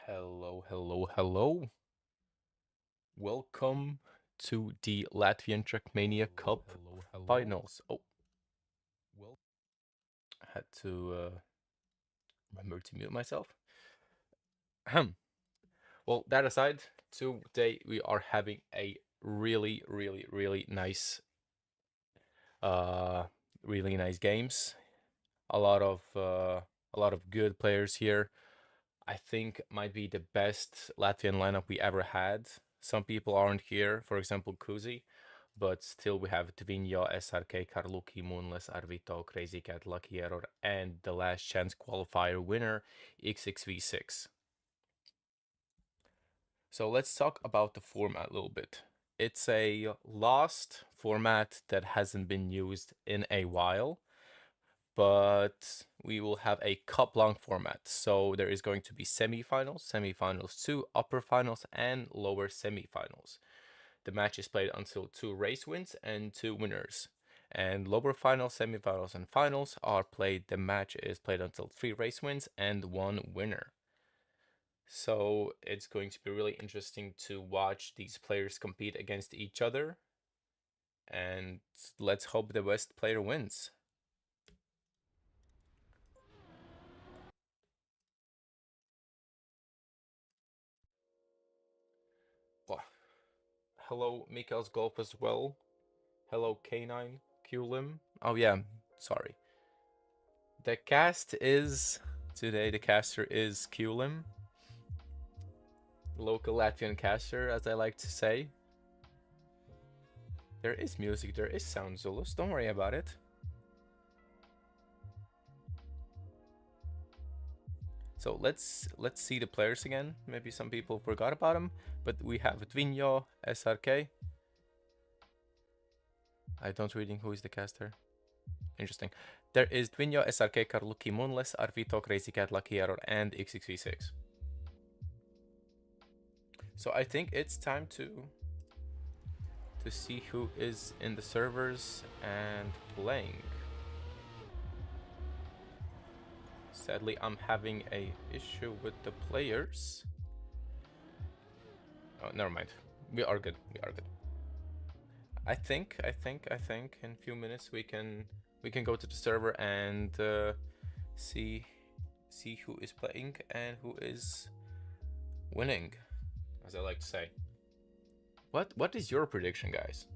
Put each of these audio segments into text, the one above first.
Hello, hello, hello. Welcome to the Latvian Trackmania Cup finals. Oh, well, I had to remember to mute myself. Ahem. Well, that aside, today we are having a really nice, uh, really nice games. A lot of good players here. I think might be the best Latvian lineup we ever had. Some people aren't here, for example, Kuzi, but still we have Dvinjo, SRK, Karluki, Moonless, Arvito, Crazy Cat, Lucky Error, and the last chance qualifier winner, X6v6. So let's talk about the format a little bit. It's a lost format that hasn't been used in a while, but we will have a cup-long format. So there is going to be semifinals, semifinals 2, upper finals, and lower semifinals. The match is played until 2 race wins and 2 winners. And lower finals, semifinals, and finals are played. The match is played until 3 race wins and 1 winner. So it's going to be really interesting to watch these players compete against each other. And let's hope the best player wins. Hello, Mikael's Golf as well. Hello, K9, Qlim. Oh yeah, sorry. The cast is today. The caster is Qlim, local Latvian caster, as I like to say. There is music. There is sound, Zulus. Don't worry about it. So let's see the players again. Maybe some people forgot about them, but we have Dvinjo, SRK. I don't reading who is the caster. Interesting. There is Dvinjo, SRK, Karluki, Moonless, Arvito, Crazy Cat, Lucky Error, and X6v6. So I think it's time to see who is in the servers and playing. Sadly, I'm having a issue with the players. Oh, never mind. We are good. We are good. I think in a few minutes we can go to the server and see who is playing and who is winning, as I like to say. What is your prediction, guys?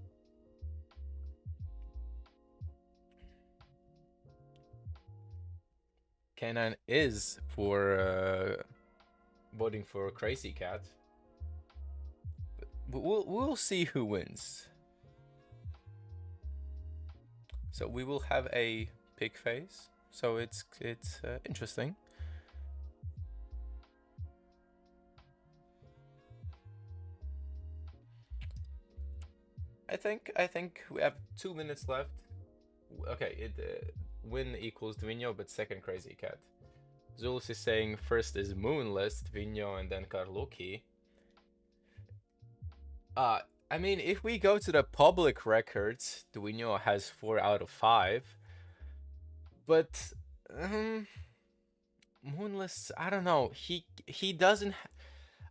K9 is for voting for Crazy Cat. But we'll see who wins. So we will have a pick phase. So it's interesting. I think we have 2 minutes left. Okay, win equals Dvinjo, but second Crazy Cat. Zulus is saying first is Moonless, Dvinjo, and then Karluki. I mean, if we go to the public records, Dvinjo has 4 out of 5. But Moonless, I don't know. He doesn't.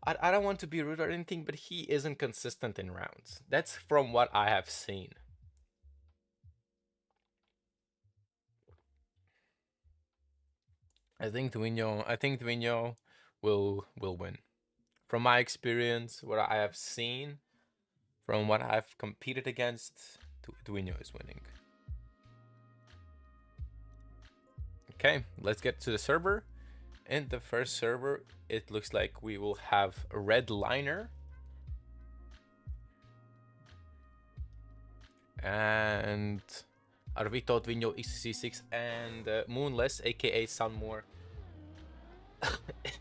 I don't want to be rude or anything, but he isn't consistent in rounds. That's from what I have seen. I think Dvinjo will win. From my experience, what I have seen, from what I've competed against, Dvinjo is winning. Okay, let's get to the server. In the first server, it looks like we will have a red liner and Arvito, Dvinjo, XC6, and Moonless, aka Sunmore,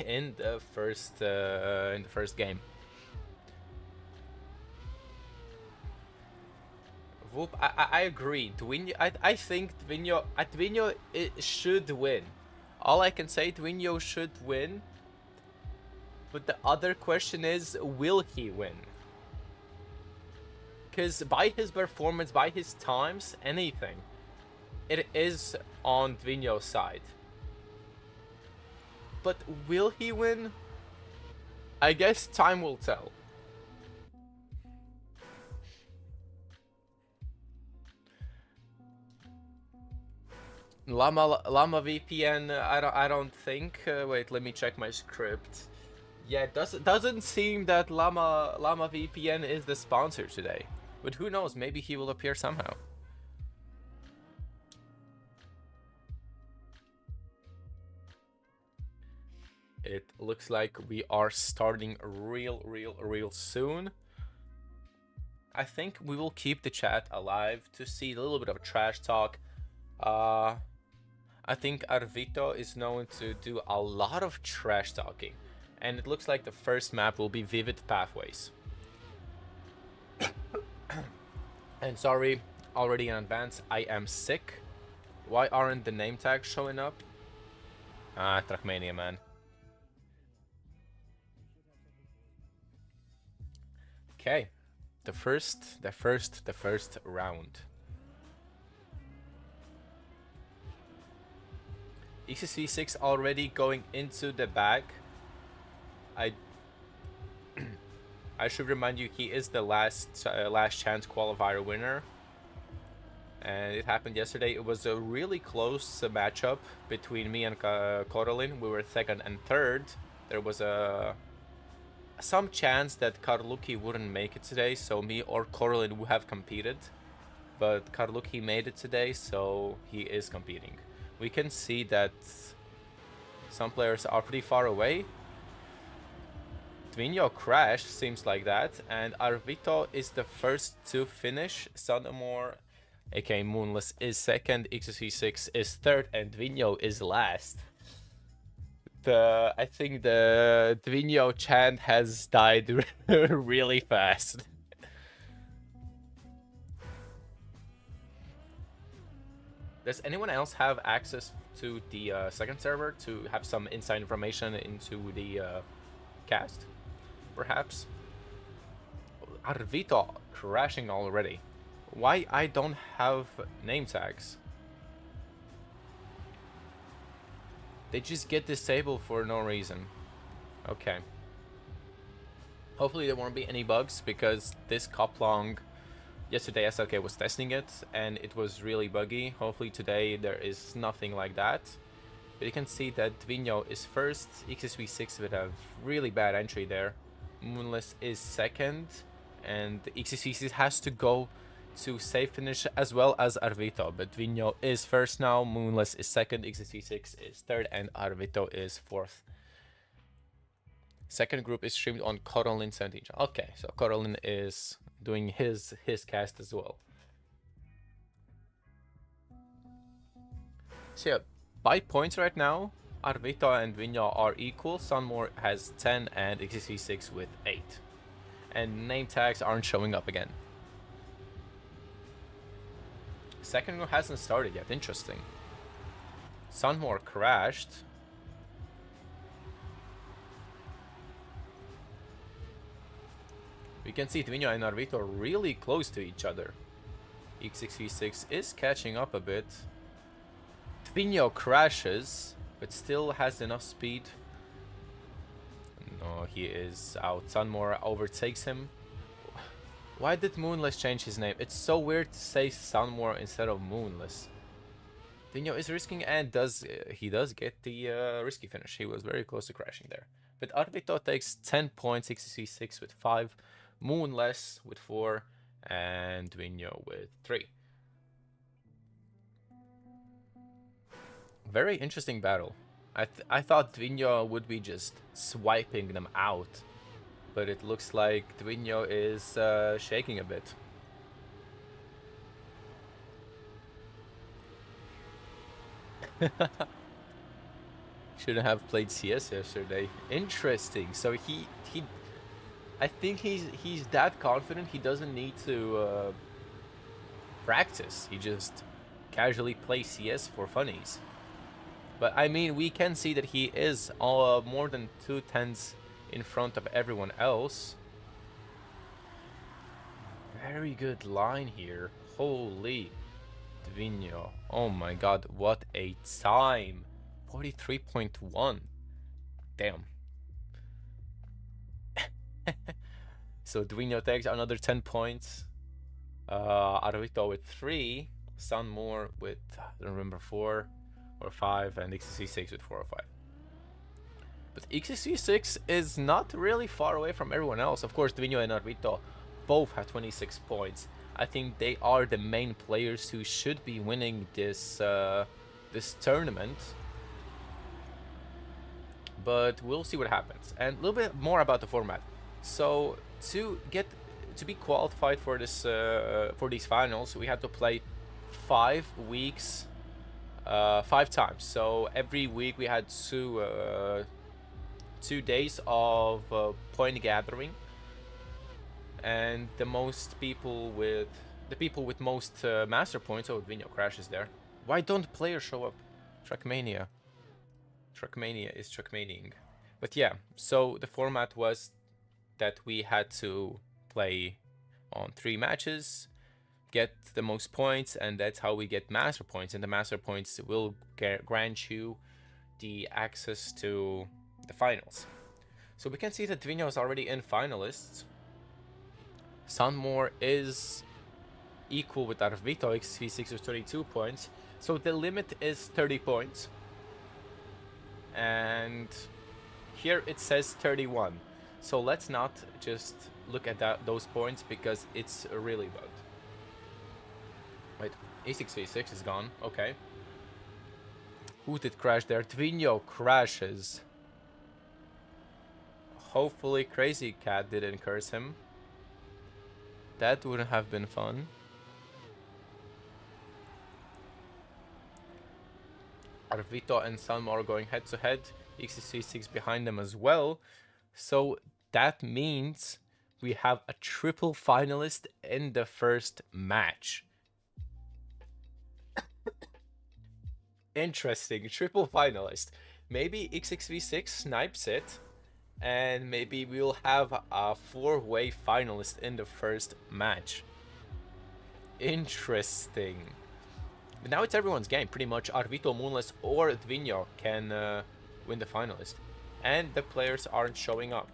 in the first game. Whoop, I agree. Dvinjo, I think Dvinjo should win. All I can say, Dvinjo should win. But the other question is, will he win? Because by his performance, by his times, anything, it is on Dvinjo's side. But will he win? I guess time will tell. Llama VPN. I don't think. Wait, let me check my script. Yeah, it doesn't seem that Llama VPN is the sponsor today. But who knows? Maybe he will appear somehow. It looks like we are starting real soon. I think we will keep the chat alive to see a little bit of trash talk. I think Arvito is known to do a lot of trash talking. And it looks like the first map will be Vivid Pathways. And sorry, already in advance, I am sick. Why aren't the name tags showing up? Trackmania, man. Okay, the first round. XSV6 already going into the bag. I should remind you, he is the last chance qualifier winner, and it happened yesterday. It was a really close matchup between me and Korolin. We were second and third. There was some chance that Karluki wouldn't make it today, so me or Korolin would have competed, but Karluki made it today, so he is competing. We can see that some players are pretty far away. Dvinho crashed, seems like that, and Arvito is the first to finish. Sunamore, aka Moonless, is second, XSV6 is third, and Dvinho is last. I think the Dvinho chant has died really fast. Does anyone else have access to the second server to have some inside information into the cast? Perhaps? Arvito crashing already. Why I don't have name tags? They just get disabled for no reason. Okay. Hopefully there won't be any bugs, because this Koplong, yesterday SLK was testing it and it was really buggy. Hopefully today there is nothing like that. But you can see that Dvinho is first, XSV6 with a really bad entry there. Moonless is second, and XSV6 has to go to safe finish as well as Arvito. But Dvinho is first now, Moonless is second, XSV6 is third, and Arvito is fourth. Second group is streamed on Korolin 17. Okay, so Korolin is doing his cast as well. So yeah, by points right now, Arvito and Dvinho are equal. Sunmore has 10 and XSV6 with 8. And name tags aren't showing up again. Second row hasn't started yet. Interesting. Sunmore crashed. We can see Dvinho and Arvito really close to each other. XSV6 is catching up a bit. Dvinho crashes, but still has enough speed. No, he is out. Sunmore overtakes him. Why did Moonless change his name? It's so weird to say Sunmore instead of Moonless. Dvinho is risking, and he does get the risky finish. He was very close to crashing there. But Arvito takes 10 points, XSV6 with 5, Moonless with 4, and Dvinho with 3. Very interesting battle. I thought Dvinho would be just swiping them out, but it looks like Dvinho is shaking a bit. Shouldn't have played CS yesterday. Interesting. So I think he's that confident he doesn't need to practice. He just casually plays CS for funnies. But I mean, we can see that he is more than 2 tenths in front of everyone else. Very good line here. Holy Dvinho. Oh my god, what a time. 43.1. Damn. So Dwino takes another 10 points. Arvito with 3. Sunmore with, I don't remember, 4 or 5. And XC6 with 4 or 5. But XC6 is not really far away from everyone else. Of course, Dwino and Arvito both have 26 points. I think they are the main players who should be winning this this tournament. But we'll see what happens. And a little bit more about the format. So to be qualified for this for these finals, we had to play 5 weeks, 5 times. So every week we had 2 days of point gathering, and the people with most master points. Oh, Dwino crashes there. Why don't players show up? Trackmania is trackmaniing. But yeah, so the format was that we had to play on 3 matches, get the most points, and that's how we get master points. And the master points will grant you the access to the finals. So we can see that Dwino is already in finalists. Sunmore is equal with Arvito, XV6 with 32 points. So the limit is 30 points. And here it says 31. So let's not just look at those points because it's really bad. Wait, A6V6 is gone. Okay. Who did crash there? Dwino crashes. Hopefully Crazy Cat didn't curse him. That wouldn't have been fun. Arvito and Sunmore are going head to head. XC6 behind them as well. So that means we have a triple finalist in the first match. Interesting, triple finalist. Maybe XXV6 snipes it, and maybe we'll have a 4-way finalist in the first match. Interesting. But now it's everyone's game, pretty much. Arvito, Moonless, or Dwino can win the finalist. And the players aren't showing up.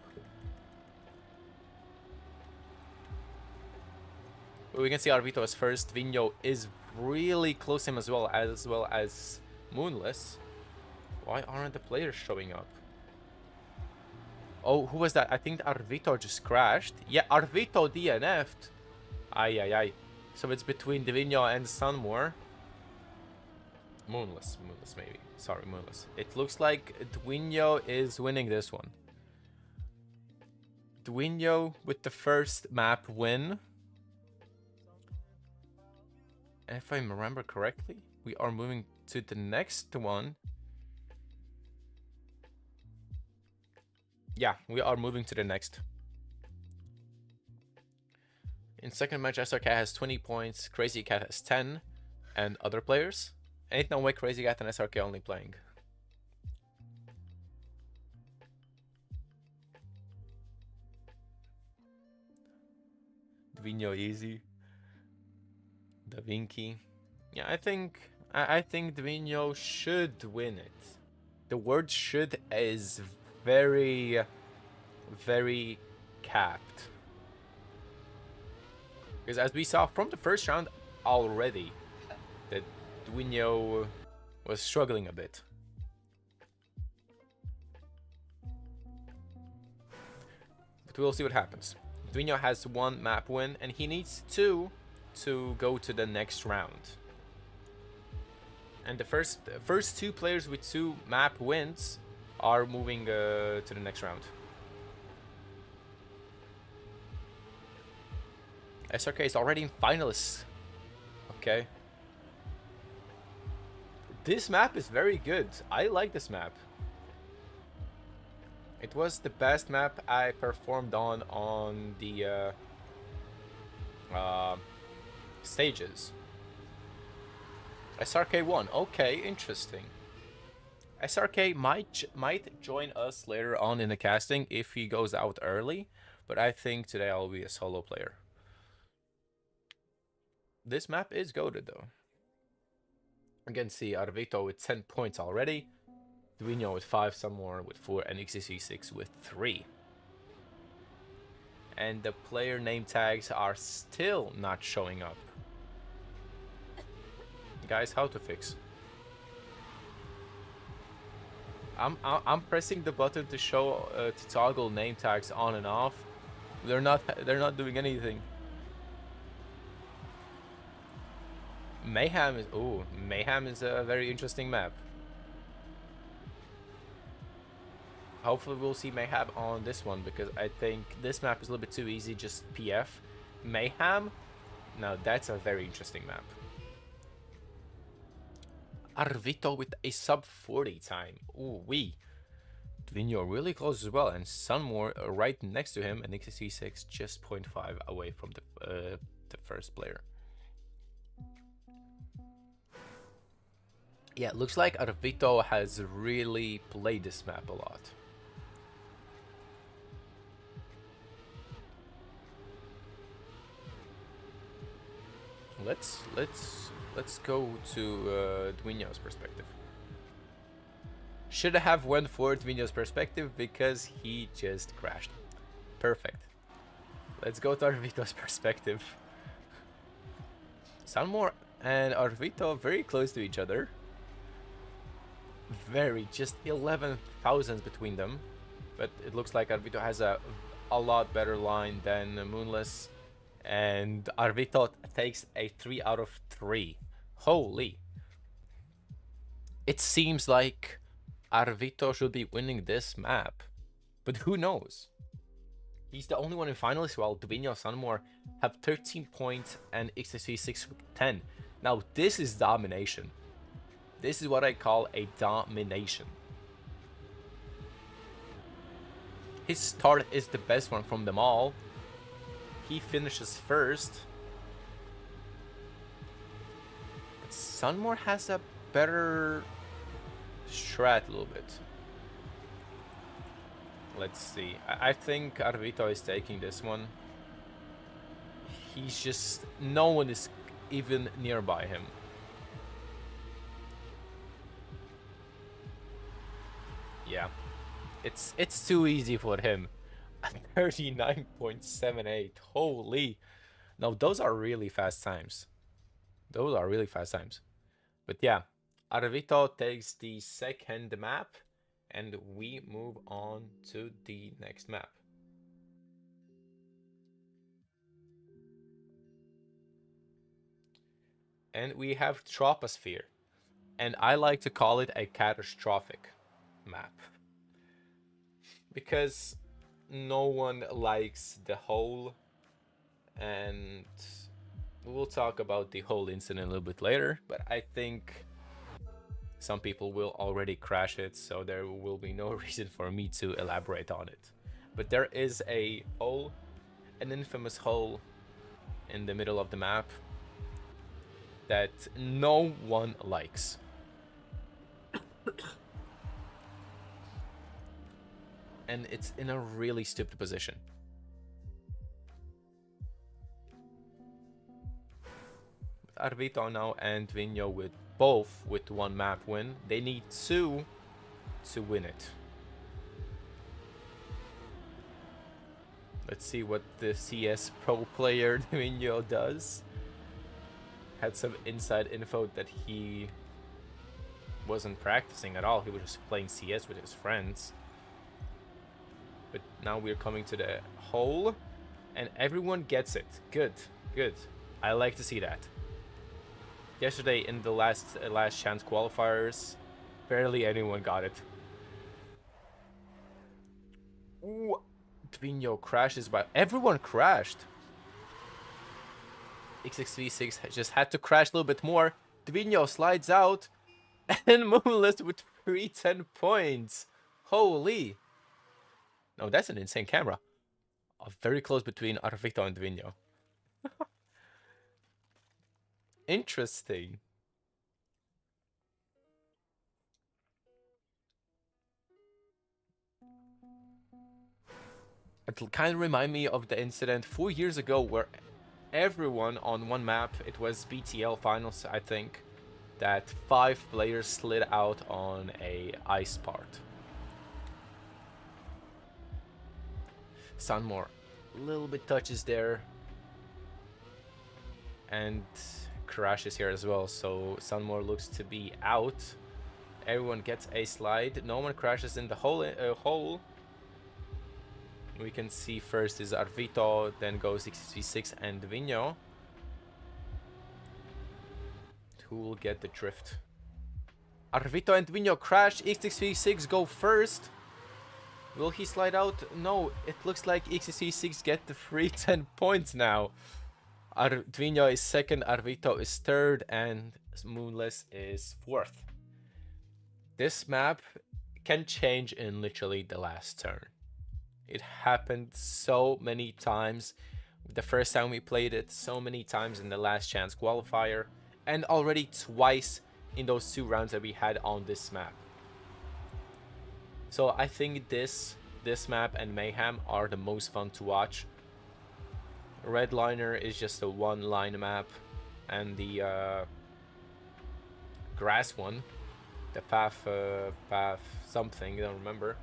But we can see Arvito is first. Dwino is really close to him as well as Moonless. Why aren't the players showing up? Oh, who was that? I think Arvito just crashed. Yeah, Arvito DNF'd. Ay. So it's between Dwino and Sunmore. Moonless maybe. Sorry, Moonless. It looks like Dwino is winning this one. Dwino with the first map win. And if I remember correctly, we are moving to the next one. Yeah, we are moving to the next. In second match, SRK has 20 points, Crazy Cat has 10, and other players. Ain't no way Crazy Cat and SRK only playing. Dwino easy. Da Vinci. Yeah, I think Dwino should win it. The word "should" is very, very capped. Because as we saw from the first round already, that Dwino was struggling a bit. But we'll see what happens. Dwino has 1 map win, and he needs 2 to go to the next round. And the first 2 players with 2 map wins are moving to the next round. SRK is already in finalists. Okay. This map is very good. I like this map. It was the best map I performed on the stages. SRK won. Okay, interesting. SRK might join us later on in the casting if he goes out early, but I think today I'll be a solo player. This map is goated though. Again, see Arvito with 10 points already, Dwino with 5, Sunmore with 4, and XC6 with 3. and the player name tags are still not showing up. Guys, how to fix? I'm pressing the button to show to toggle name tags on and off. They're not doing anything. Mayhem is a very interesting map. Hopefully we'll see Mayhem on this one, because I think this map is a little bit too easy, just PF. Mayhem? Now that's a very interesting map. Arvito with a sub 40 time. Ooh wee. Dvinho really close as well, and Sunmore right next to him, and XC6 just 0.5 away from the first player. Yeah, it looks like Arvito has really played this map a lot. Let's go to Dvinho's perspective. Should have went for Dvinho's perspective because he just crashed. Perfect. Let's go to Arvito's perspective. Sunmore and Arvito very close to each other. Just 11 thousandths between them. But it looks like Arvito has a lot better line than Moonless. And Arvito takes a 3 out of 3. Holy. It seems like Arvito should be winning this map. But who knows? He's the only one in finalists, while Dvinho and Sunmore have 13 points and XSV6 with 10. Now this is domination. This is what I call a domination. His start is the best one from them all. He finishes first. But Sunmore has a better strat a little bit. Let's see. I think Arvito is taking this one. He's just... no one is even nearby him. Yeah. It's too easy for him. 39.78. Holy. No, those are really fast times. Those are really fast times. But yeah, Arvito takes the second map, and we move on to the next map. And we have Troposphere, and I like to call it a catastrophic map, because no one likes the hole, and we'll talk about the whole incident a little bit later, but I think some people will already crash it, so there will be no reason for me to elaborate on it. But there is a hole, an infamous hole in the middle of the map that no one likes. And it's in a really stupid position. With Arvito now and Dvinho with both with 1 map win. They need 2 to win it. Let's see what the CS pro player Dvinho does. Had some inside info that he wasn't practicing at all. He was just playing CS with his friends. But now we're coming to the hole, and everyone gets it. Good, good. I like to see that. Yesterday in the last chance qualifiers, barely anyone got it. Ooh, Dvinho crashes, but everyone crashed. XXV6 just had to crash a little bit more. Dvinho slides out, and Moonless with 310 points. Holy. No, that's an insane camera. Very close between Arvito and Dvinho. Interesting. It kind of remind me of the incident 4 years ago where everyone on 1 map, it was BTL finals, I think, that 5 players slid out on a ice part. Sunmore Little bit touches there. And crashes here as well, so Sunmore looks to be out. Everyone gets a slide. No one crashes in the hole. We can see first is Arvito, then goes 6v6 and Vinho. Who will get the drift? Arvito and Vinho crash. X6v6 go first. Will he slide out? No, it looks like X6v6 get the free 10 points now. Vinho is second, Arvito is third, and Moonless is fourth. This map can change in literally the last turn. It happened so many times. The first time we played it, so many times in the last chance qualifier, and already twice in those 2 rounds that we had on this map. So I think this map and Mayhem are the most fun to watch. Redliner is just a 1-line map, and the grass one, the path something, I don't remember,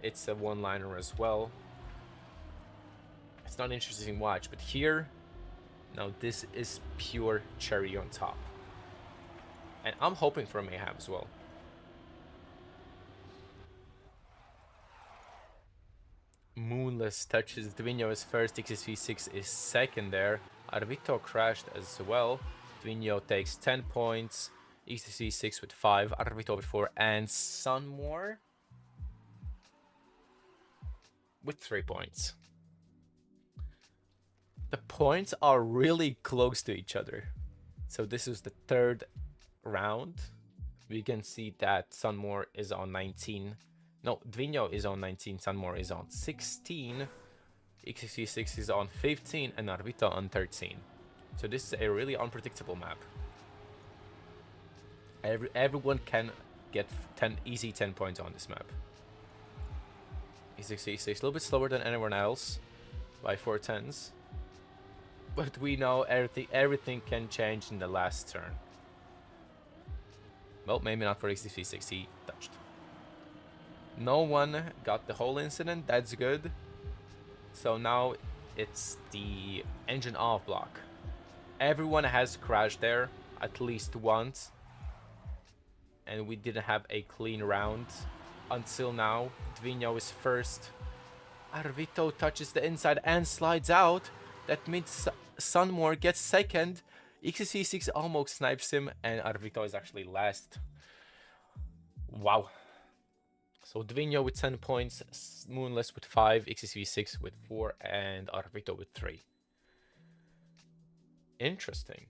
it's a 1-liner as well. It's not interesting to watch, but here, now this is pure cherry on top, and I'm hoping for a Mayhem as well. Moonless touches Dvinho is first, XSV6 is second there. Arvito crashed as well. Dvinho takes 10 points, XSV6 with 5, Arvito with 4, and Sunmore with 3 points. The points are really close to each other. So this is the 3rd round. We can see that Sunmore is on 19. No, Dvinho is on 19, Sunmore is on 16, XXV6 is on 15, and Arvito on 13. So this is a really unpredictable map. Everyone can get easy 10 points on this map. XXV6 a little bit slower than anyone else by 4 tenths. But we know everything can change in the last turn. Well, maybe not for XXV6, he touched. No one got the whole incident, that's good. So now it's the engine off block. Everyone has crashed there at least once. And we didn't have a clean round until now. Dvinho is first. Arvito touches the inside and slides out. That means Sunmore gets second. XC6 almost snipes him and Arvito is actually last. Wow. So Dvinho with 10 points, Moonless with 5, XSV6 with 4, and Arvito with 3. Interesting.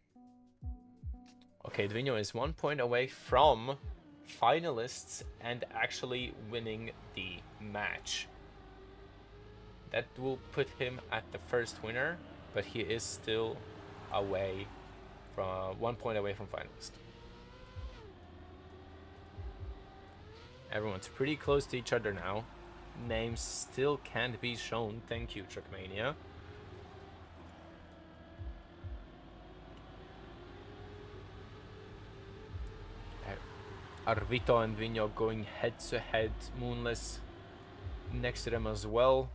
Okay, Dvinho is 1 point away from finalists and actually winning the match. That will put him at the first winner, but he is still away from 1 point away from finalist. Everyone's pretty close to each other now. Names still can't be shown. Thank you, Trackmania. Arvito and Dvinho going head to head. Moonless next to them as well.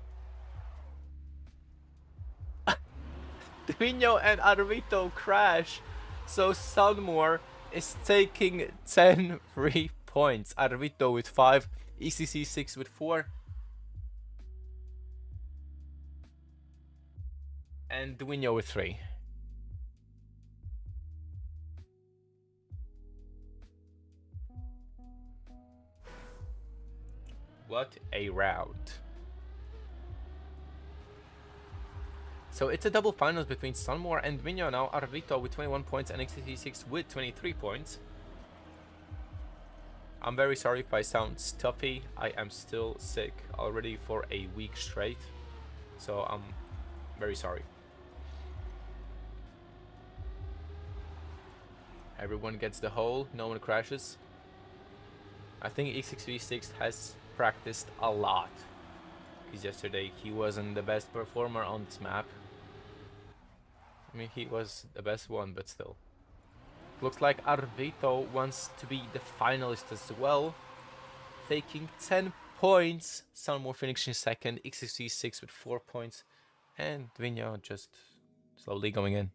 Dvinho and Arvito crash. So Sunmore is taking 10 free points. Arvito with 5, ECC6 with 4, and Dvinho with 3. What a round. So it's a double finals between Sunmore and Dvinho now. Arvito with 21 points and XT6 with 23 points. I'm very sorry if I sound stuffy. I am still sick already for a week straight. So I'm very sorry. Everyone gets the hole. No one crashes. I think X6v6 has practiced a lot. Because yesterday he wasn't the best performer on this map. I mean, he was the best one, but still. Looks like Arvito wants to be the finalist as well. Taking 10 points. Sunmore finishing second. XC6 with 4 points. And Dvinho just slowly going in.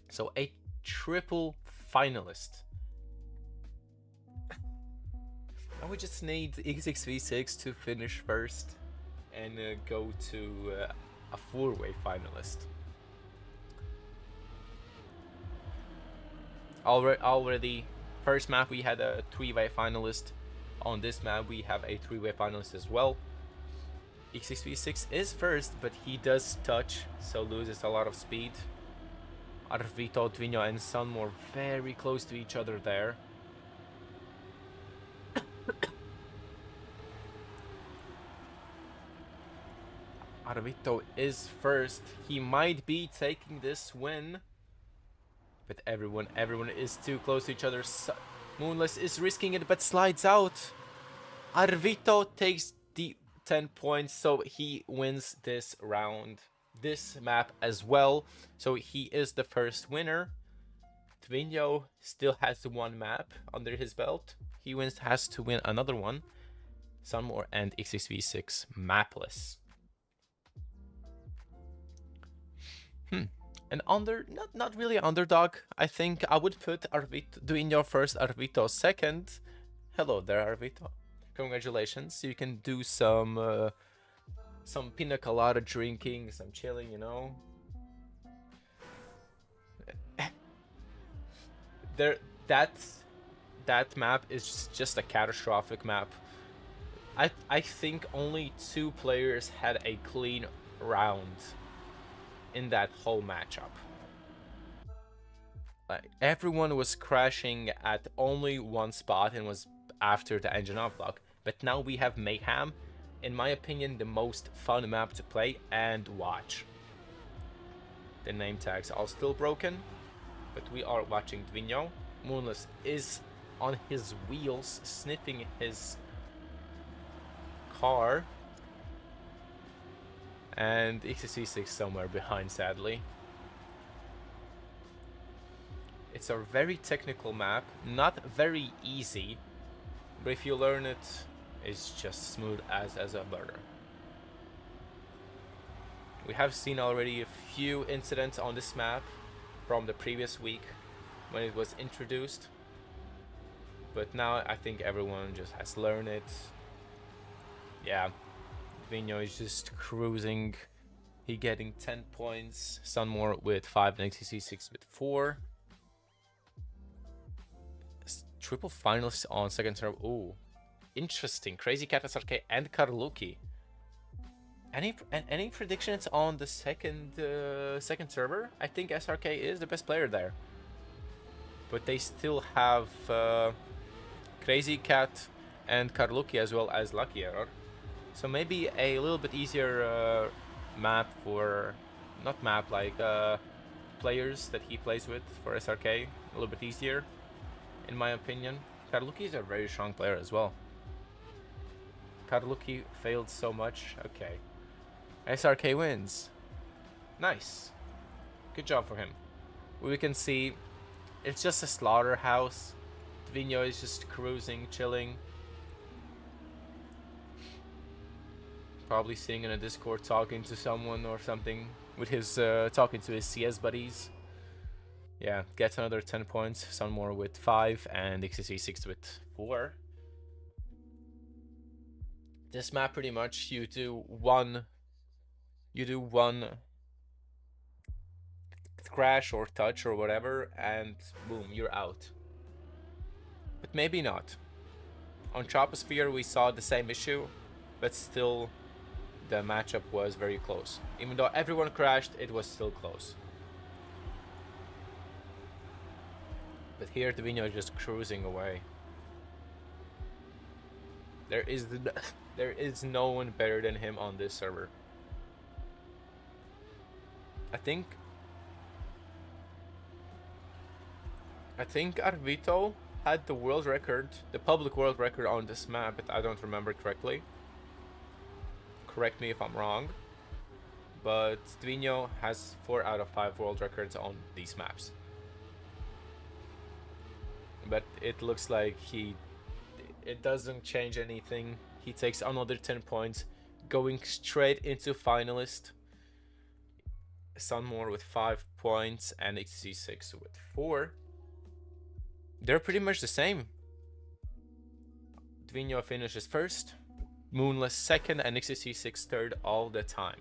So a triple finalist. Now we just need X6v6 to finish first and go to a four-way finalist. Already, first map we had a three-way finalist. On this map we have a three-way finalist as well. X6v6 is first, but he does touch, so loses a lot of speed. Arvito, Dvinho, and Sunmore very close to each other there. Arvito is first. He might be taking this win. But everyone is too close to each other. Moonless is risking it, but slides out. Arvito takes the 10 points, so he wins this round. This map as well. So he is the first winner. Dvinho still has one map under his belt. He has to win another one. Sunmore and X6v6 mapless. And not really underdog. I think I would put Dvinho first, Arvito second. Hello there, Arvito. Congratulations. You can do some pina colada drinking, some chilling, you know. That map is just a catastrophic map. I think only 2 players had a clean round in that whole matchup. Like, everyone was crashing at only one spot and was after the engine off block. But now we have Mayhem, in my opinion, the most fun map to play and watch. The name tags are still broken, but we are watching Dvinho. Moonless is on his wheels, sniffing his car. And X6v6 somewhere behind, sadly. It's a very technical map, not very easy, but if you learn it, it's just smooth as a butter. We have seen already a few incidents on this map from the previous week when it was introduced, but now I think everyone just has learned it. Yeah. Dvinho is just cruising. He getting 10 points. Sunmore with 5 and X6v6 with 4. Triple finalists on second serve. Ooh, interesting. Crazy Cat SRK and Karluki. Any predictions on the second server? I think SRK is the best player there, but they still have Crazy Cat and Karluki as well as Lucky Error. So maybe a little bit easier map for, not map, like players that he plays with for SRK. A little bit easier, in my opinion. Karluki is a very strong player as well. Karluki failed so much. Okay. SRK wins. Nice. Good job for him. We can see it's just a slaughterhouse. Dvinho is just cruising, chilling. Probably sitting in a Discord talking to someone or something with his talking to his CS buddies. Yeah, gets another 10 points. Sunmore with 5 and X6v6 with 4. This map pretty much you do one crash or touch or whatever and boom, you're out. But maybe not. On Troposphere we saw the same issue, but still the matchup was very close. Even though everyone crashed, it was still close. But here Dvinho is just cruising away. There is no one better than him on this server. I think Arvito had the world record, the public world record on this map, but I don't remember correctly. Correct me if I'm wrong, but Dvinho has 4 out of 5 world records on these maps. But it looks like it doesn't change anything. He takes another 10 points, going straight into finalist. Sunmore with 5 points and XC6 with 4. They're pretty much the same. Dvinho finishes first, Moonless second, and XC6 third all the time.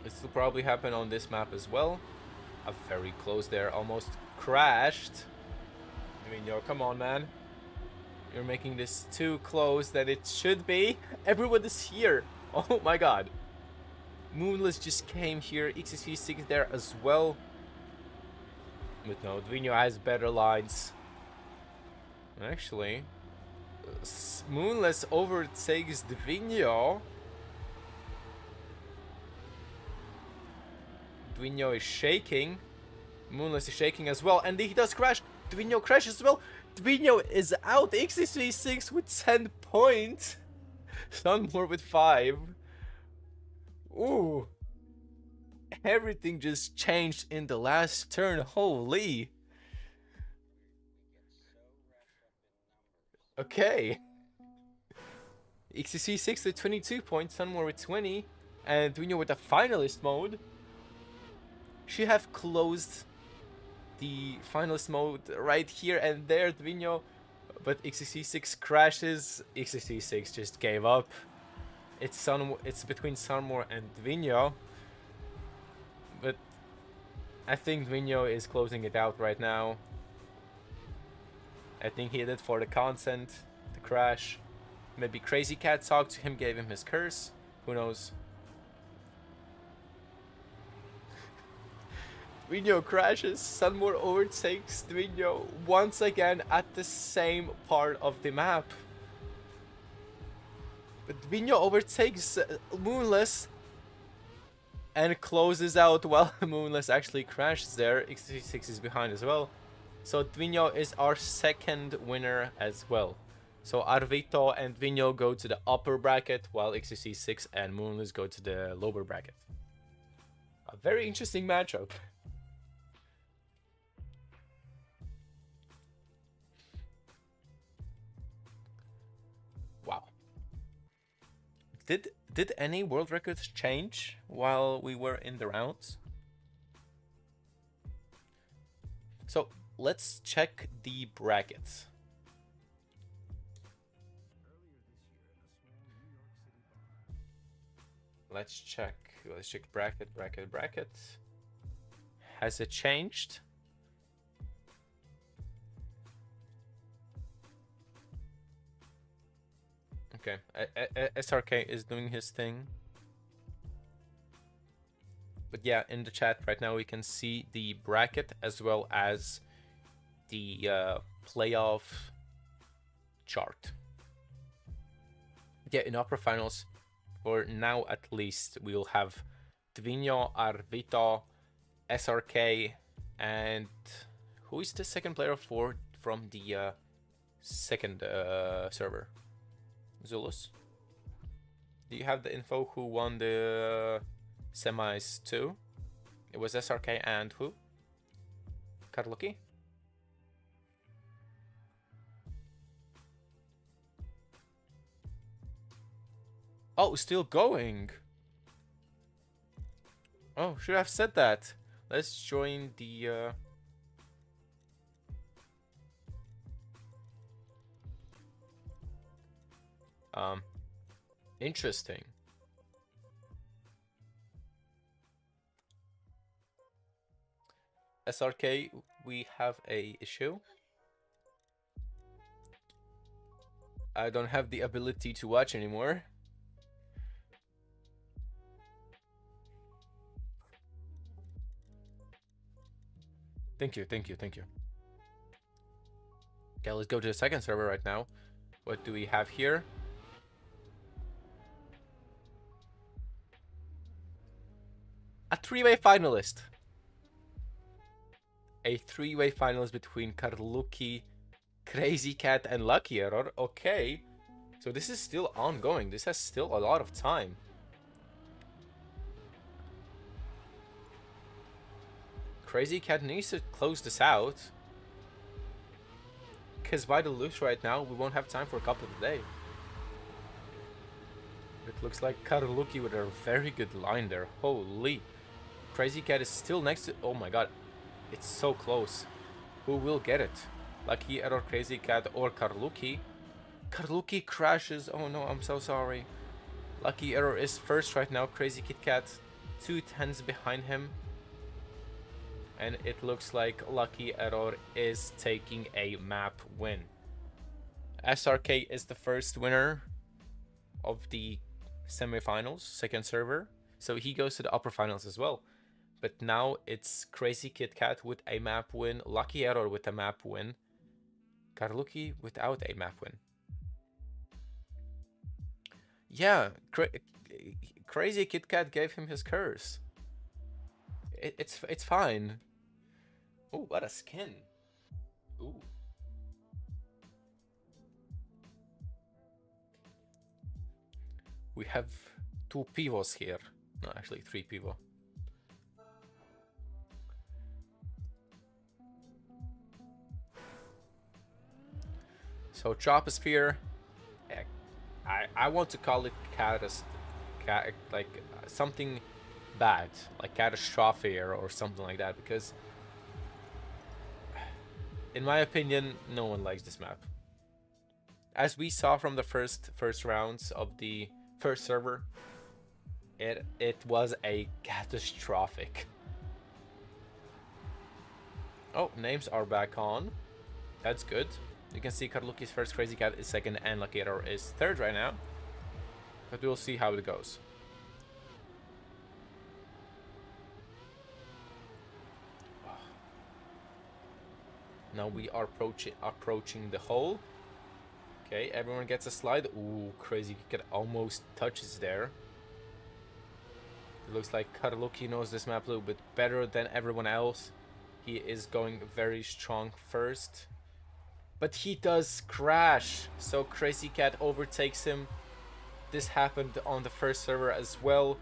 This will probably happen on this map as well. Very close there, almost crashed. Dvinho, come on, man. You're making this too close that it should be. Everyone is here. Oh my god. Moonless just came here. XC6 there as well. But no, Dvinho has better lines. Actually, Moonless overtakes Dvinho. Dvinho is shaking. Moonless is shaking as well. And he does crash. Dvinho crashes as well. Dvinho is out. XC6 with 10 points. Sunmore with 5. Ooh. Everything just changed in the last turn. Holy. Okay. XC6 with 22 points. Sunmore with 20. And Dvinho with the finalist mode. She have closed the finalist mode right here and there, Dvinho, but XC6 crashes. XC6 just gave up. It's between Sunmore and Dvinho, but I think Dvinho is closing it out right now. I think he did it for the content, the crash. Maybe Crazy Cat talked to him, gave him his curse. Who knows? Dvinho crashes, Sunmore overtakes Dvinho once again at the same part of the map. But Dvinho overtakes Moonless and closes out while Moonless actually crashes there. XC6 is behind as well. So Dvinho is our second winner as well. So Arvito and Dvinho go to the upper bracket while XC6 and Moonless go to the lower bracket. A very interesting matchup. Did any world records change while we were in the rounds? So let's check the brackets. Let's check bracket. Has it changed? Okay, SRK is doing his thing. But yeah, in the chat right now we can see the bracket as well as the playoff chart. Yeah, in upper finals, for now at least, we will have Dvinho, Arvito, SRK, and who is the second player from the second server? Zulus. Do you have the info who won the semis too? It was SRK and who? Karluki? Oh, still going. Oh, should have said that. Let's join the interesting. SRK, we have a issue. I don't have the ability to watch anymore. Thank you. Okay, let's go to the second server right now. What do we have here? A three-way finalist. A three-way finalist between Karluki, Crazy Cat, and Lucky Error. Okay. So this is still ongoing. This has still a lot of time. Crazy Cat needs to close this out. because by the looks right now, we won't have time for a couple of the day. It looks like Karluki with a very good line there. Holy. Crazy Cat is still next to... Oh my god. It's so close. Who will get it? Lucky Error, Crazy Cat, or Karluki? Karluki crashes. Oh no, I'm so sorry. Lucky Error is first right now. Crazy Kit Kat 2 tenths behind him. And it looks like Lucky Error is taking a map win. SRK is the first winner of the semifinals, second server. So he goes to the upper finals as well. But now it's Crazy Kit Kat with a map win, Lucky Error with a map win, Karluki without a map win. Yeah, Crazy Kit Kat gave him his curse. It's fine. Oh, what a skin. Ooh. We have 2 pivos here. No, actually 3 pivot. So Troposphere, I want to call it like something bad, like catastrophe or something like that, because in my opinion, no one likes this map. As we saw from the first rounds of the first server, it was a catastrophic. Oh, names are back on. That's good. You can see Karluki's first, Crazy Cat is second, and Lucky Error is third right now. But we'll see how it goes. Now we are approaching the hole. Okay, everyone gets a slide. Ooh, Crazy Cat almost touches there. It looks like Karluki knows this map a little bit better than everyone else. He is going very strong first. But he does crash, so Crazy Cat overtakes him. This happened on the first server as well.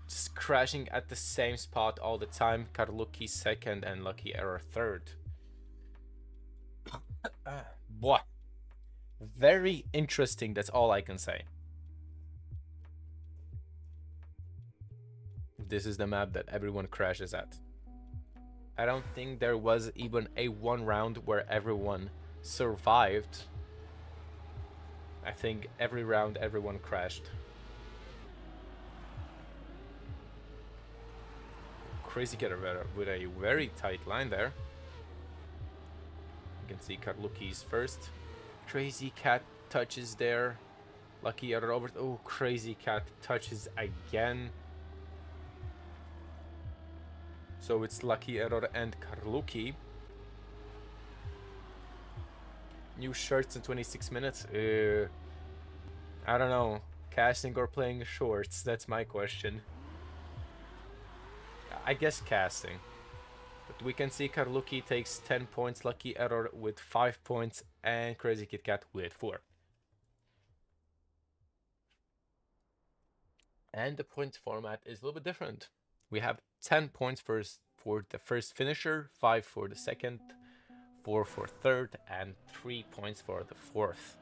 Just crashing at the same spot all the time. Karluki second and Lucky Error third. Boy. Very interesting, that's all I can say. This is the map that everyone crashes at. I don't think there was even a one round where everyone survived. I think every round everyone crashed. Crazy Cat with a very tight line there. You can see Karluki's first. Crazy Cat touches there. Lucky Error over. Oh, Crazy Cat touches again. So it's Lucky Error and Karluki. New shirts in 26 minutes. I don't know. Casting or playing shorts? That's my question. I guess casting. But we can see Karluki takes 10 points, Lucky Error with 5 points, and Crazy Kit Kat with 4. And the points format is a little bit different. We have 10 points for the first finisher, 5 for the second, 4 for third, and 3 points for the fourth.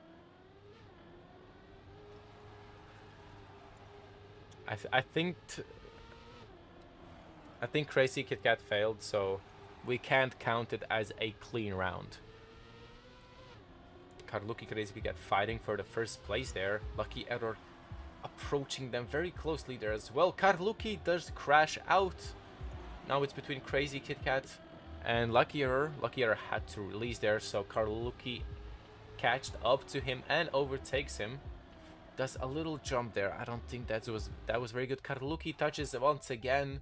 I think Crazy Kit Kat failed, so we can't count it as a clean round. Karluki, Crazy Kit Kat fighting for the first place there. Lucky Error approaching them very closely there as well. Karluki does crash out. Now it's between Crazy Kit Kat and Lucky Error. Lucky Error had to release there, so Karluki catched up to him and overtakes him. Does a little jump there. I don't think that was very good. Karluki touches once again.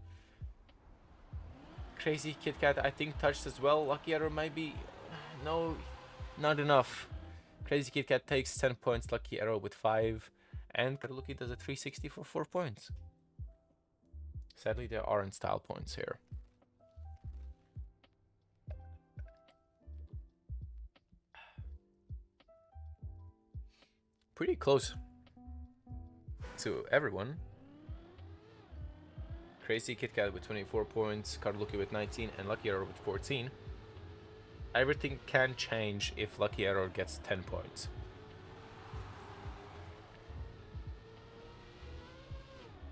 Crazy Kit Kat I think touched as well. Lucky Error might be... No, not enough. Crazy Kit Kat takes 10 points. Lucky Error with 5. And Karluki does a 360 for 4 points. Sadly, there aren't style points here. Pretty close to everyone. Crazy Kit Kat with 24 points, Karluki with 19, and Lucky Error with 14. everything can change if Lucky Arrow gets 10 points.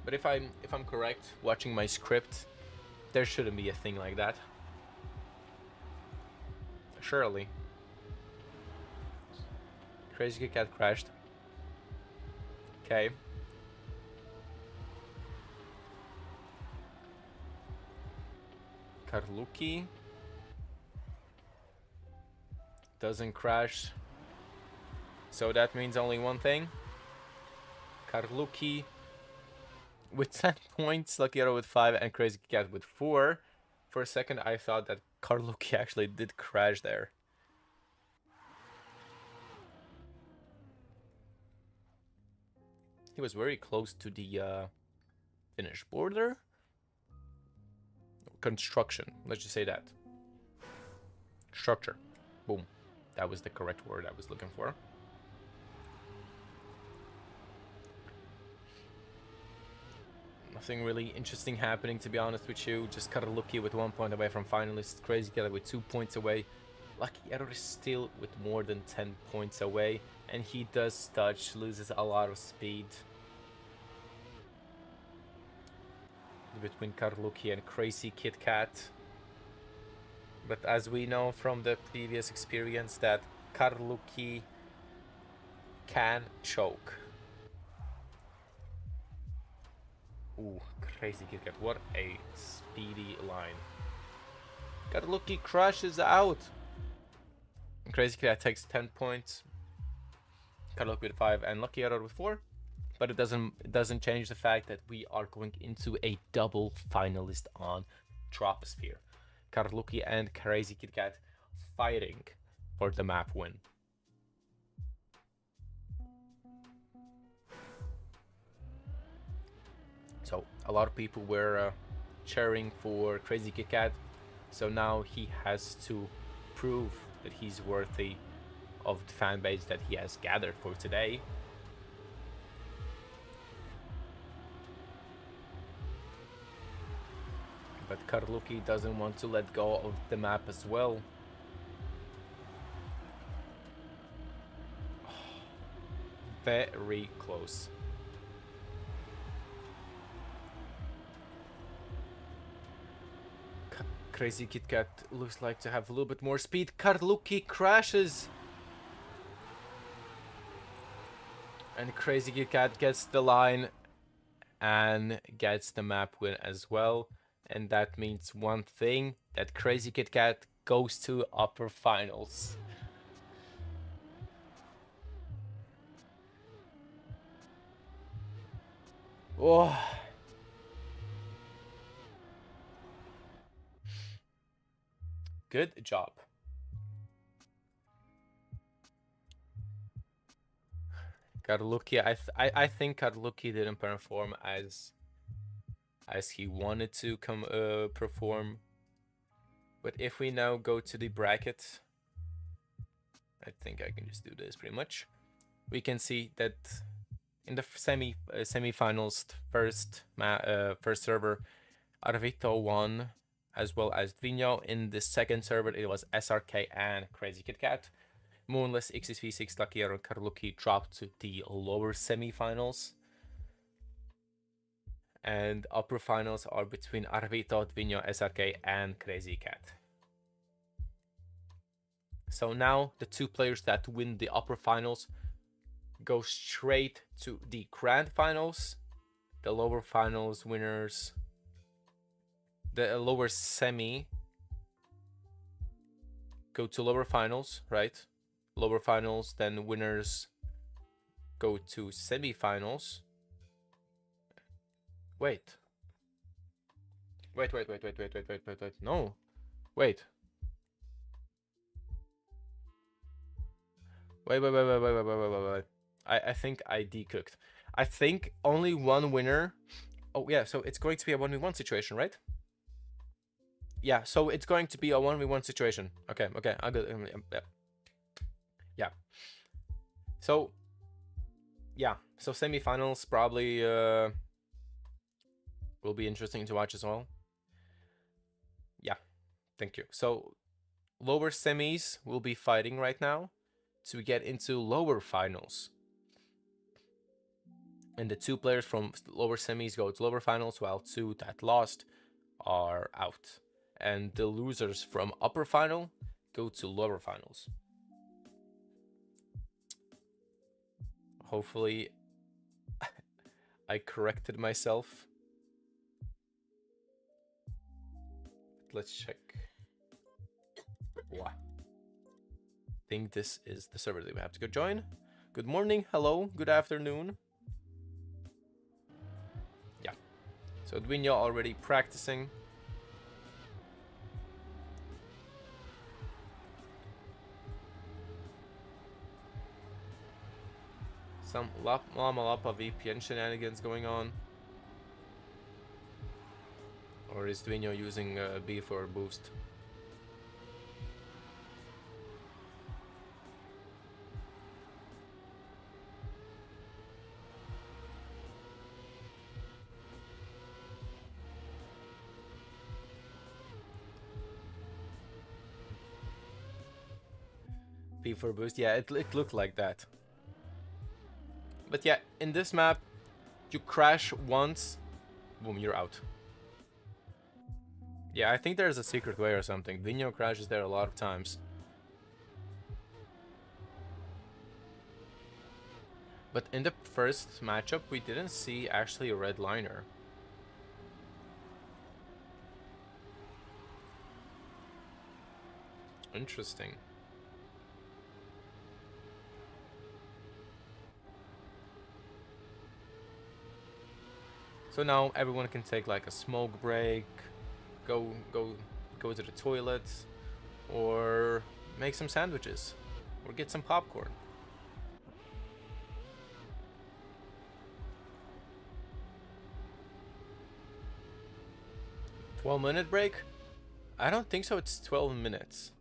But if I'm correct, watching my script, there shouldn't be a thing like that. Surely. Crazy Kit Kat crashed. Okay. Karluki doesn't crash. So that means only one thing. Karluki with 10 points, Lucky Arrow with 5, and Crazy Cat with 4. For a second, I thought that Karluki actually did crash there. He was very close to the finish border. Construction, let's just say that. Structure. Boom. That was the correct word I was looking for. Nothing really interesting happening, to be honest with you. Just Karluki with 1 point away from finalists. Crazy Cat with 2 points away. Lucky Arrow is still with more than 10 points away. And he does touch, loses a lot of speed. Between Karluki and Crazy Kit Kat. But as we know from the previous experience that Karluki can choke. Ooh, Crazy Kit Kat, what a speedy line. Karluki crashes out. Crazy Kit Kat takes 10 points. Karluki with 5 and Lucky Arrow with 4. But it doesn't change the fact that we are going into a double finalist on Troposphere. Karluki and Crazy Kit Kat fighting for the map win. So a lot of people were cheering for Crazy Kit Kat. So now he has to prove that he's worthy of the fan base that he has gathered for today. But Karluki doesn't want to let go of the map as well. Very close. Crazy Kit Kat looks like to have a little bit more speed. Karluki crashes. And Crazy Kit Kat gets the line and gets the map win as well. And that means one thing, that Crazy Kit Kat goes to upper finals. Oh. Good job. Karluki, I think Karluki didn't perform as he wanted to perform. But if we now go to the bracket, I think I can just do this pretty much. We can see that in the semi-finals, first server, Arvito won, as well as Dvinho. In the second server, it was SRK and Crazy Kit Kat. Moonless, XSV6, Lucky Arrow, Karluki dropped to the lower semi-finals. And upper finals are between Arvito, Dvinho, SRK, and Crazy Cat. So now the two players that win the upper finals go straight to the grand finals. The lower finals winners, the lower semi, go to lower finals, right? Lower finals, then winners go to semi-finals. Wait. No. Wait. Wait. I think I decooked. I think only one winner. Oh, yeah, so it's going to be a 1v1 situation, right? Yeah, so it's going to be a 1v1 situation. Okay, I'll go. Yeah. So, yeah. So semi-finals probably will be interesting to watch as well. Yeah, thank you. So lower semis will be fighting right now to get into lower finals. And the 2 players from lower semis go to lower finals, while 2 that lost are out. And the losers from upper final go to lower finals. Hopefully, I corrected myself. Let's check. Wow. I think this is the server that we have to go join. Good morning, hello, good afternoon. Yeah. So Dwinyo already practicing. Some Lapa VPN shenanigans going on. Or is Dwinyo using B for boost? B for boost, yeah, it looked like that. But yeah, in this map, you crash once, boom, you're out. Yeah, I think there's a secret way or something. Dwinyo crashes there a lot of times. But in the first matchup, we didn't see actually a red liner. Interesting. So now everyone can take like a smoke break, go to the toilet, or make some sandwiches, or get some popcorn. "12-minute break?" I don't think so, it's 12 minutes.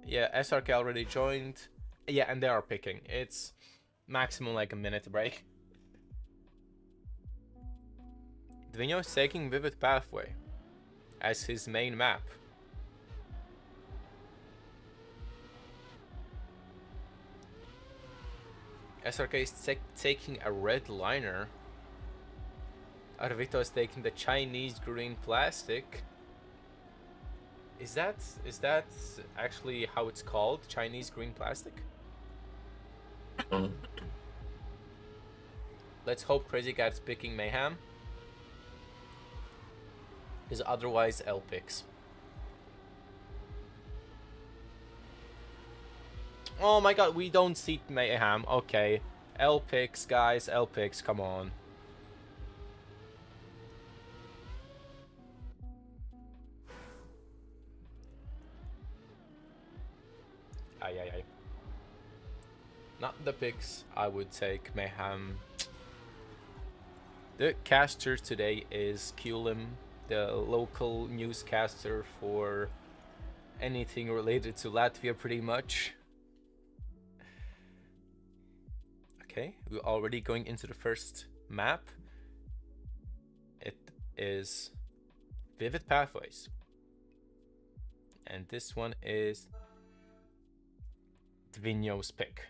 Yeah, SRK already joined. Yeah, and they are picking. It's maximum like a minute break. Dwinyo is taking Vivid Pathway as his main map. SRK is taking a red liner. Arvito is taking the Chinese green plastic. Is that actually how it's called? Chinese green plastic? Let's hope Crazy Cat's picking Mayhem. Because otherwise L picks. Oh my god, we don't see Mayhem. Okay. L picks, guys. L picks, come on. Aye. Not the picks. I would take Mayhem. The caster today is Kulim, the local newscaster for anything related to Latvia, pretty much. Okay, we're already going into the first map. It is Vivid Pathways. And this one is Dwinyo's pick.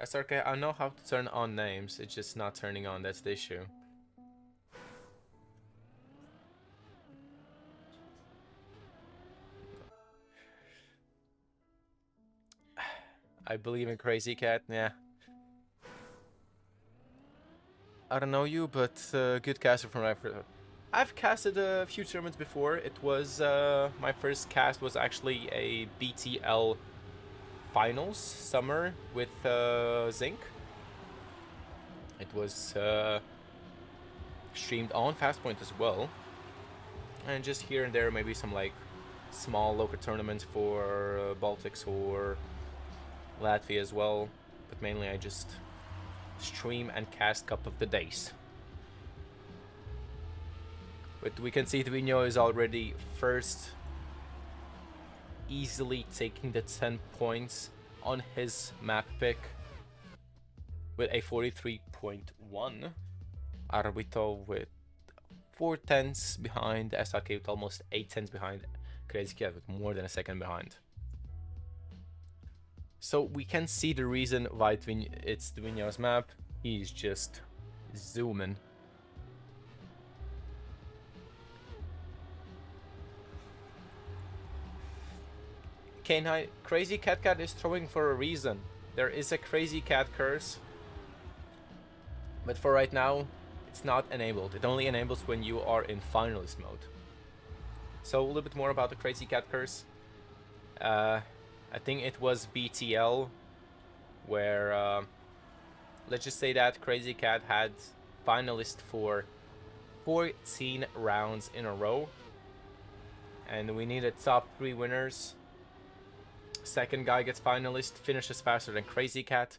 SRK, I know how to turn on names, it's just not turning on, that's the issue. I believe in Crazy Cat, yeah. I don't know you, but good caster from Africa. I've casted a few tournaments before. It was, my first cast was actually a BTL Finals summer with Zinc. It was streamed on FastPoint as well. And just here and there, maybe some like small local tournaments for Baltics or Latvia as well. But mainly I just stream and cast Cup of the Days. But we can see Dwinyo is already first, easily taking the 10 points on his map pick with a 43.1. Arbito with 4 tenths behind, SRK with almost 8 tenths behind, Crazy Cat with more than a second behind. So we can see the reason why it's Dvinjo's map. He's just zooming. K9, Crazy Cat is throwing for a reason. There is a Crazy Cat curse, but for right now, it's not enabled. It only enables when you are in finalist mode. So a little bit more about the Crazy Cat curse. I think it was BTL, where let's just say that Crazy Cat had finalist for 14 rounds in a row, and we needed top 3 winners. Second guy gets finalist, finishes faster than Crazy Cat.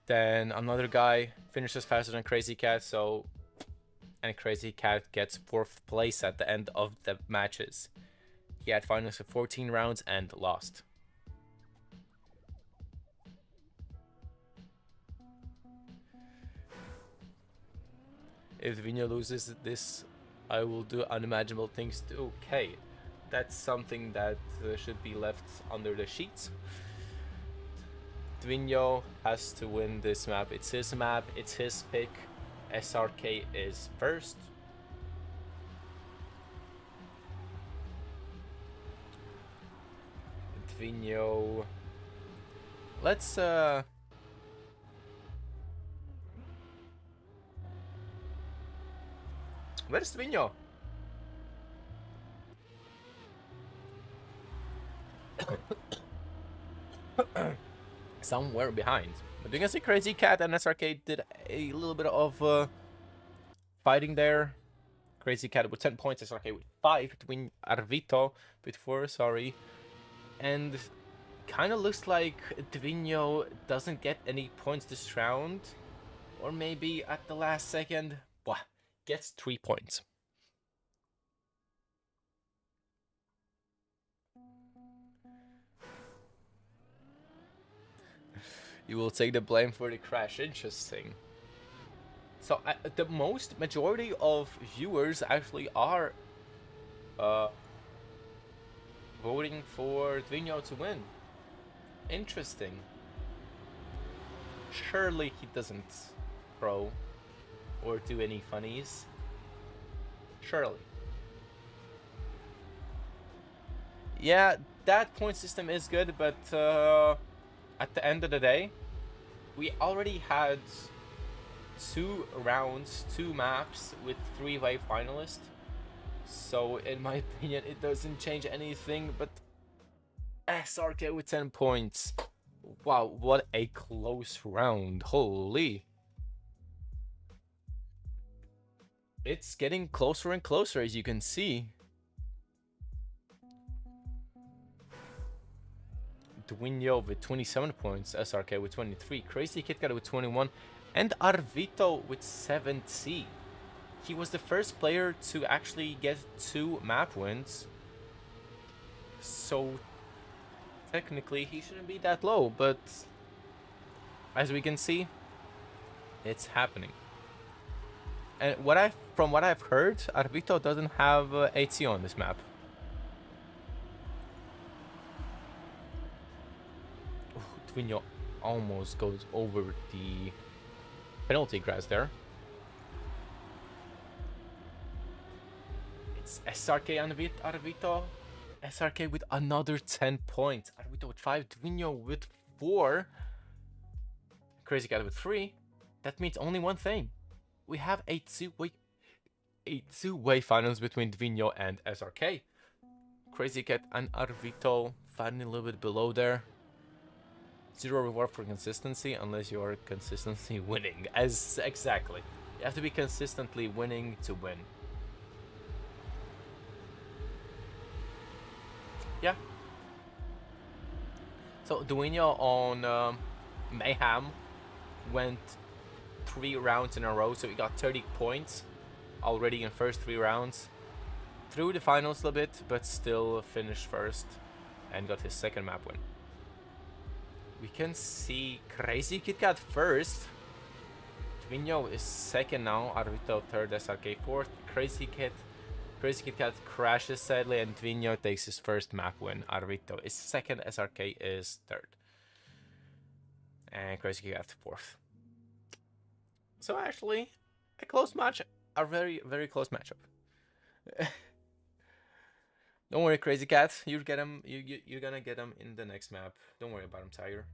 Then another guy finishes faster than Crazy Cat, and Crazy Cat gets 4th place at the end of the matches. He had finals for 14 rounds and lost. If Dvinjo loses this, I will do unimaginable things too. Okay, that's something that should be left under the sheets. Dvinjo has to win this map. It's his map, it's his pick. SRK is first. Dvinjo. Let's where's Dvinjo? Somewhere behind. But you can see Crazy Cat and SRK did a little bit of fighting there. Crazy Cat with 10 points, SRK with 5, between Arvito with 4, sorry. And kind of looks like Dvinjo doesn't get any points this round. Or maybe at the last second, gets 3 points. You will take the blame for the crash. Interesting. So the majority of viewers actually are voting for Dvinjo to win. Interesting. Surely he doesn't throw or do any funnies. Surely. Yeah, that point system is good, but at the end of the day, we already had 2 rounds, 2 maps with 3-way finalists. So in my opinion, it doesn't change anything, but SRK with 10 points. Wow, what a close round. Holy. It's getting closer and closer, as you can see. Dvinjo with 27 points, SRK with 23, Crazy Cat with 21, and Arvito with 70. He was the first player to actually get 2 map wins. So technically he shouldn't be that low, but as we can see, it's happening. And from what I've heard, Arvito doesn't have AT on this map. Dvinjo almost goes over the penalty grass there. It's SRK and Arvito. SRK with another 10 points. Arvito with 5, Dvinjo with 4. Crazy Cat with 3. That means only one thing. We have a two-way finals between Dvinjo and SRK. Crazy Cat and Arvito fighting a little bit below there. 0 reward for consistency unless you are consistently winning. Exactly. You have to be consistently winning to win. Yeah. So Dvinjo on Mayhem went 3 rounds in a row, so he got 30 points already in first 3 rounds. Through the finals a little bit, but still finished first and got his second map win. We can see Crazy Cat first. Dvinho is second now, Arvito third, SRK fourth. Crazy Kid Cat crashes sadly, and Dvinho takes his first map win. Arvito is second, SRK is third. And Crazy Kid Cat fourth. So actually, a close match, a very, very close matchup. Don't worry, Crazy Cat, you're gonna get him in the next map. Don't worry about him, Tiger.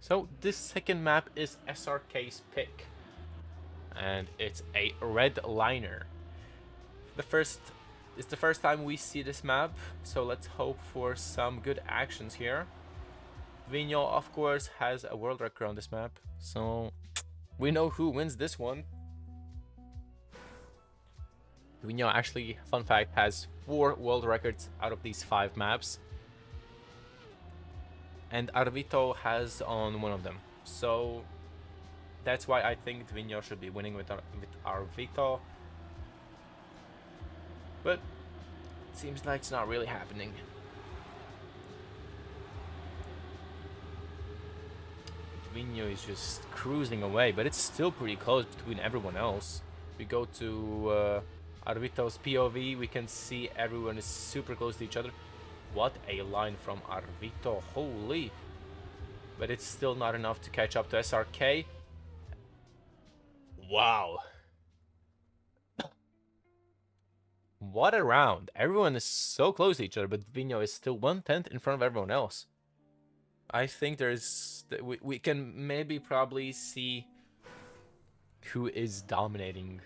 So this second map is SRK's pick, and it's a red liner. It's the first time we see this map, so let's hope for some good actions here. Dvinho, of course, has a world record on this map, so we know who wins this one. Dvinho actually, fun fact, has 4 world records out of these 5 maps. And Arvito has on one of them. So that's why I think Dvinho should be winning with Arvito. But it seems like it's not really happening. Dvinho is just cruising away, but it's still pretty close between everyone else. We go to Arvito's POV, we can see everyone is super close to each other. What a line from Arvito, holy. But it's still not enough to catch up to SRK. Wow. What a round. Everyone is so close to each other, but Dvinho is still 1/10 in front of everyone else. I think we can maybe probably see who is dominating.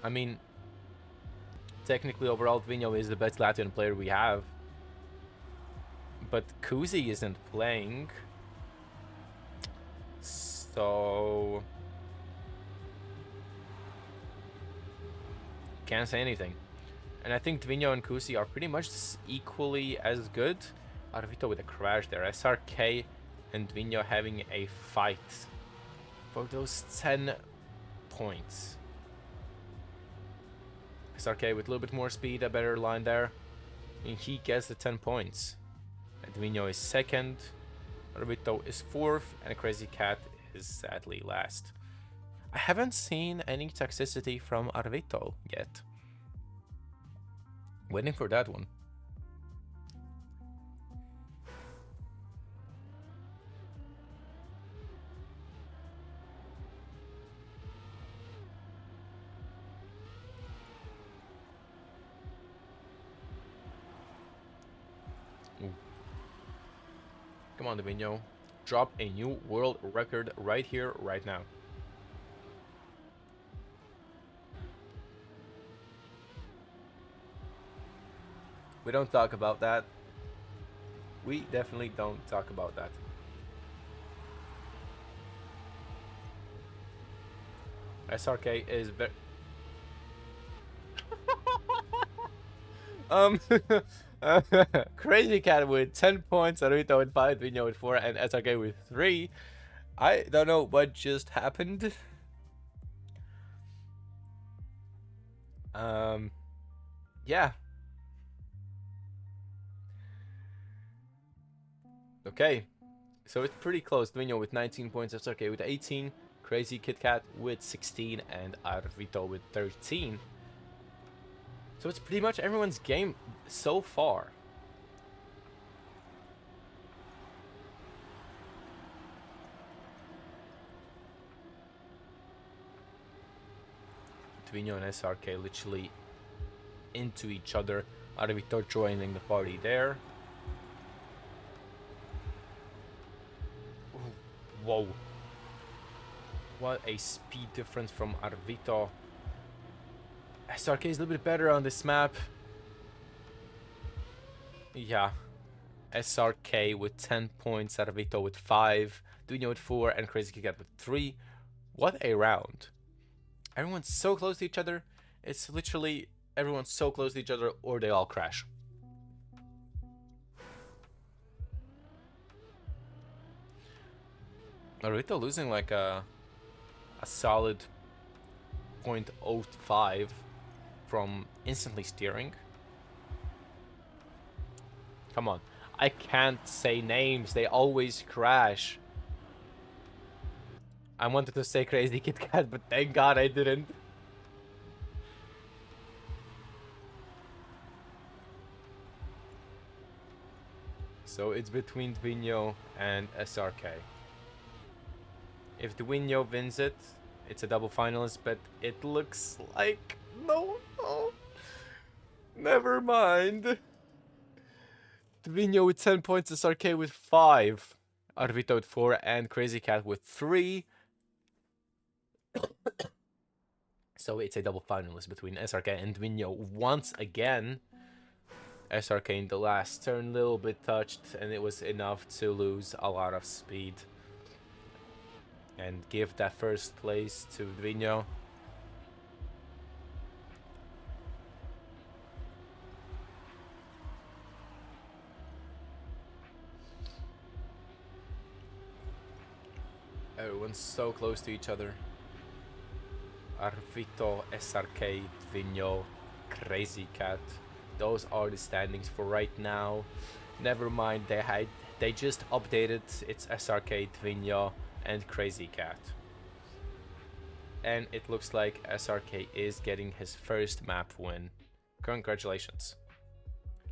I mean, technically, overall, Dvinho is the best Latvian player we have. But Kuzi isn't playing. So can't say anything. And I think Dvinho and Kuzi are pretty much equally as good. Arvito with a crash there. SRK and Dvinho having a fight for those 10 points. SRK with a little bit more speed, a better line there. And he gets the 10 points. And Dvinho is second. Arvito is fourth. And Crazy Cat is sadly last. I haven't seen any toxicity from Arvito yet. Waiting for that one. Ooh. Come on, Dvinho. Drop a new world record right here, right now. We don't talk about that. We definitely don't talk about that. SRK is very... Crazy Cat with 10 points, Arvito with 5, Dvinho with 4, and SRK with 3. I don't know what just happened. Yeah. Okay, so it's pretty close. Dvinho with 19 points, SRK with 18, Crazy Kit Kat with 16, and Arvito with 13. So it's pretty much everyone's game so far. Dvinho and SRK literally into each other. Arvito joining the party there. Whoa. What a speed difference from Arvito. SRK is a little bit better on this map. Yeah. SRK with 10 points, Arvito with 5, Dvinho with 4, and Crazy Cat with 3. What a round. Everyone's so close to each other. It's literally everyone's so close to each other or they all crash. Arvito losing like a solid 0.05 from instantly steering. Come on. I can't say names. They always crash. I wanted to say Crazy Kit Kat, but thank God I didn't. So it's between Dwinyo and SRK. If Dwinyo wins it, it's a double finalist, but it looks like... No. Never mind. Dwinyo with 10 points, SRK with 5. Arvito with 4, and Crazy Cat with 3. So it's a double finalist between SRK and Dwinyo once again. SRK in the last turn, a little bit touched, and it was enough to lose a lot of speed and give that first place to Dwinyo. Everyone's so close to each other. Arvito, SRK, Dwinyo, Crazy Cat. Those are the standings for right now. Never mind, they just updated. It's SRK, Dwinyo, and Crazy Cat. And it looks like SRK is getting his first map win. Congratulations.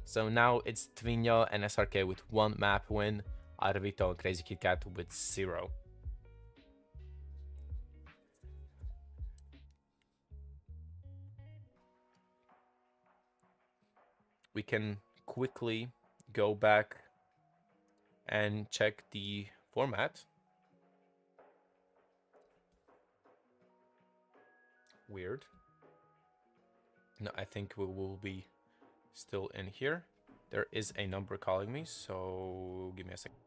So now it's Dwinyo and SRK with 1 map win. Arvito and Crazy Kit Kat with 0. We can quickly go back and check the format. Weird. No, I think we will be still in here. There is a number calling me, so give me a second.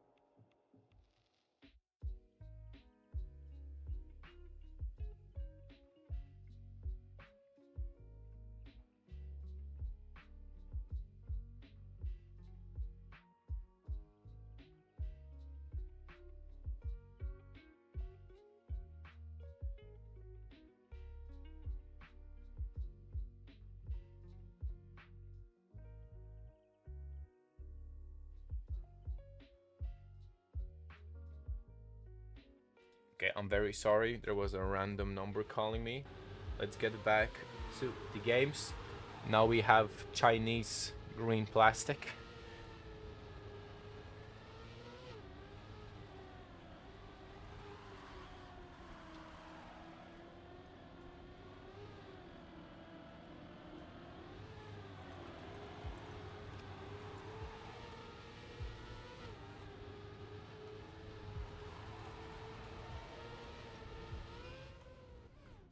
Okay, I'm very sorry. There was a random number calling me. Let's get back to the games. Now we have Chinese green plastic.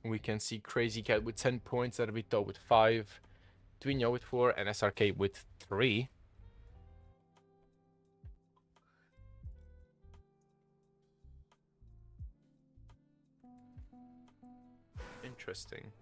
We can see Crazy Cat with 10 points, Arvito with 5, Dwinyo with 4, and SRK with 3. Interesting.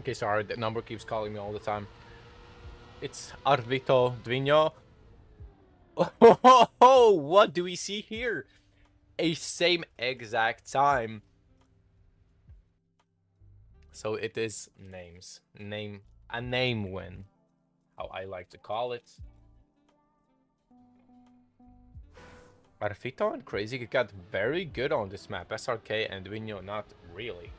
Okay, sorry, the number keeps calling me all the time. It's Arvito Dwinyo. Oh, what do we see here? A same exact time. So it is names. A name win. How I like to call it. Arvito and Crazy got very good on this map. SRK and Dwinyo not really.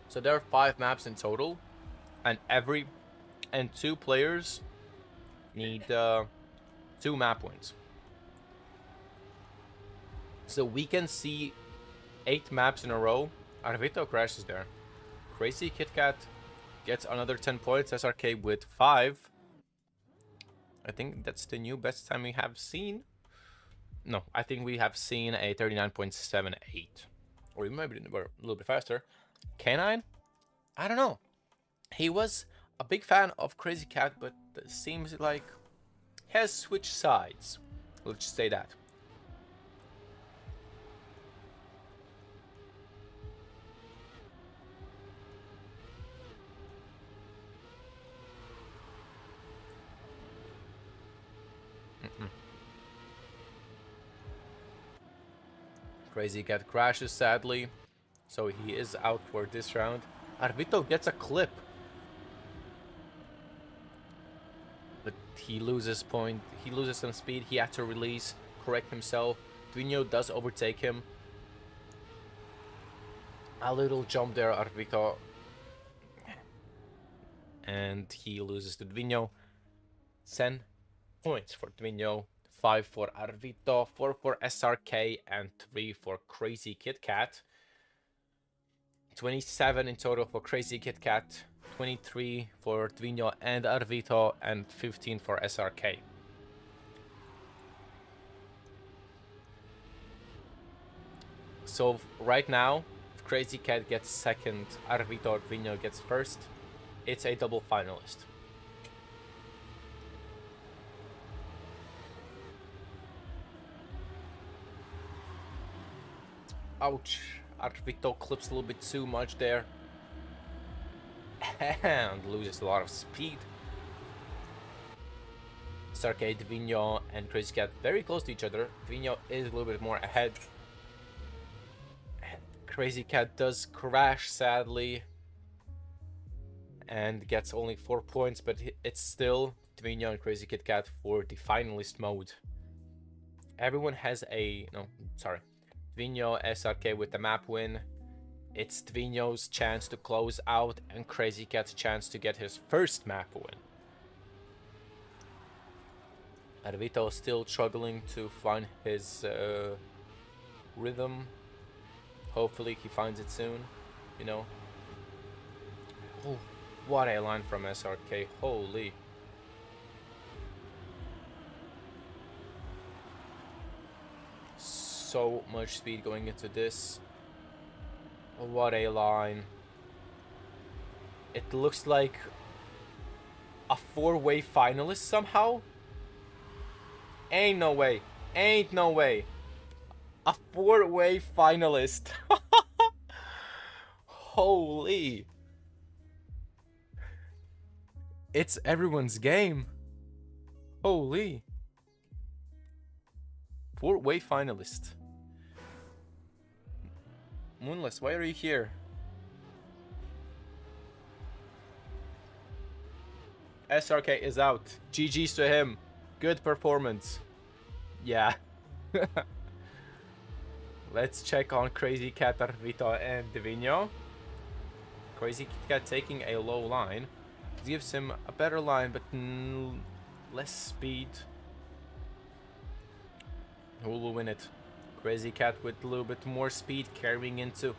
So there are 5 maps in total, and 2 players need 2 map wins. So we can see 8 maps in a row. Arvito crashes there. Crazy Kit Kat gets another 10 points. SRK with 5. I think that's the new best time we have seen. No, I think we have seen a 39.78. Or maybe we're a little bit faster. K9? I don't know. He was a big fan of Crazy Cat, but it seems like he has switched sides. Let's just say that. Crazy Cat crashes, sadly, so he is out for this round. Arvito gets a clip, but he loses point. He loses some speed. He had to release, correct himself. Dvinho does overtake him. A little jump there, Arvito, and he loses to Dvinho. 10 points for Dvinho. 5 for Arvito, 4 for SRK, and 3 for Crazy Kit Kat. 27 in total for Crazy Kit Kat, 23 for Dvinho and Arvito, and 15 for SRK. So right now, if Crazy Cat gets second, Arvito or Dvinho gets first, it's a double finalist. Ouch, Arvito clips a little bit too much there. And loses a lot of speed. SRK, Dvinho, and Crazy Cat very close to each other. Dvinho is a little bit more ahead. And Crazy Cat does crash, sadly. And gets only 4 points, but it's still Dvinho and Crazy Kit Kat for the finalist mode. Everyone has a... no, sorry. Dvinho, SRK with the map win. It's Dvinho's chance to close out and Crazy Cat's chance to get his first map win. Arvito still struggling to find his rhythm. Hopefully he finds it soon, you know. Oh, what a line from SRK, holy. So much speed going into this. What a line. It looks like a 4-way finalist somehow. Ain't no way. Ain't no way. A 4-way finalist. Holy. It's everyone's game. Holy. 4-way finalist. Moonless, why are you here? SRK is out. GG's to him. Good performance. Yeah. Let's check on Crazy Cat, Arvito, and Dvinho. Crazy Cat taking a low line. Gives him a better line, but less speed. Who will win it? Crazy Cat with a little bit more speed, carrying into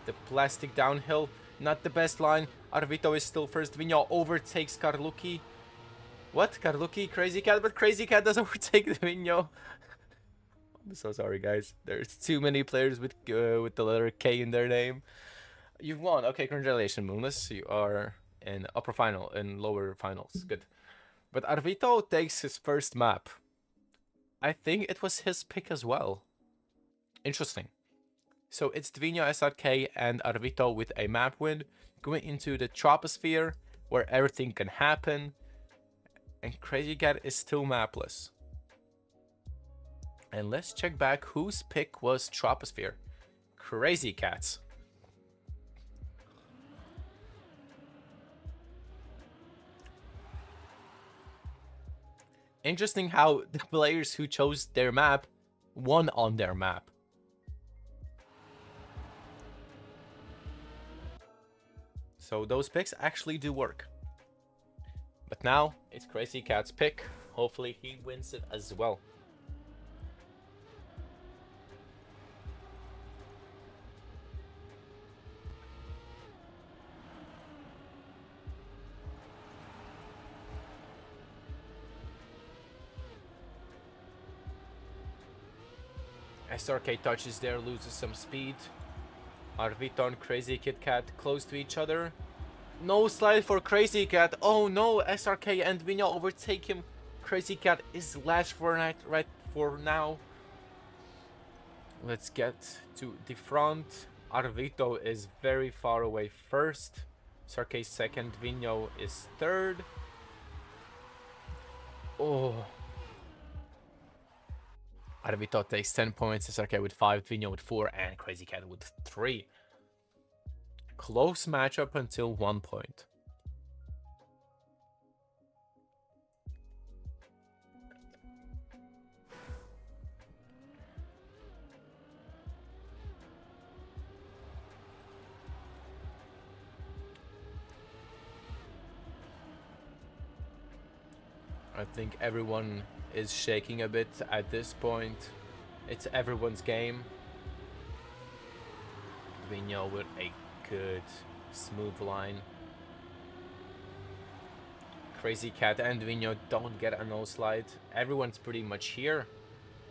the plastic downhill. Not the best line. Arvito is still first. Dvinho overtakes Karluki. What? Karluki? Crazy Cat? But Crazy Cat does overtake Dvinho. I'm so sorry, guys. There's too many players with the letter K in their name. You've won. Okay, congratulations, Moonless. You are in upper final and lower finals. Good. But Arvito takes his first map. I think it was his pick as well. Interesting. So it's Dvinho, SRK, and Arvito with a map win, going into the troposphere, where everything can happen, and Crazy Cat is still mapless. And let's check back whose pick was troposphere. Crazy Cat's. Interesting how the players who chose their map won on their map. So those picks actually do work. But now it's Crazy Cat's pick. Hopefully he wins it as well. SRK touches there, loses some speed. Arvito and Crazy Kit Kat close to each other. No slide for Crazy Cat. Oh no, SRK and Vinyo overtake him. Crazy Cat is last for right for now. Let's get to the front. Arvito is very far away first. SRK second. Vinyo is third. Oh. Arvito takes 10 points. SRK with 5. Vinyo with 4. And Crazy Cat with 3. Close matchup until 1 point. I think everyone is shaking a bit at this point. It's everyone's game. Vinyo with a good smooth line. Crazy Cat and Vinyo don't get a no slide. Everyone's pretty much here.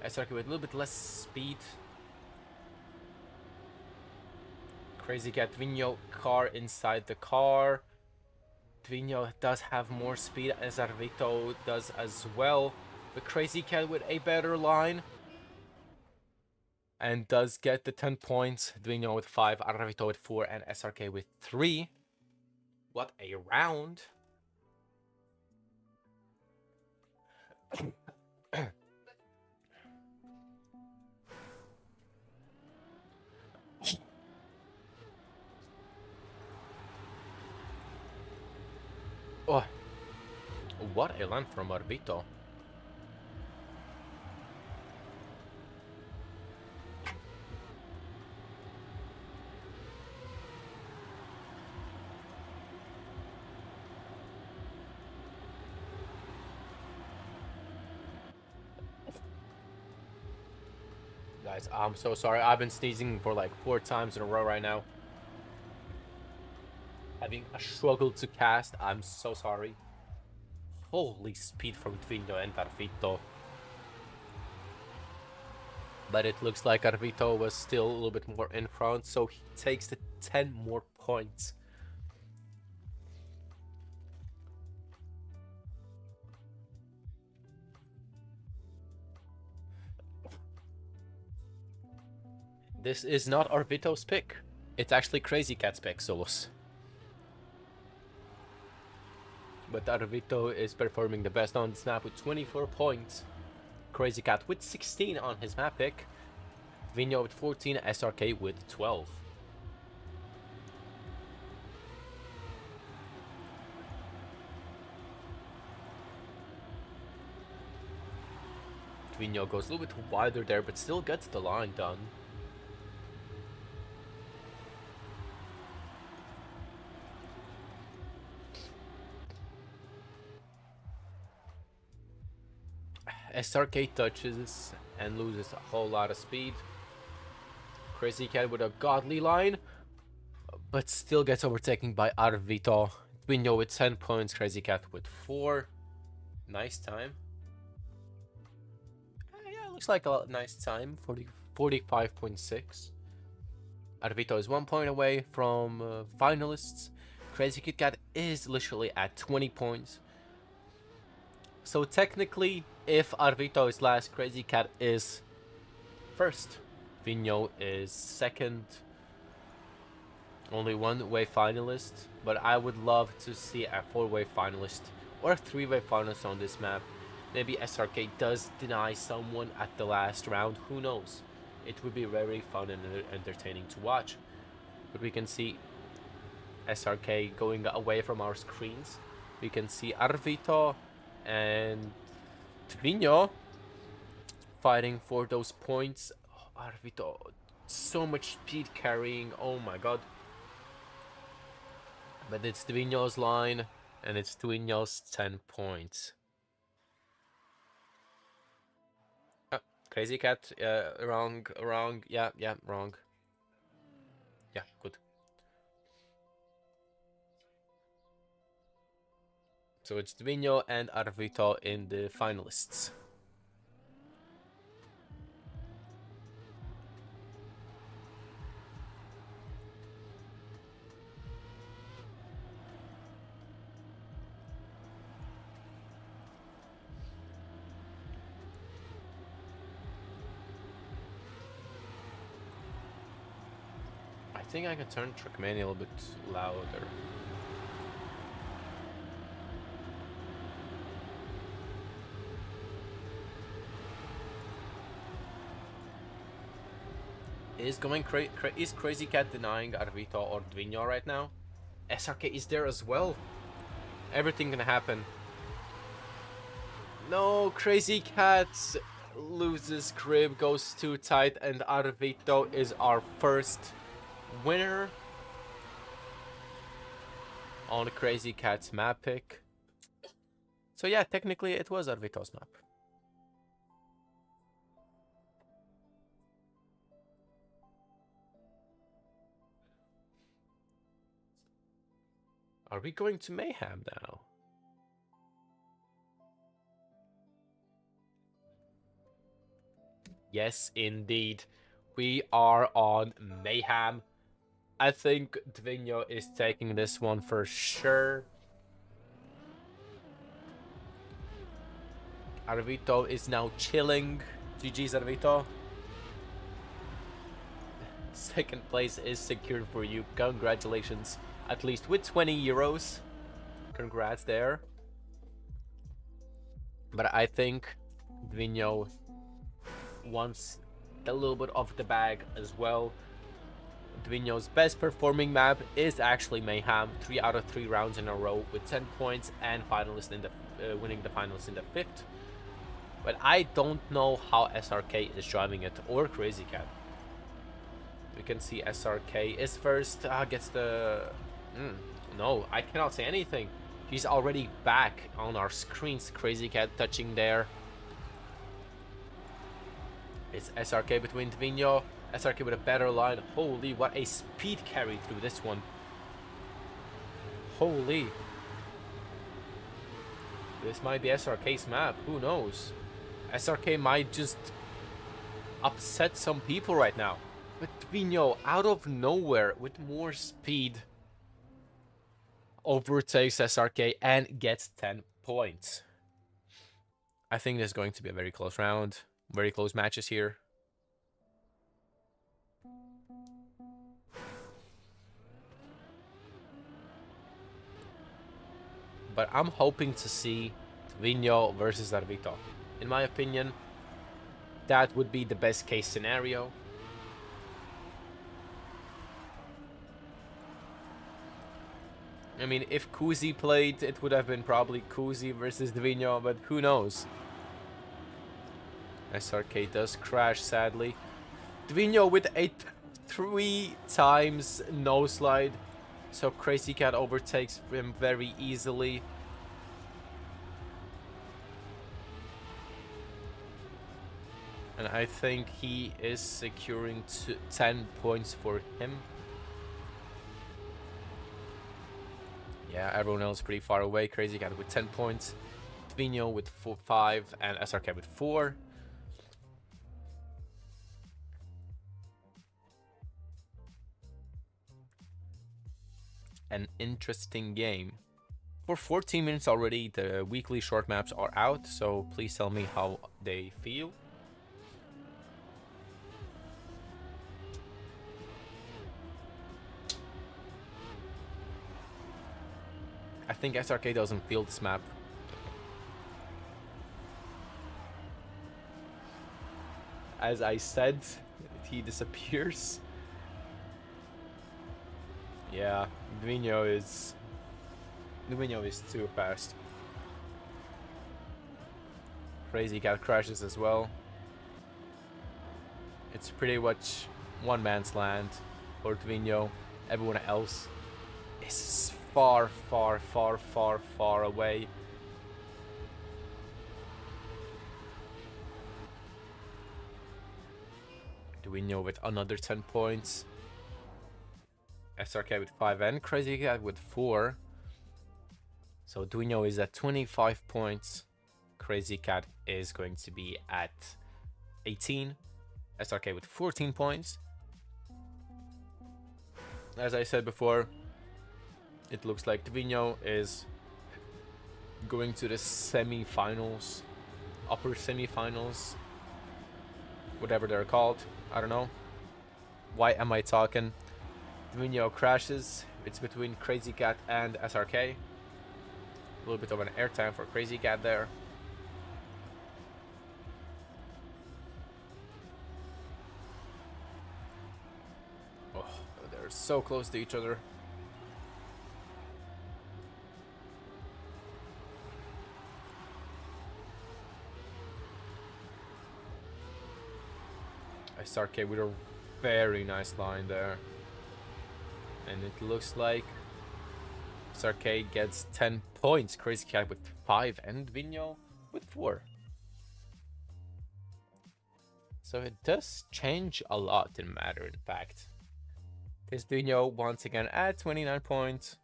SRK with a little bit less speed. Crazy Cat, Vinyo, car inside the car. Vinyo does have more speed as Arvito does as well. The Crazy Cat with a better line. And does get the 10 points. Vinyo with 5, Arvito with 4, and SRK with 3. What a round. Oh, what a line from Arvito. Guys, I'm so sorry. I've been sneezing for like 4 times in a row right now. Having a struggle to cast. I'm so sorry. Holy speed from Vinyo and Arvito. But it looks like Arvito was still a little bit more in front, so he takes the 10 more points. This is not Arvito's pick. It's actually Crazy Cat's pick, Solos. But Arvito is performing the best on this map with 24 points. Crazy Cat with 16 on his map pick. Vinyo with 14, SRK with 12. Vinyo goes a little bit wider there, but still gets the line done. SRK touches and loses a whole lot of speed. Crazy Cat with a godly line, but still gets overtaken by Arvito. Vinyo with 10 points, Crazy Cat with 4. Nice time. Yeah, looks like a nice time. 45.6. Arvito is 1 point away from finalists. Crazy Kit Kat is literally at 20 points. So technically, if Arvito is last, Crazy Cat is first. Vinyo is second. Only one-way finalist, but I would love to see a 4-way finalist or a 3-way finalist on this map. Maybe SRK does deny someone at the last round, who knows? It would be very fun and entertaining to watch. But we can see SRK going away from our screens. We can see Arvito and Vinyo fighting for those points. Oh, Arvito, so much speed carrying, oh my god. But it's Vinyo's line, and it's Vinyo's 10 points. Oh, Crazy Cat, wrong, yeah, wrong. Yeah, good. So it's Vinyo and Arvito in the finalists. think I can turn Trackmania a little bit louder. Is Crazy Cat denying Arvito or Dvinho right now? SRK is there as well. Everything can happen. No, Crazy Cat loses grip, goes too tight, and Arvito is our first winner on Crazy Cat's map pick. So yeah, technically it was Arvito's map. Are we going to Mayhem now? Yes, indeed. We are on Mayhem. I think Dvinho is taking this one for sure. Arvito is now chilling. GG's, Arvito. Second place is secured for you. Congratulations. At least with 20 euros. Congrats there. But I think Dvinho wants a little bit of the bag as well. Dvinho's best performing map is actually Mayhem. 3 out of 3 rounds in a row with 10 points and finalist in the winning the finals in the 5th. But I don't know how SRK is driving it, or Crazy Cat. We can see SRK is first, gets the... no, I cannot say anything. She's already back on our screens. Crazy Cat touching there. It's SRK between Dvinho. SRK with a better line. Holy, what a speed carry through this one. Holy. This might be SRK's map. Who knows? SRK might just upset some people right now. But Dvinho, out of nowhere, with more speed, overtakes SRK and gets 10 points. I think this is going to be a very close round. Very close matches here. But I'm hoping to see Dvinho versus Arvito. In my opinion, that would be the best case scenario. I mean, if Kuzi played, it would have been probably Kuzi versus Dvinho, but who knows? SRK does crash, sadly. Dvinho with a 3 times no slide. So Crazy Cat overtakes him very easily. And I think he is securing 10 points for him. Yeah, everyone else pretty far away. Crazy Cat with 10 points. Dvinho with 5 and SRK with 4. An interesting game. For 14 minutes already, the weekly short maps are out, so please tell me how they feel. I think SRK doesn't feel this map. As I said, he disappears. Yeah, Dvinho is too fast. Crazy Cat crashes as well. It's pretty much one man's land for Dvinho. Everyone else is far, far, far, far, far away. Dvinho with another 10 points. SRK with 5 and Crazy Cat with 4. So Dvinho is at 25 points. Crazy Cat is going to be at 18. SRK with 14 points. As I said before, it looks like Dvinho is going to the semi-finals, upper semi-finals, whatever they're called. I don't know. Why am I talking? Dvinho crashes. It's between Crazy Cat and SRK. A little bit of an airtime for Crazy Cat there. Oh, they're so close to each other. SRK with a very nice line there. And it looks like SRK gets 10 points. Crazy Cat with 5 and Dvinho with 4. So it does change a lot in matter, in fact. This Dvinho once again at 29 points.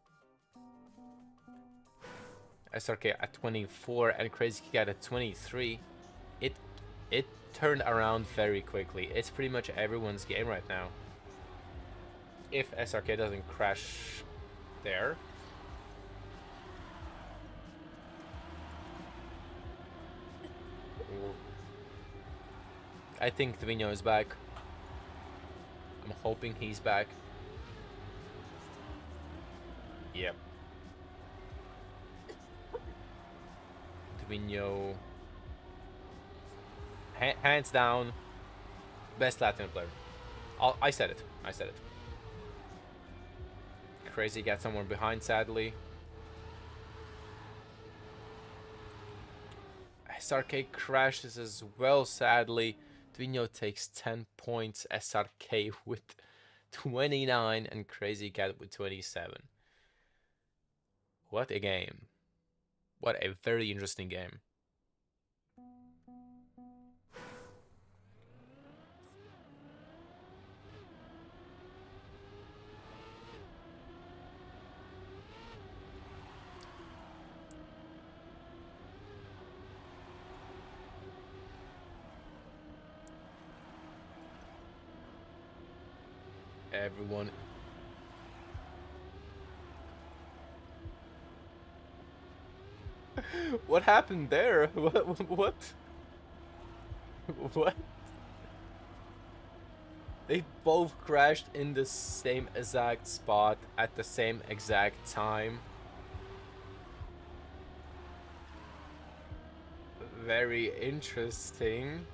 SRK at 24 and Crazy Cat at 23. It turned around very quickly. It's pretty much everyone's game right now. If SRK doesn't crash there. I think Dvinho is back. I'm hoping he's back. Yep. Dvinho. Hands down, best Latvian player. I said it. I said it. Crazy got someone behind, sadly. SRK crashes as well, sadly. Dvinho takes 10 points. SRK with 29 and Crazy Cat with 27. What a game. What a very interesting game. Everyone. What happened there? What? What? They both crashed in the same exact spot at the same exact time. Very interesting.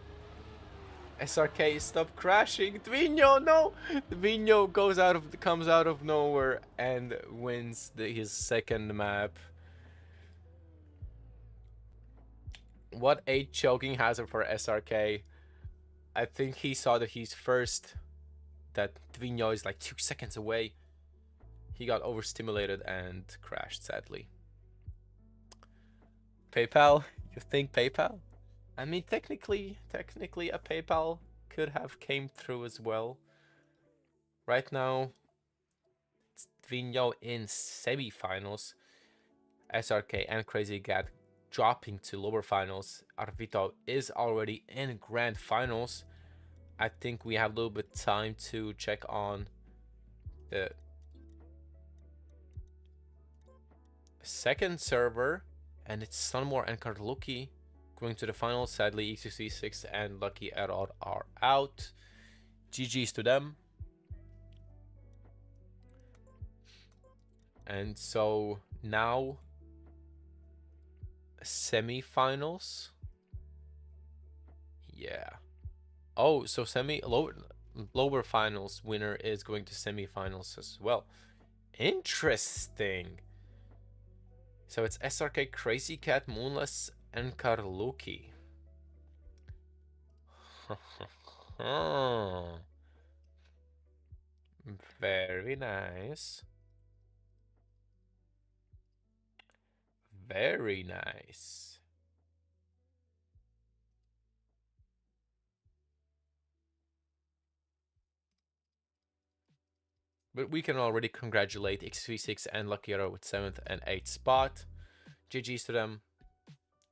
SRK, stop crashing. Dvinho, no! Dvinho comes out of nowhere and wins his second map. What a choking hazard for SRK. I think he saw that he's first, that Dvinho is like 2 seconds away. He got overstimulated and crashed, sadly. PayPal? You think PayPal? I mean, technically a PayPal could have came through as well. Right now, it's Dvinho in semi-finals. SRK and Crazy Cat dropping to lower finals. Arvito is already in grand finals. I think we have a little bit time to check on the second server, and it's Sunmore and Karluki going to the finals. Sadly, ECC6 and Lucky Error are out. GG's to them. And so now semi-finals. Yeah. Oh, so lower finals winner is going to semi-finals as well. Interesting. So it's SRK, Crazy Cat, Moonless, and Karluki. Very nice. Very nice. But we can already congratulate XV6 and Lucky Hero with 7th and 8th spot. GG's to them.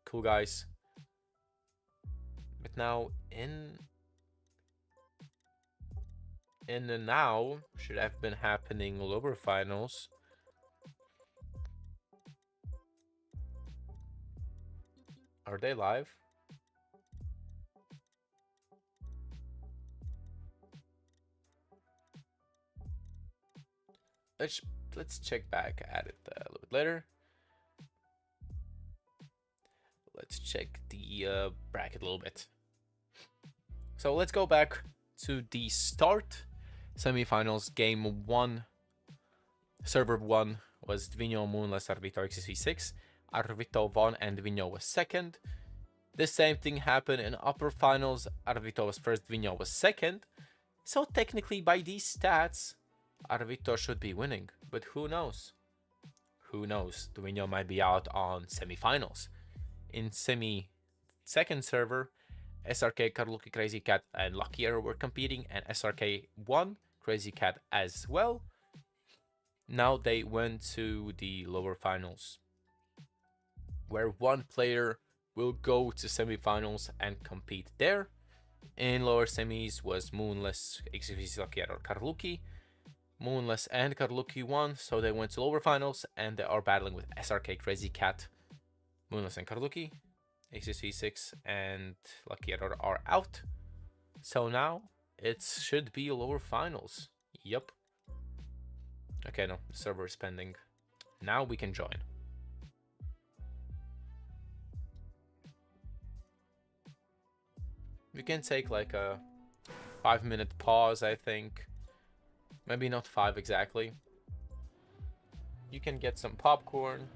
Cool guys. But now in the now should have been happening lower finals. Are they live? let's check back at it a little bit later. Let's check the bracket a little bit. So let's go back to the start. Semifinals, game 1. Server 1 was Dvinho, Moonless, Arvito, XSV6. Arvito won and Dvinho was second. The same thing happened in upper finals. Arvito was first, Dvinho was second. So technically by these stats, Arvito should be winning. But who knows? Who knows? Dvinho might be out on semifinals. In second server, SRK, Karluki, Crazy Cat, and Lucky Arrow were competing, and SRK won, Crazy Cat as well. Now they went to the lower finals, where one player will go to semifinals and compete there. In lower semis was Moonless, XVC, Lucky Arrow, Karluki. Moonless and Karluki won, so they went to lower finals, and they are battling with SRK, Crazy Cat, Moonless and Karluki. XSV6 and Lucky Arrow are out. So now it should be lower finals. Yup. Okay, no, the server is pending. Now we can join. We can take like a 5-minute pause, I think. Maybe not 5 exactly. You can get some popcorn,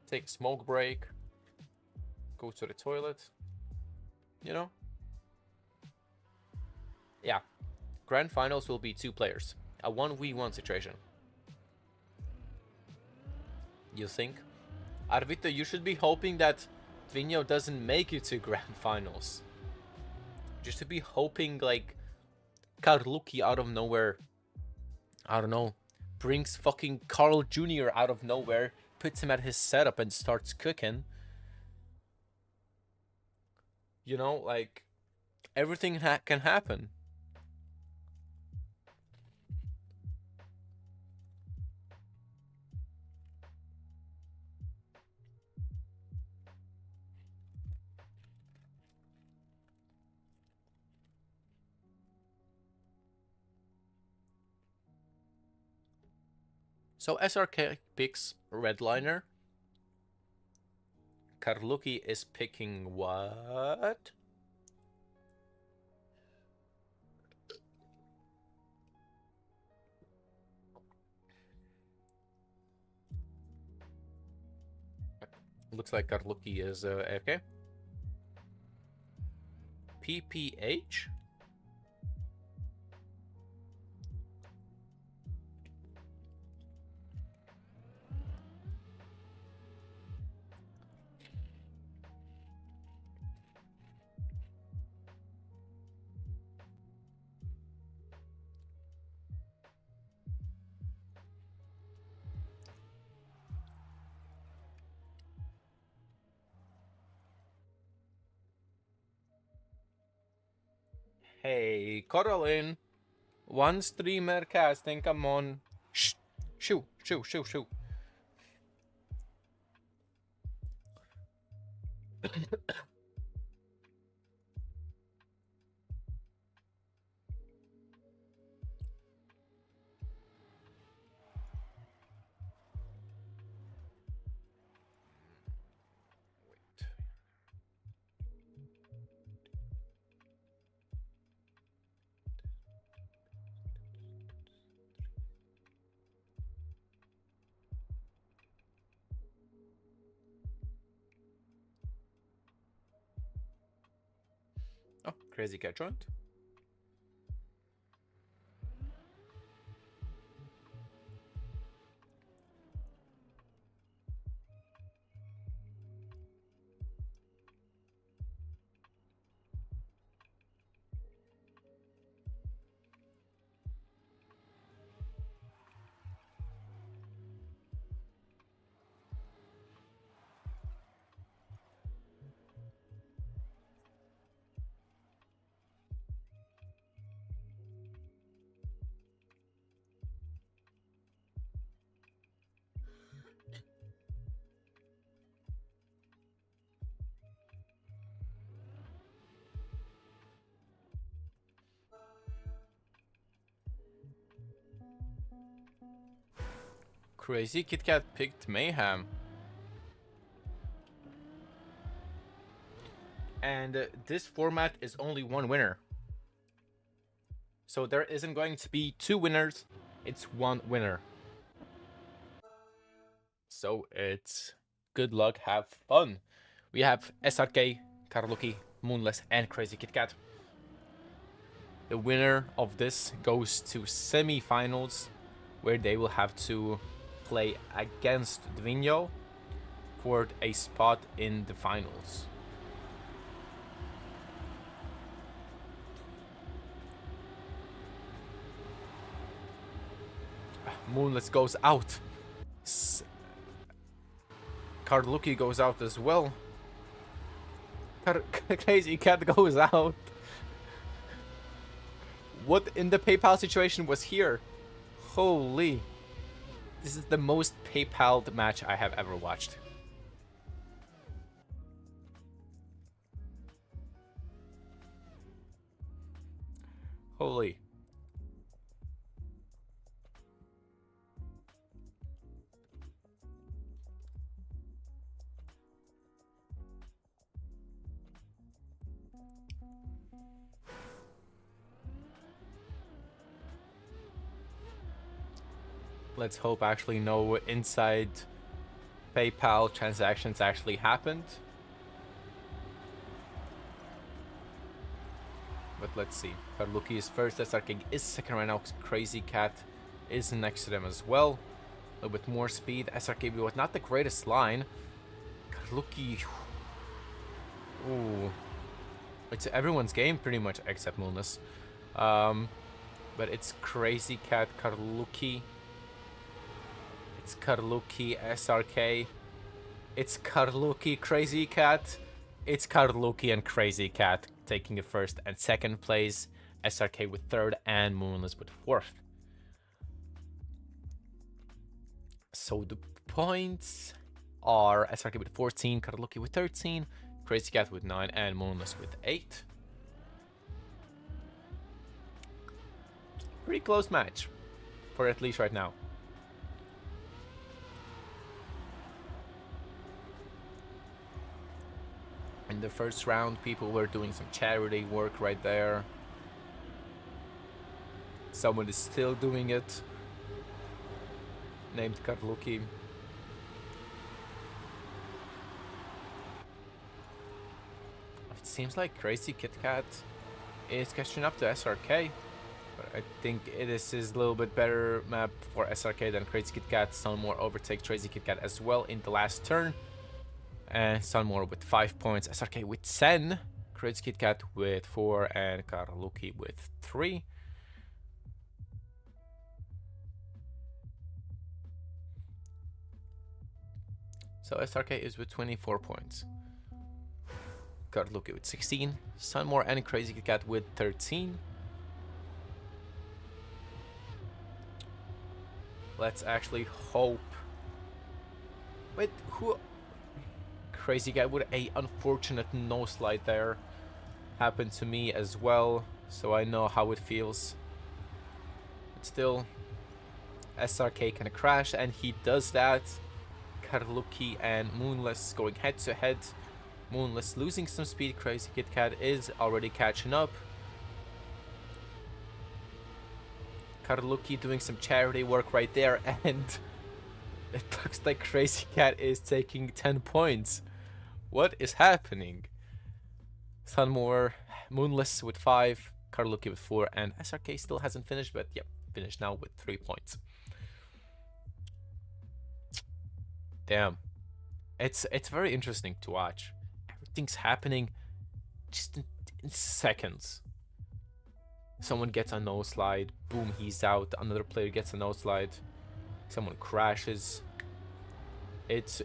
take a smoke break, go to the toilet, you know? Yeah. Grand finals will be 2 players. A 1v1 situation. You think? Arvito, you should be hoping that Dvinho doesn't make it to grand finals. Just to be hoping like Karluki out of nowhere, I don't know, brings fucking Carl Jr. out of nowhere, puts him at his setup and starts cooking. You know, like, everything can happen. So SRK picks Redliner. Karluki is picking what? Looks like Karluki is AFK. PPH? Hey, Coraline. One streamer casting, come on. Shh. Shoo, shoo, shoo, shoo. Oh, Crazy Cat joined. Crazy Kit Kat picked Mayhem. And this format is only one winner. So there isn't going to be two winners, it's one winner. So it's good luck, have fun. We have SRK, Karluki, Moonless, and Crazy Kit Kat. The winner of this goes to semi-finals, where they will have to play against Dvinho for a spot in the finals. Moonless goes out. Karluki goes out as well. Crazy Cat goes out. What in the PayPal situation was here? Holy. This is the most PayPal'd match I have ever watched. Holy. Let's hope actually no inside PayPal transactions actually happened. But let's see. Karluki is first, SRK is second right now. Crazy Cat is next to them as well. A little bit more speed. SRK was not the greatest line. Karluki. Ooh. It's everyone's game pretty much except Moonless. But it's Crazy Cat, Karluki. It's Karluki, SRK. It's Karluki, Crazy Cat. It's Karluki and Crazy Cat taking the first and second place. SRK with third and Moonless with fourth. So the points are SRK with 14, Karluki with 13, Crazy Cat with 9, and Moonless with 8. Pretty close match, for at least right now. In the first round, people were doing some charity work right there. Someone is still doing it, named Karluki. It seems like Crazy Kit Kat is catching up to SRK. But I think this is a little bit better map for SRK than Crazy Kit Kat. Sunmore overtakes Crazy Kit Kat as well in the last turn. And Sunmore with 5 points, SRK with 10, Crazy Kit Kat with 4, and Karluki with 3. So SRK is with 24 points. Karluki with 16, Sunmore and Crazy Kit Kat with 13. Let's actually hope. Wait, who? Crazy Cat with a unfortunate no slide there. Happened to me as well, so I know how it feels. But still, SRK can crash, and he does that. Karluki and Moonless going head to head. Moonless losing some speed. Crazy Kit Kat is already catching up. Karluki doing some charity work right there, and it looks like Crazy Cat is taking 10 points. What is happening? Sunmore, Moonless with 5, Karluki with 4, and SRK still hasn't finished, but yep, finished now with 3 points. Damn. It's very interesting to watch. Everything's happening just in seconds. Someone gets a no slide, boom, he's out. Another player gets a no slide. Someone crashes. It's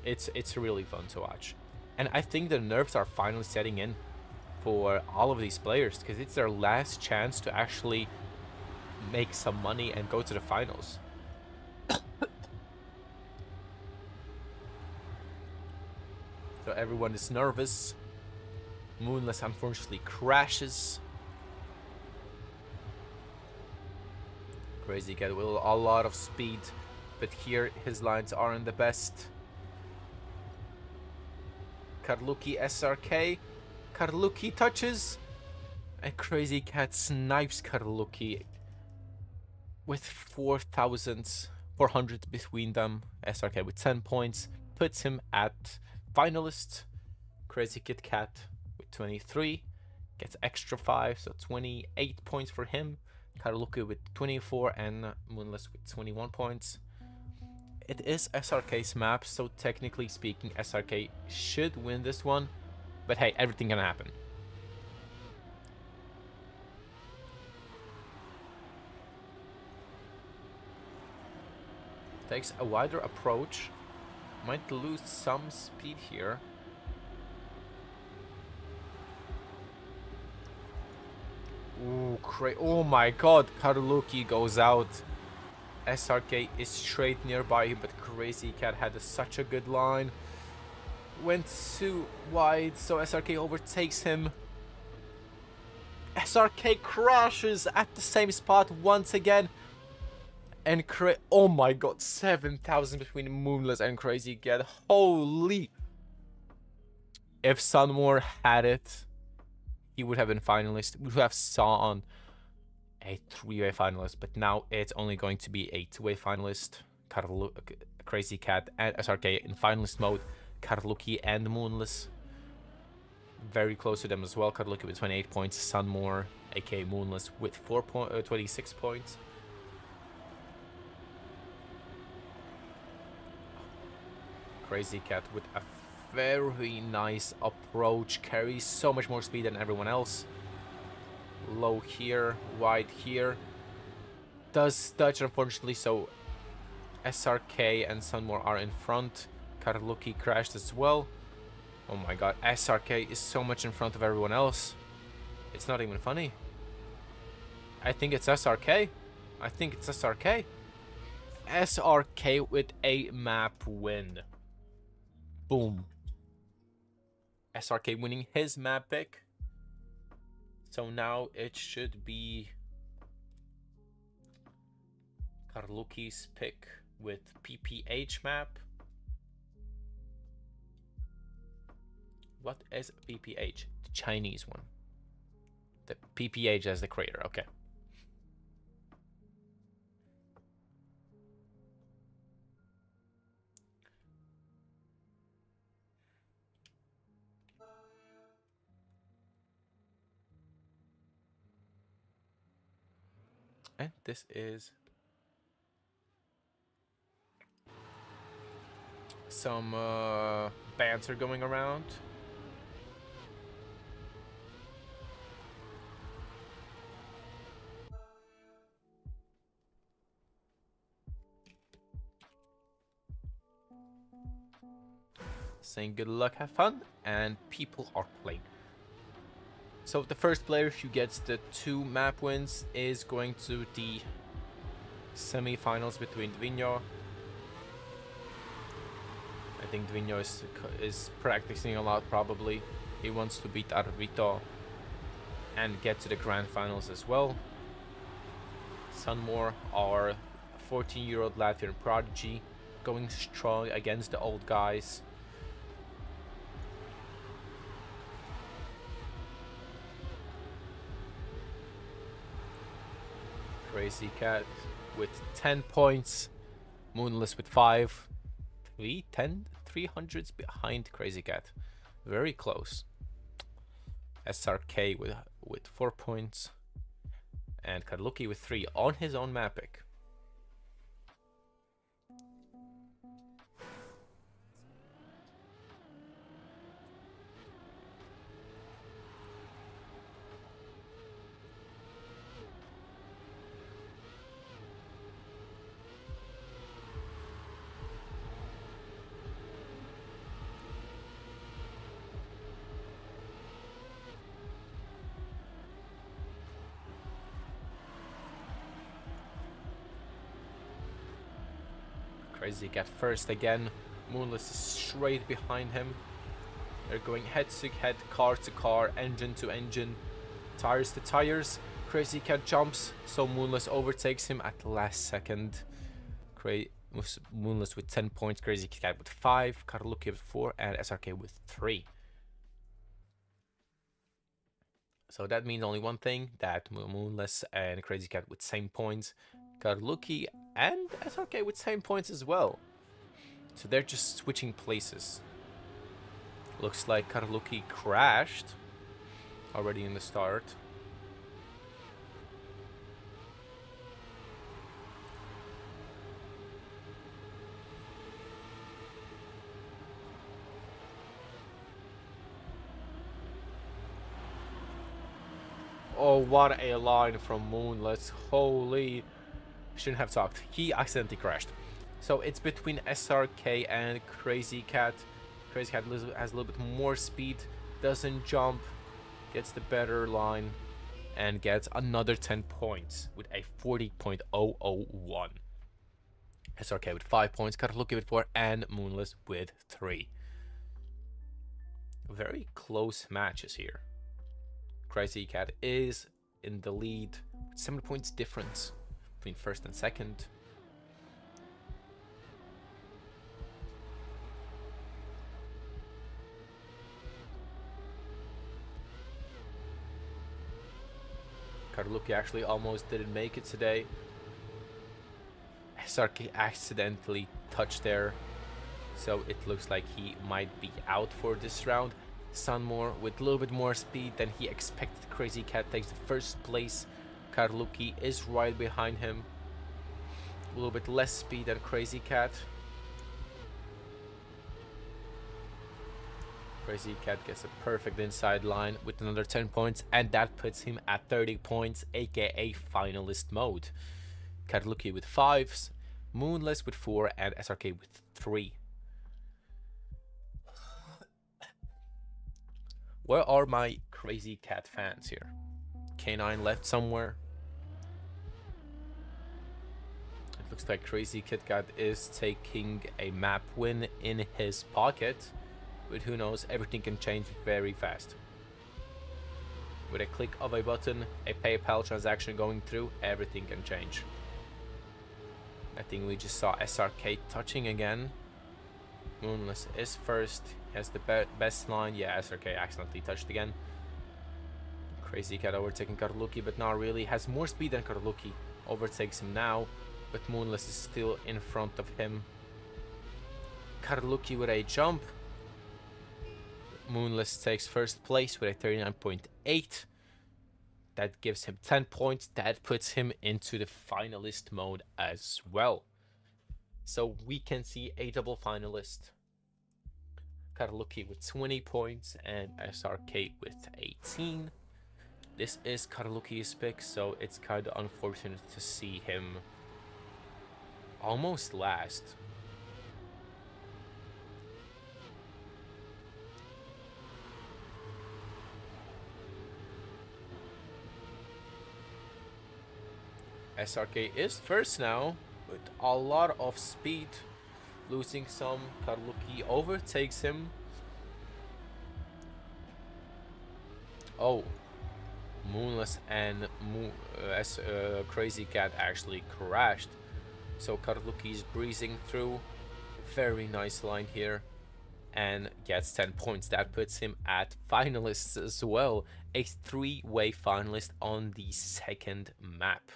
really fun to watch. And I think the nerves are finally setting in for all of these players, because it's their last chance to actually make some money and go to the finals. So everyone is nervous. Moonless unfortunately crashes. Crazy Cat with a lot of speed but here his lines aren't the best. Karluki SRK. Karluki touches. And Crazy Cat snipes Karluki with 4,400 between them. SRK with 10 points puts him at finalist. Crazy Kit Cat with 23 gets extra 5, so 28 points for him. Karluki with 24 and Moonless with 21 points. It is SRK's map, so technically speaking, SRK should win this one. But hey, everything can happen. Takes a wider approach. Might lose some speed here. Ooh, oh my god, Karluki goes out. SRK is straight nearby, but Crazy Cat had such a good line. Went too wide, so SRK overtakes him. SRK crashes at the same spot once again. And oh my god, 7,000 between Moonless and Crazy Cat. Holy. If Sunmore had it, he would have been finalist. We would have saw on a 3-way finalist, but now it's only going to be a 2-way finalist. Crazy Cat and SRK in finalist mode. Karluki and Moonless very close to them as well. Karluki with 28 points. Sunmore, aka Moonless, with 26 points. Crazy Cat with a very nice approach. Carries so much more speed than everyone else. Low here, wide here. Does touch, unfortunately, so SRK and Sunmore are in front. Karluki crashed as well. Oh my god, SRK is so much in front of everyone else. It's not even funny. I think it's SRK. I think it's SRK. SRK with a map win. Boom. SRK winning his map pick. So now it should be Karluki's pick with PPH map. What is PPH? The Chinese one. The PPH as the creator, okay. And this is some banter going around. Saying good luck, have fun, and people are playing. So the first player who gets the 2 map wins is going to the semi-finals between Dvinho. I think Dvinho is practicing a lot, probably. He wants to beat Arvito and get to the grand finals as well. Sunmore, our 14-year-old Latvian prodigy, going strong against the old guys. Crazy Cat with 10 points. Moonless with 5. 300s behind Crazy Cat. Very close. SRK with 4 points. And Karluki with 3 on his own map pick. Crazy Cat first again. Moonless is straight behind him. They're going head to head, car to car, engine to engine, tires to tires. Crazy Cat jumps, so Moonless overtakes him at the last second. Moonless with 10 points, Crazy Cat with 5, Karluki with 4, and SRK with 3. So that means only one thing, that Moonless and Crazy Cat with same points, Karluki and SRK with same points as well. So they're just switching places. Looks like Karluki crashed already in the start. Oh, what a line from Moonless. Holy. Shouldn't have talked. He accidentally crashed. So it's between SRK and Crazy Cat. Crazy Cat has a little bit more speed. Doesn't jump. Gets the better line. And gets another 10 points with a 40.001. SRK with 5 points. Karluki with 4. And Moonless with 3. Very close matches here. Crazy Cat is in the lead. 7 points difference between first and second. Karluki actually almost didn't make it today. SRK accidentally touched there, so it looks like he might be out for this round. Sunmore with a little bit more speed than he expected. Crazy Cat takes the first place. Karluki is right behind him. A little bit less speed than Crazy Cat. Crazy Cat gets a perfect inside line with another 10 points, and that puts him at 30 points, aka finalist mode. Karluki with 5s, Moonless with 4, and SRK with 3. Where are my Crazy Cat fans here? K9 left somewhere. It looks like Crazy Cat is taking a map win in his pocket. But who knows, everything can change very fast. With a click of a button, a PayPal transaction going through, everything can change. I think we just saw SRK touching again. Moonless is first. He has the best line. Yeah, SRK accidentally touched again. Crazy Cat overtaking Karluki, but not really. Has more speed than Karluki. Overtakes him now, but Moonless is still in front of him. Karluki with a jump. Moonless takes first place with a 39.8. That gives him 10 points. That puts him into the finalist mode as well. So we can see a double finalist. Karluki with 20 points and SRK with 18. This is Karluki's pick, so it's kind of unfortunate to see him almost last. SRK is first now with a lot of speed, losing some. Karluki overtakes him. Oh, Moonless and Crazy Cat actually crashed, so Karluki is breezing through. Very nice line here and gets 10 points. That puts him at finalists as well, a 3-way finalist on the second map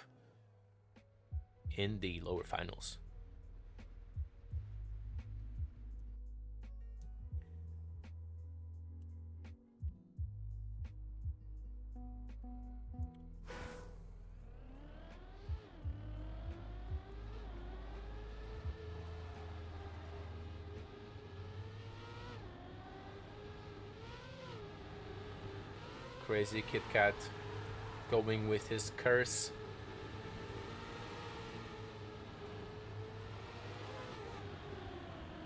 in the lower finals. Crazy Kit Kat going with his curse.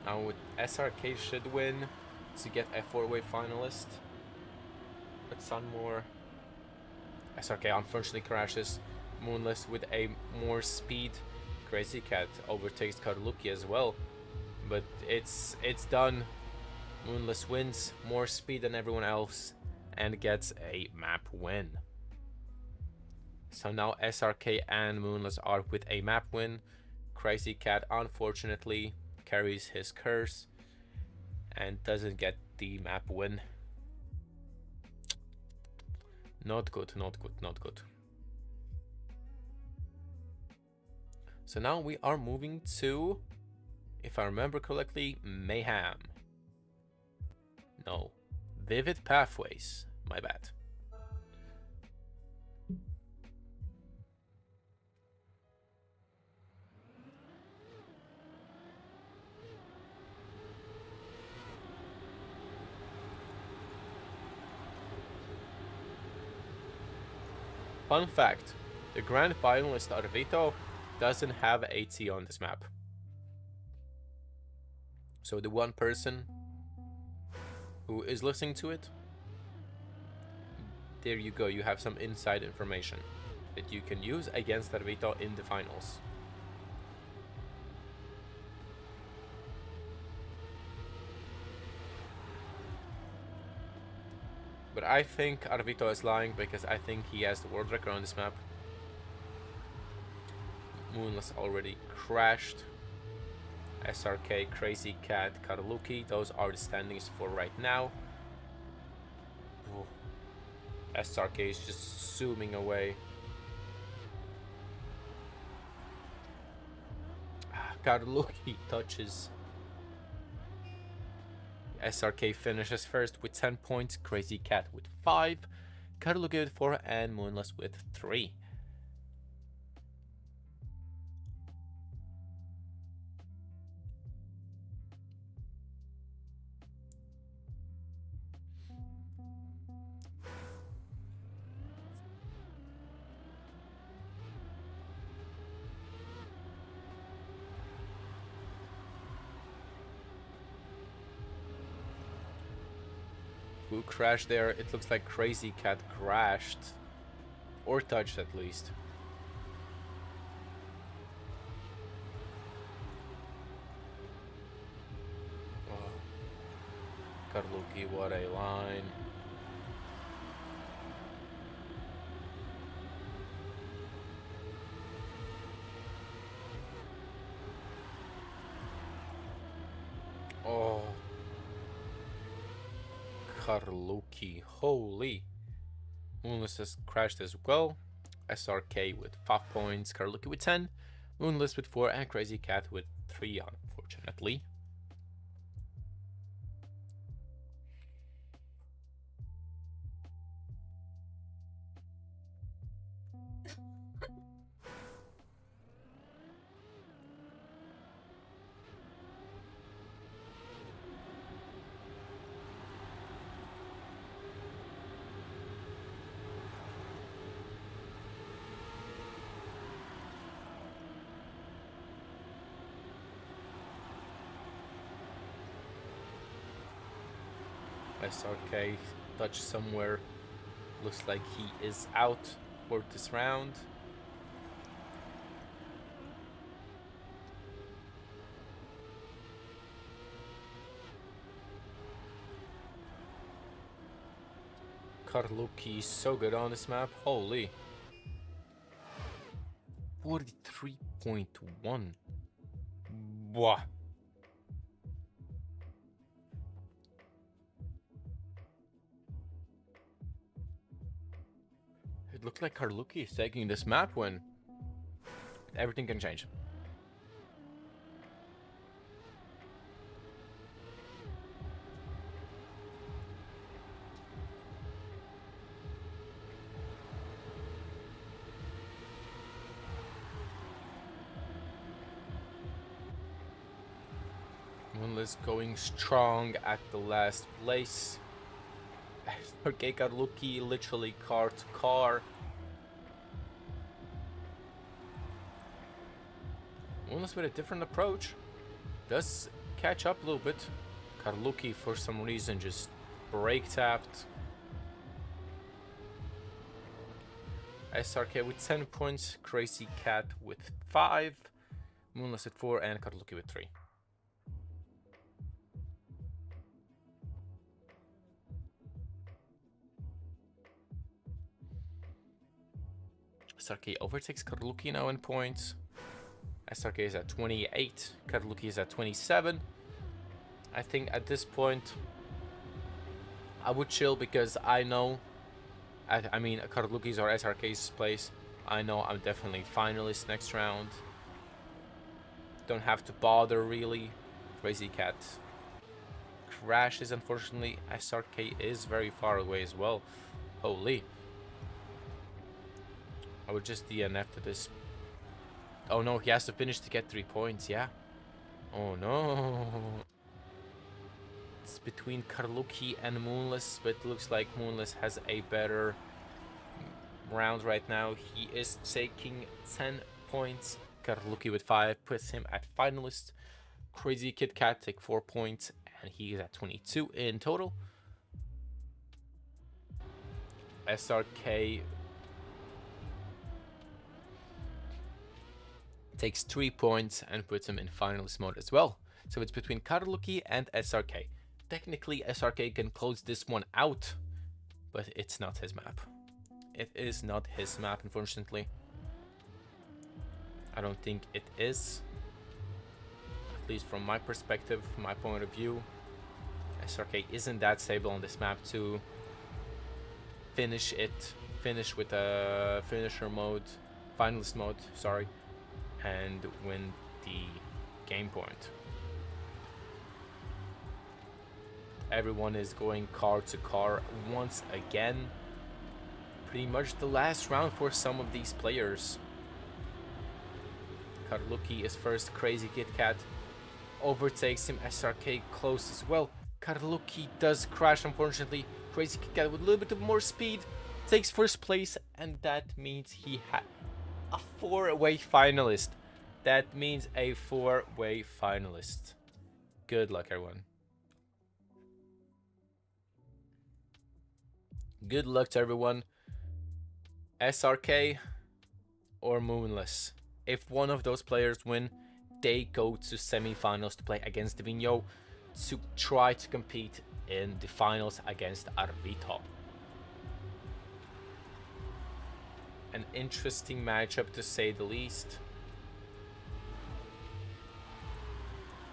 Now with SRK should win to get a 4-way finalist. But Sunmore, SRK unfortunately crashes. Moonless with a more speed. Crazy Cat overtakes Karluki as well. But it's done. Moonless wins, more speed than everyone else, and gets a map win. So now SRK and Moonless are with a map win. Crazy Cat, unfortunately, carries his curse and doesn't get the map win. Not good, not good, not good. So now we are moving to, if I remember correctly, Mayhem. No, Vivid Pathways. My bad. Fun fact, the grand finalist Arvito doesn't have AT on this map. So the one person who is listening to it, there you go, you have some inside information that you can use against Arvito in the finals. But I think Arvito is lying because I think he has the world record on this map. Moonless already crashed. SRK, Crazy Cat, Karaluki, those are the standings for right now. Oh. SRK is just zooming away. Karaluki touches. SRK finishes first with 10 points, Crazy Cat with 5, Karaluki with 4, and Moonless with 3. Who crashed there? It looks like Crazy Cat crashed. Or touched at least. Oh. Karaluki, what a line. Oh. Karaluki, holy. Moonless has crashed as well. SRK with 5 points, Karaluki with 10, Moonless with 4, and Crazy Cat with 3, unfortunately. SRK touch somewhere. Looks like he is out for this round. Karaluki is so good on this map. Holy. 43.1. Wow. It looks like Karaluki is taking this map when everything can change. Moonless going strong at the last place. Okay, Karaluki literally car to car. Moonless with a different approach. Does catch up a little bit. Karaluki for some reason just brake tapped. SRK with 10 points, Crazy Cat with 5, Moonless with 4, and Karaluki with 3. SRK overtakes Karaluki now in points. SRK is at 28. Karluki is at 27. I think at this point, I would chill because I know, I mean, Karluki's or SRK's place, I know I'm definitely finalist next round. Don't have to bother really. Crazy Cat crashes, unfortunately. SRK is very far away as well. Holy. I would just DNF to this. Oh no, he has to finish to get 3 points, yeah? Oh no. It's between Karluki and Moonless, but it looks like Moonless has a better round right now. He is taking 10 points. Karluki with 5 puts him at finalist. Crazy Kit Kat take 4 points, and he is at 22 in total. SRK takes 3 points and puts him in finalist mode as well. So it's between Karluki and SRK. Technically, SRK can close this one out, but it's not his map. It is not his map, unfortunately. I don't think it is. At least from my perspective, from my point of view, SRK isn't that stable on this map to finish with a finisher mode, finalist mode, sorry, and win the game point. Everyone is going car to car once again. Pretty much the last round for some of these players. Karluki is first. Crazy Kit Kat overtakes him. SRK close as well. Karluki does crash, unfortunately. Crazy Kit Kat with a little bit of more speed takes first place, and that means he had a 4-way finalist. That means a 4-way finalist. Good luck, everyone. Good luck to everyone. SRK or Moonless. If one of those players win, they go to semifinals to play against Vinyo to try to compete in the finals against Arvito. An interesting matchup to say the least.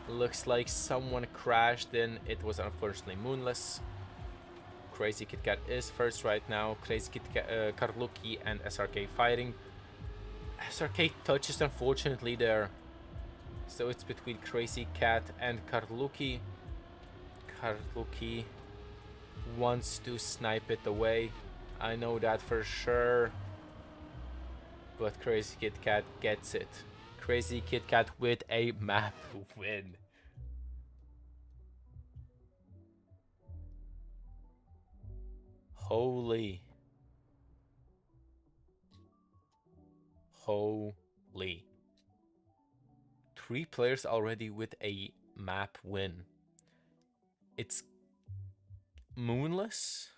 Looks like someone crashed in. It was unfortunately Moonless. Crazy Kit Kat is first right now. Crazy Kit Kat, Karluki and SRK fighting. SRK touches unfortunately there. So it's between Crazy Cat and Karluki. Karluki wants to snipe it away. I know that for sure. But Crazy Kit Kat gets it. Crazy Kit Kat with a map win. Holy. Holy. 3 players already with a map win. It's Moonless.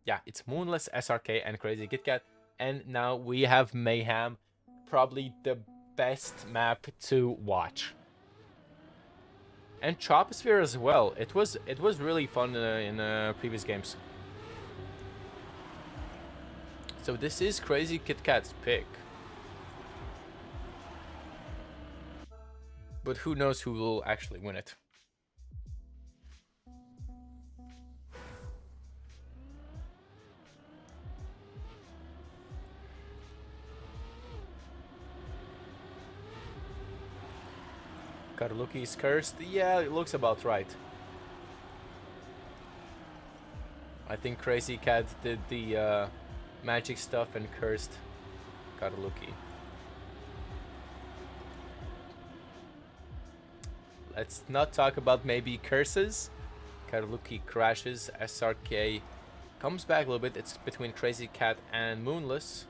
Yeah, it's Moonless, SRK, and Crazy Kit Kat. And now we have Mayhem. Probably the best map to watch. And Troposphere as well. It was really fun in previous games. So this is Crazy Kit Kat's pick. But who knows who will actually win it. Karluki is cursed. Yeah, it looks about right. I think Crazy Cat did the magic stuff and cursed Karluki. Let's not talk about maybe curses. Karluki crashes. SRK comes back a little bit. It's between Crazy Cat and Moonless.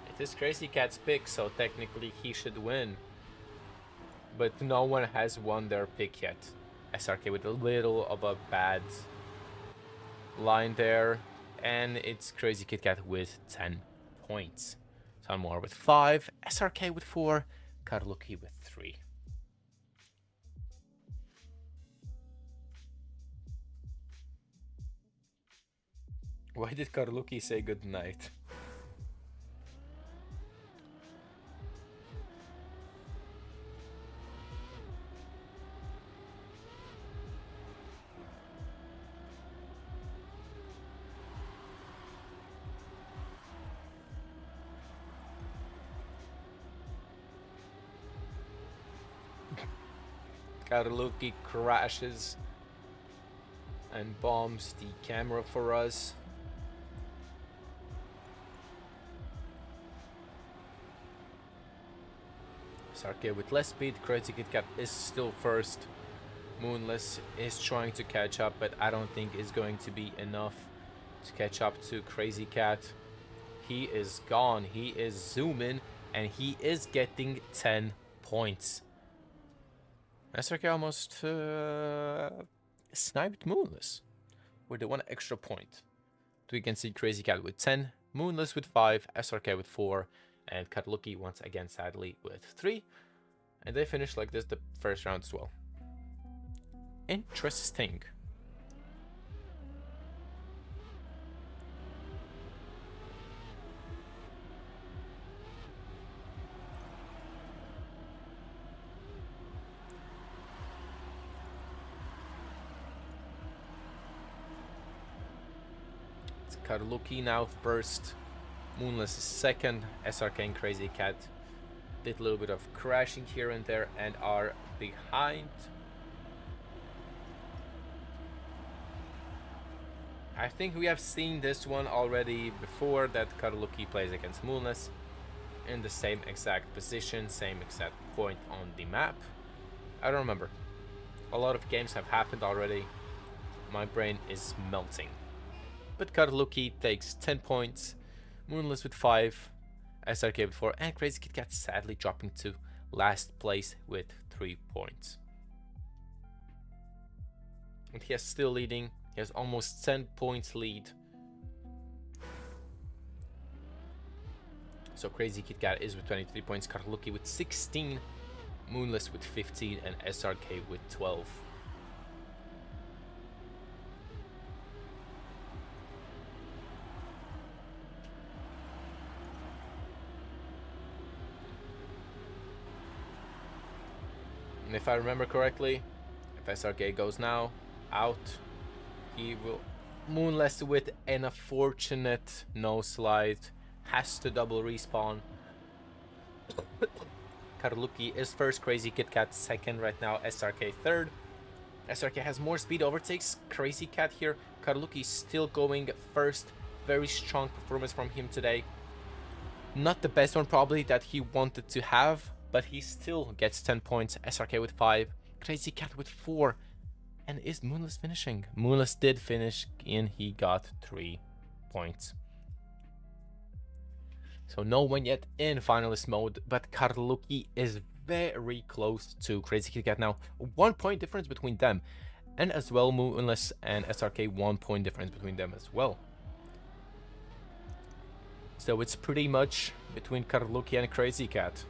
It is Crazy Cat's pick, so technically he should win. But no one has won their pick yet. SRK with a little of a bad line there. And it's Crazy Kit Kat with 10 points. Sunmore with 5. SRK with 4. Karluki with 3. Why did Karluki say goodnight? Karluki crashes and bombs the camera for us. Sarke with less speed. Crazy Kit Kat is still first. Moonless is trying to catch up, but I don't think it's going to be enough to catch up to Crazy Cat. He is gone. He is zooming, and he is getting 10 points. SRK almost sniped Moonless with the 1 extra point. We can see Crazy Cat with 10, Moonless with 5, SRK with 4, and Karluki once again, sadly, with 3. And they finished like this the first round as well. Interesting. It's Karluki now first. Moonless is second. SRK and Crazy Cat did a little bit of crashing here and there and are behind. I think we have seen this one already before, that Karluki plays against Moonless in the same exact position, same exact point on the map. I don't remember. A lot of games have happened already. My brain is melting. But Karluki takes 10 points, Moonless with 5, SRK with 4, and Crazy Kit Kat sadly dropping to last place with 3 points. And he is still leading. He has almost 10 points lead. So Crazy Kit Kat is with 23 points, Karluki with 16, Moonless with 15, and SRK with 12. And if I remember correctly, if SRK goes now out, he will Moonless with an unfortunate no slide, has to double respawn. Karluki is first, Crazy Kit Kat second right now, SRK third. SRK has more speed, overtakes Crazy Cat here. Karluki still going first. Very strong performance from him today. Not the best one probably that he wanted to have, but he still gets 10 points. SRK with 5, Crazy Cat with 4. And is Moonless finishing? Moonless did finish and he got 3 points. So no one yet in finalist mode, but Karluki is very close to Crazy Kit Kat now. 1 point difference between them. And as well, Moonless and SRK, 1 point difference between them as well. So it's pretty much between Karluki and Crazy Cat.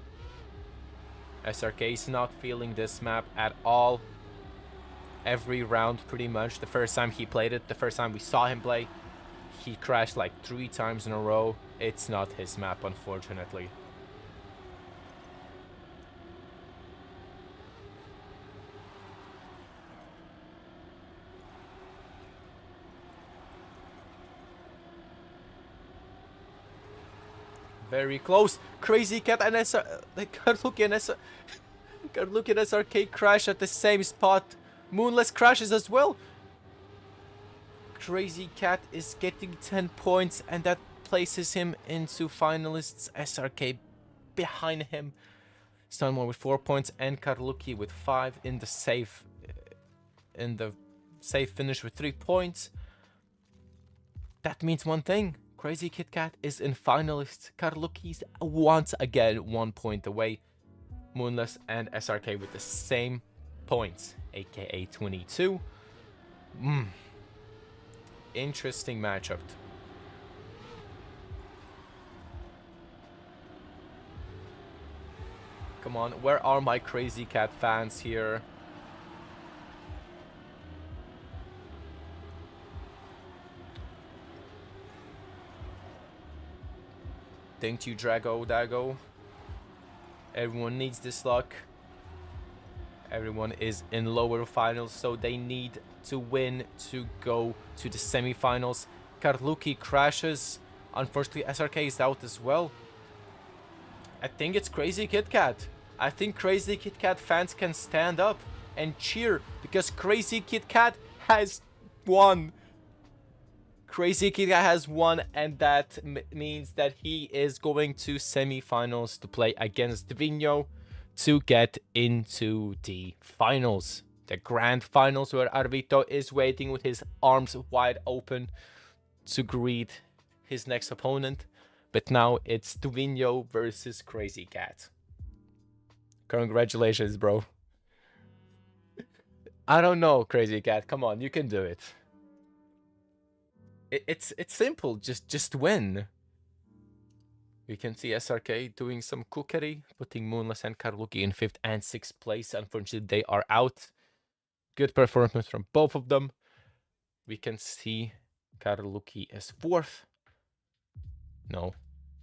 SRK is not feeling this map at all. Every round pretty much. The first time he played it, the first time we saw him play, he crashed like 3 times in a row. It's not his map, unfortunately. Very close. Crazy Cat and Karluki and SRK crash at the same spot. Moonless crashes as well. Crazy Cat is getting 10 points, and that places him into finalists. SRK behind him. Stonemore with 4 points, and Karluki with 5 in the safe finish with 3 points. That means one thing. Crazy Kit Kat is in finalists. Karluki's once again 1 point away. Moonless and SRK with the same points, aka 22. Interesting matchup. Come on, where are my Crazy Cat fans here? Thank you, Drago Dago. Everyone needs this luck. Everyone is in lower finals, so they need to win to go to the semifinals. Karluki crashes. Unfortunately, SRK is out as well. I think it's Crazy Kit Kat. I think Crazy Kit Kat fans can stand up and cheer because Crazy Kit Kat has won. Crazy Kit Kat has won, and that means that he is going to semifinals to play against Vinho to get into the finals. The grand finals where Arvito is waiting with his arms wide open to greet his next opponent. But now it's Vinho versus Crazy Cat. Congratulations, bro. I don't know, Crazy Cat. Come on, you can do it. It's simple. Just win. We can see SRK doing some cookery, putting Moonless and Karluki in 5th and 6th place. Unfortunately, they are out. Good performance from both of them. We can see Karluki is 4th. No,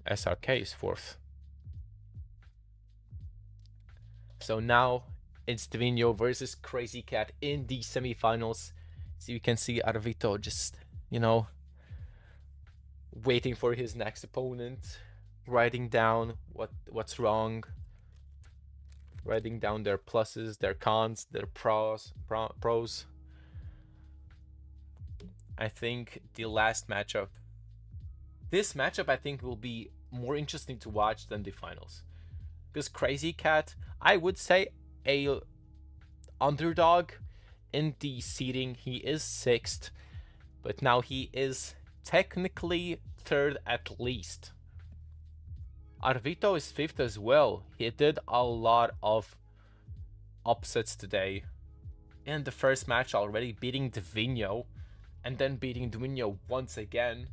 SRK is 4th. So now it's Vinho versus Crazy Cat in the semifinals. So you can see Arvito just, you know, waiting for his next opponent, writing down what's wrong, writing down their pluses, their cons, their pros. I think the last matchup, this matchup I think will be more interesting to watch than the finals. Because Crazy Cat, I would say a underdog in the seeding. He is 6th, but now he is technically 3rd at least. Arvito is 5th as well. He did a lot of upsets today. In the first match already, beating Vinho, and then beating Vinho once again.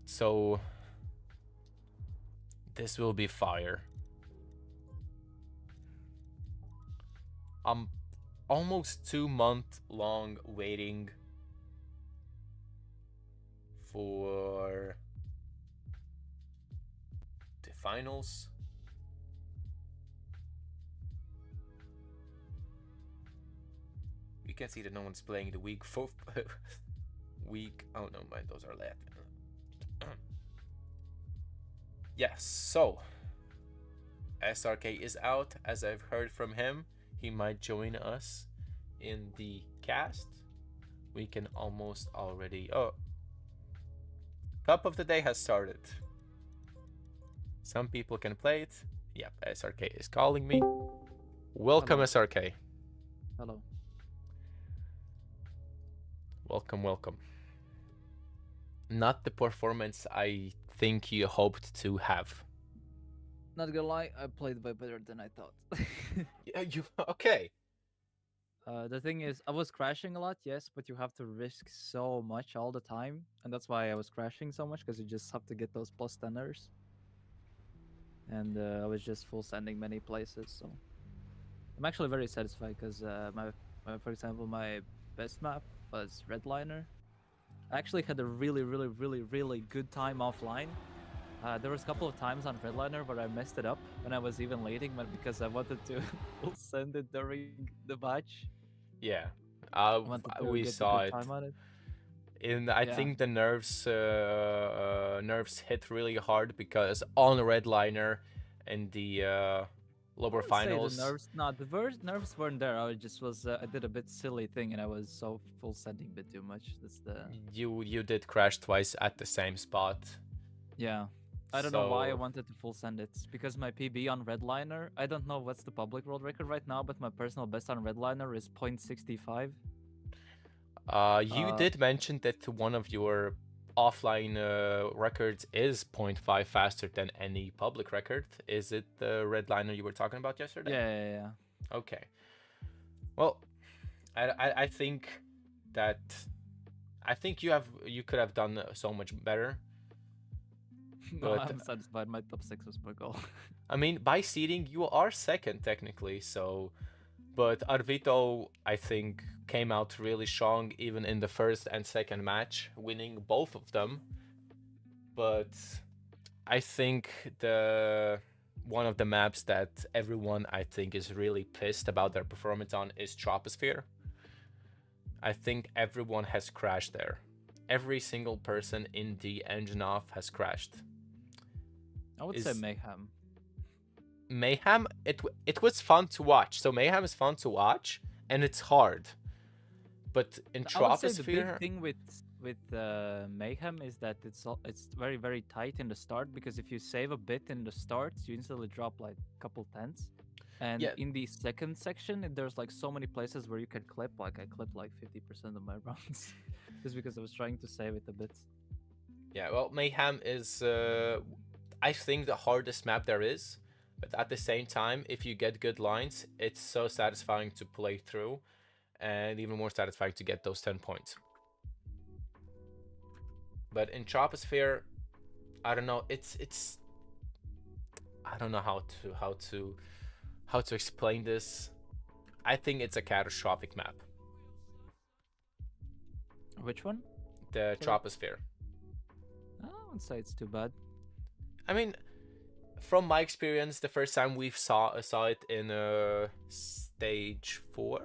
So this will be fire. Almost 2-month long waiting for the finals. You can see that no one's playing the week 4 week. Oh no, mind, those are Latvian. Yes, so SRK is out. As I've heard from him, he might join us in the cast. We can almost already... Oh, Cup of the Day has started. Some people can play it. Yep, SRK is calling me. Welcome, Hello. SRK. Hello. Welcome. Not the performance I think you hoped to have. Not gonna lie, I played way better than I thought. Yeah, you okay? The thing is, I was crashing a lot, yes, but you have to risk so much all the time, and that's why I was crashing so much, because you just have to get those plus 10ers. And I was just full sending many places, so I'm actually very satisfied because for example, my best map was Redliner. I actually had a really good time offline. There was a couple of times on Redliner where I messed it up when I was even leading, but because I wanted to full send it during the match. Yeah, I wanted to we get a saw good it. time on it. I Yeah. think the nerves hit really hard because on Redliner and the lower finals. The nerves, nerves weren't there. I did a bit silly thing and I was so full sending a bit too much. That's the You did crash twice at the same spot. yeah. I don't know why I wanted to full send it. Because my PB on Redliner, I don't know what's the public world record right now, but my personal best on Redliner is 0.65. You did mention that one of your offline records is 0.5 faster than any public record. Is it the Redliner you were talking about yesterday? Yeah. Okay. Well, I think that you could have done so much better. No, I'm satisfied. My top 6 was my goal. I mean, by seeding, you are 2nd technically, so... But Arvito, I think, came out really strong even in the 1st and 2nd match, winning both of them. But I think one of the maps that everyone, I think, is really pissed about their performance on is Troposphere. I think everyone has crashed there. Every single person in the engine off has crashed. I would say Mayhem. Mayhem, it was fun to watch. So Mayhem is fun to watch, and it's hard. But in I would say the big Troposphere, thing with Mayhem is that it's very very tight in the start, because if you save a bit in the start, you instantly drop like a couple tenths. And yeah, in the second section, there's like so many places where you can clip. Like I clipped like 50% of my rounds just because I was trying to save it a bit. yeah. Well, Mayhem is, I think, the hardest map there is. But at the same time, if you get good lines, it's so satisfying to play through, and even more satisfying to get those 10 points. But in Troposphere, I don't know. It's I don't know how to explain this. I think it's a catastrophic map. Which one? The Sorry? Troposphere. I wouldn't say it's too bad. I mean, from my experience, the first time we saw it in stage 4.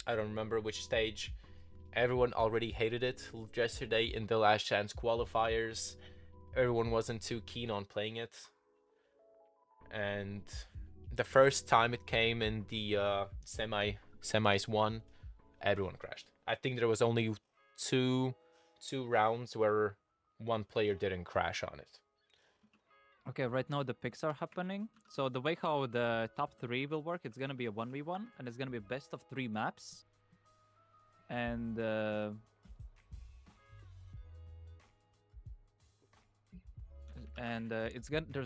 I don't remember which stage. Everyone already hated it yesterday in the last chance qualifiers. Everyone wasn't too keen on playing it. And the first time it came in the semis 1, everyone crashed. I think there was only two rounds where one player didn't crash on it. Okay, right now the picks are happening. So the way how the top 3 will work, it's gonna be a 1v1, and it's gonna be best of 3 maps. And there's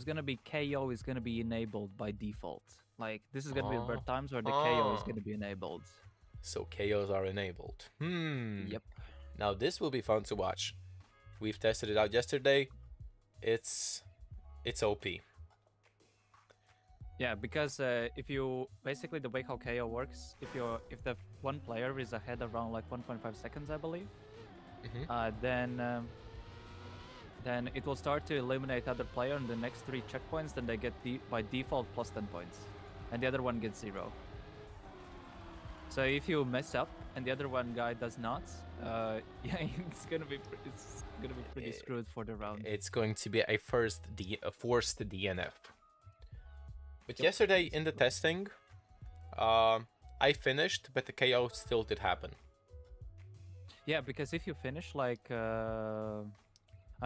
gonna be KO is gonna be enabled by default. Like this is gonna be the times where the KO is gonna be enabled. So KOs are enabled. Yep. Now this will be fun to watch. We've tested it out yesterday. It's OP. Yeah, because if you basically the way how KO works, if the one player is ahead around like 1.5 seconds, I believe, then it will start to eliminate other player in the next 3 checkpoints. Then they get by default plus 10 points, and the other one gets 0. So if you mess up and the other one guy does not, yeah, it's gonna be pretty screwed for the round. It's going to be a forced DNF. But yesterday in the testing, I finished, but the KO still did happen. Yeah, because if you finish, like, I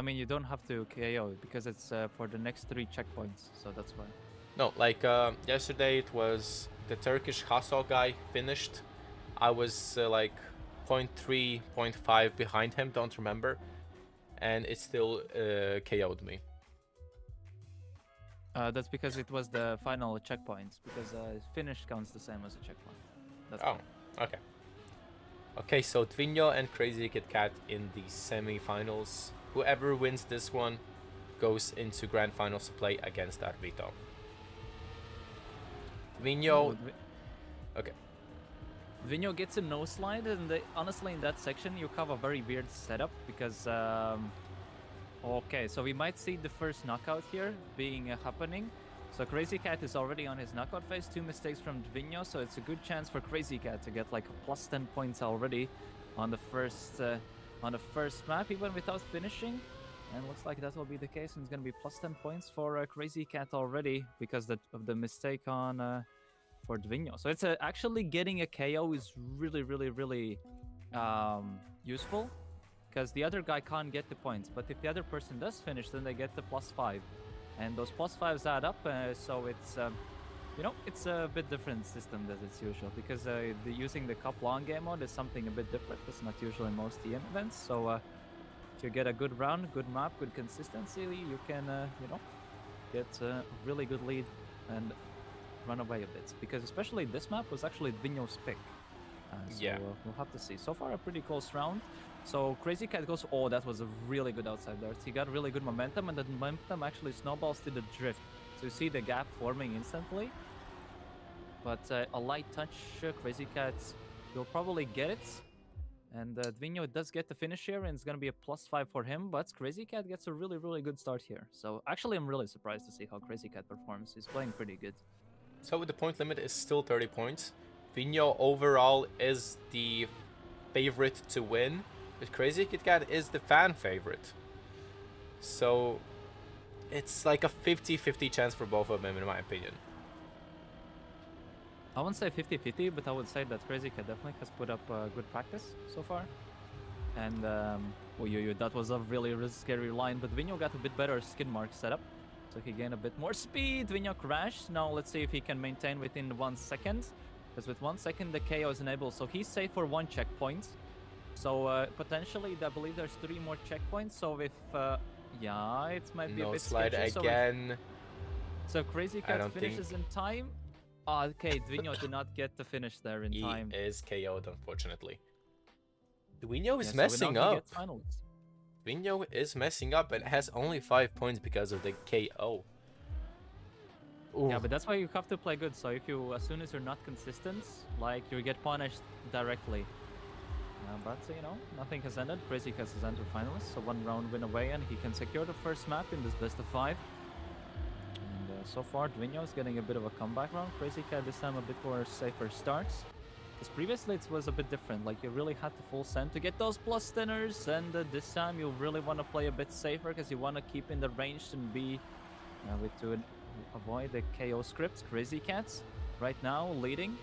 mean, you don't have to KO because it's for the next 3 checkpoints, so that's why. No, like yesterday it was the Turkish Hassel guy finished. I was like 0.3, 0.5 behind him, don't remember. And it still KO'd me. That's because it was the final checkpoint, because finish counts the same as a checkpoint. That's why. Okay. Okay, so Dvinho and Crazy Kit Kat in the semi-finals. Whoever wins this one goes into grand finals to play against Arbito. Dvinho... Okay. Dvinho gets a no slide, and honestly in that section you have a very weird setup, because okay, so we might see the first knockout here being happening. So Crazy Cat is already on his knockout phase, 2 mistakes from Dvinho, so it's a good chance for Crazy Cat to get like plus 10 points already on the first map, even without finishing. And looks like that will be the case, and it's going to be plus 10 points for Crazy Cat already because of the mistake on for Dvinho. So it's actually getting a KO is really, really, really useful, because the other guy can't get the points. But if the other person does finish, then they get the plus 5. And those plus 5s add up, so it's, you know, it's a bit different system than it's usual, because using the cup long game mode is something a bit different. It's not usual in most TM events, so if you get a good round, good map, good consistency, you can, you know, get a really good lead and run away a bit. Because especially this map was actually Dvinho's pick. So yeah. We'll have to see. So far, a pretty close round. So Crazy Cat goes, oh, that was a really good outside dart. He got really good momentum, and the momentum actually snowballs to the drift. So you see the gap forming instantly. But a light touch, Crazy Cat will probably get it. And Dvinho does get the finish here, and it's going to be a plus 5 for him. But Crazy Cat gets a really, really good start here. So actually, I'm really surprised to see how Crazy Cat performs. He's playing pretty good. So the point limit is still 30 points. Dvinho overall is the favorite to win, but Crazy Kit Kat is the fan favorite. So it's like a 50-50 chance for both of them, in my opinion. I wouldn't say 50-50, but I would say that Crazy Cat definitely has put up good practice so far. And that was a really scary line, but Vinho got a bit better skid mark setup. So he gained a bit more speed. Vinho crashed. Now let's see if he can maintain within 1 second. Because with 1 second, the KO is enabled. So he's safe for 1 checkpoint. So potentially, I believe there's 3 more checkpoints. So if, yeah, it might be a bit slide sketchy. again. So Crazy Cat finishes in time. Oh, okay, Vinho did not get the finish there in time. He is KO'd, unfortunately. Vinho is so messing up. Finals. Vinho is messing up and has only 5 points because of the KO. Ooh. Yeah, but that's why you have to play good. So if you, as soon as you're not consistent, like you get punished directly. But you know, nothing has ended. Crazy Cat has entered finalists, so 1 round win away, and he can secure the first map in this best of 5. And so far, Vinho is getting a bit of a comeback round. Crazy Cat this time a bit more safer starts. Because previously it was a bit different, like you really had to full send to get those plus 10ers, and this time you really want to play a bit safer because you want to keep in the range and be to avoid the KO script. Crazy Cats right now leading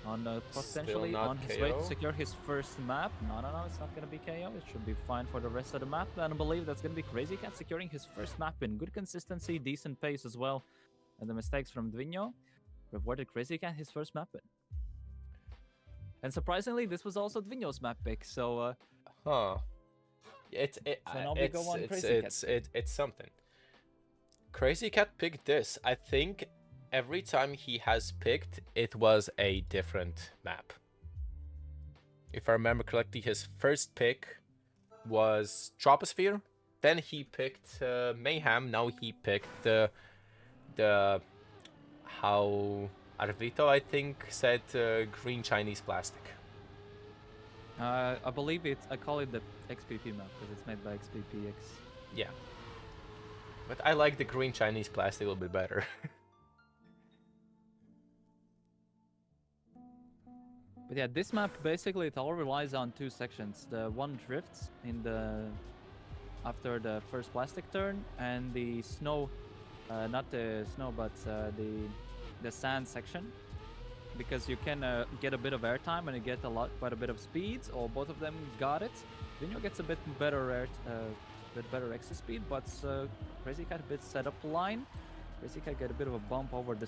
on potentially on his way to secure his first map. No, it's not going to be KO. It should be fine for the rest of the map, and I believe that's going to be Crazy Cat securing his first map in good consistency, decent pace as well, and the mistakes from Vinho rewarded Crazy Cat his first map in. And surprisingly, this was also Vinho's map pick, so... So now we go on Crazy Cat. It's something. Crazy Cat picked this. I think every time he has picked, it was a different map. If I remember correctly, his first pick was Troposphere. Then he picked Mayhem. Now he picked the how... Arvito, I think, said green Chinese plastic. I believe I call it the XPP map because it's made by XPPX. Yeah. But I like the green Chinese plastic a little bit better. But yeah, this map basically it all relies on 2 sections. The one drifts in after the first plastic turn, and the snow, not the snow, but the sand section, because you can get a bit of airtime and you get quite a bit of speed, or both of them got it. Vinho gets a bit better exit speed, but Crazy Cat a bit set up line. Crazy Cat get a bit of a bump over the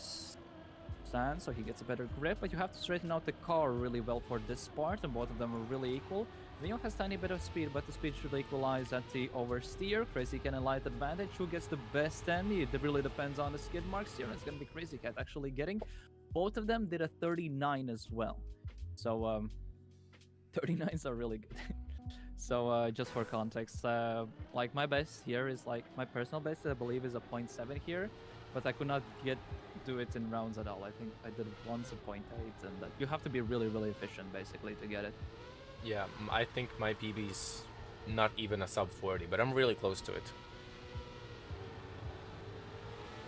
sand, so he gets a better grip, but you have to straighten out the car really well for this part, and both of them are really equal. Vinho has tiny bit of speed, but the speed should equalize at the oversteer. Crazy Cat a light advantage. Who gets the best end? It really depends on the skid marks here. It's gonna be Crazy Cat actually getting. Both of them did a 39 as well. So 39s are really good. So just for context, like my best here is like my personal best, I believe, is a 0.7 here, but I could not do it in rounds at all. I think I did once a 0.8, and you have to be really efficient basically to get it. Yeah, I think my PB's not even a sub 40, but I'm really close to it.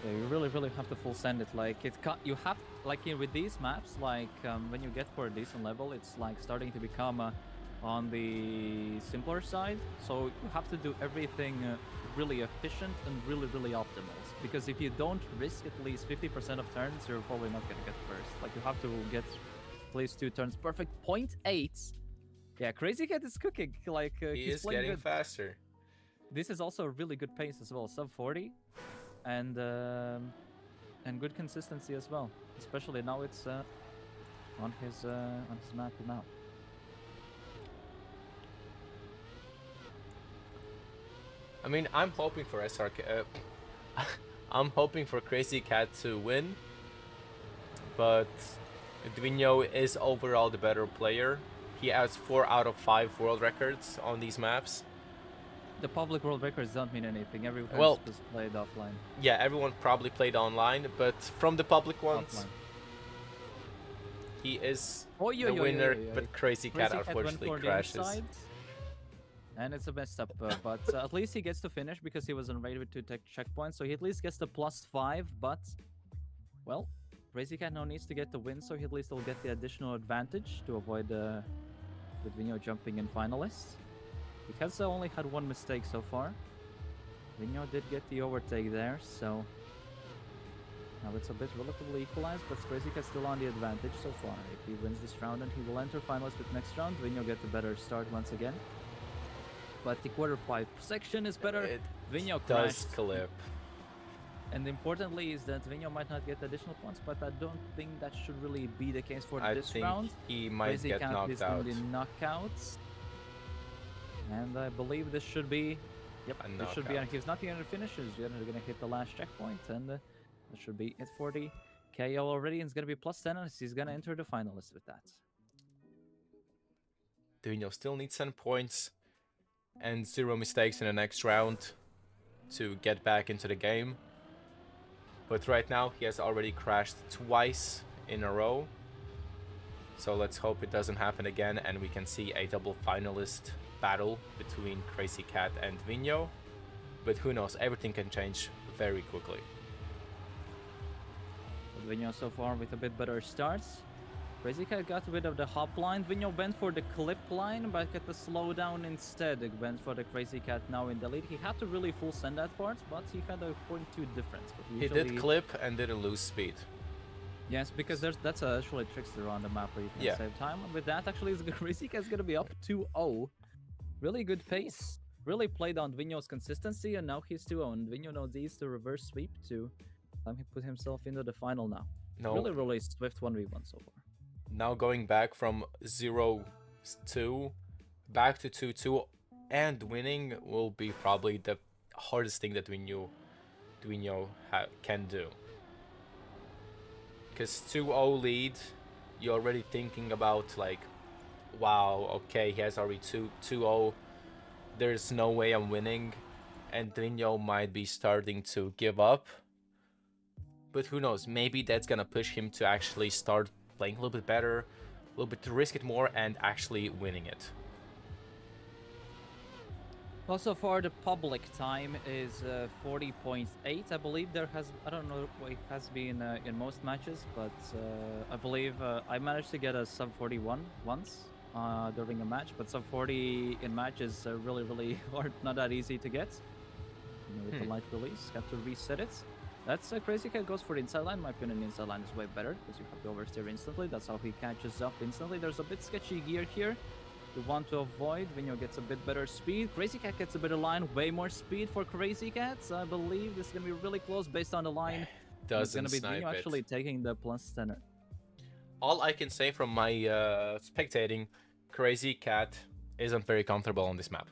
Yeah, you really have to full send it. Like you have like with these maps, like when you get for a decent level, it's like starting to become on the simpler side. So you have to do everything really efficient and really optimal. Because if you don't risk at least 50% of turns, you're probably not gonna get first. Like you have to get at least 2 turns perfect. 0.8. Yeah, Crazy Cat is cooking. Like he's getting good. faster. This is also a really good pace as well, sub 40, and good consistency as well. Especially now it's on his map now. I mean, I'm hoping for SRK. I'm hoping for Crazy Cat to win, but Vinho is overall the better player. He has 4 out of 5 world records on these maps. The public world records don't mean anything. Everyone just played offline. Yeah, everyone probably played online, but from the public ones, offline. He is the winner, but Crazy Cat unfortunately crashes. And it's a messed up, but at least he gets to finish because he was on ready to take checkpoints, so he at least gets the +5, but, well, Crazy Cat now needs to get the win, so he at least will get the additional advantage to avoid with Vinho jumping in finalists. He has only had 1 mistake so far, Vinho did get the overtake there, so now it's a bit relatively equalized, but Crazy Cat still on the advantage so far. If he wins this round, and he will enter finals with next round, Vinho get a better start once again. But the quarter 5 section is better. It Vinho does crashed. clip. And importantly is that Vinho might not get additional points, but I don't think that should really be the case for I this think round. he might Crazy get Cat knocked is out. in the knockouts. And I believe this should be... Yep, A this should be... knockout. And he's not going to finish. He's going to hit the last checkpoint. And that should be it for the KO already. And it's going to be plus 10. And he's going to enter the finalist with that. Vinho still needs 10 points and 0 mistakes in the next round to get back into the game. But right now he has already crashed twice in a row. So let's hope it doesn't happen again and we can see a double finalist battle between Crazy Cat and Vinho. But who knows, everything can change very quickly. So Vinho so far with a bit better starts. Crazy Cat got rid of the hop line. Vinho went for the clip line, but got the slowdown instead. He went for the Crazy Cat now in the lead. He had to really full send that part, but he had a 0.2 difference. But He did clip and didn't lose speed. Yes, because that's actually a trickster on the map where you can save time. And with that, actually, Crazy Cat's going to be up 2-0. Really good pace. Really played on Vinho's consistency, and now he's 2-0. And Vinho needs to reverse sweep to put himself into the final now. No. Really, really swift 1v1 so far. Now going back from 0-2 back to 2-2 and winning will be probably the hardest thing that Vinho can do. Because 2-0 lead, you're already thinking about like, wow, okay, he has already 2-0. There's no way I'm winning. And Vinho might be starting to give up. But who knows, maybe that's gonna push him to actually start playing a little bit better, a little bit to risk it more and actually winning it. Well, so far the public time is 40.8. I believe there has, I don't know what it has been in most matches, but I believe I managed to get a sub 41 once during a match, but sub 40 in matches are really, really hard, not that easy to get. With the light release, have to reset it. That's Crazy Cat goes for the inside line. In my opinion, the inside line is way better because you have to oversteer instantly. That's how he catches up instantly. There's a bit sketchy gear here you want to avoid. Vinho gets a bit better speed. Crazy Cat gets a better line. Way more speed for Crazy Cats. I believe this is going to be really close based on the line. It's going to be Vinho actually taking the plus 10. All I can say from my spectating, Crazy Cat isn't very comfortable on this map.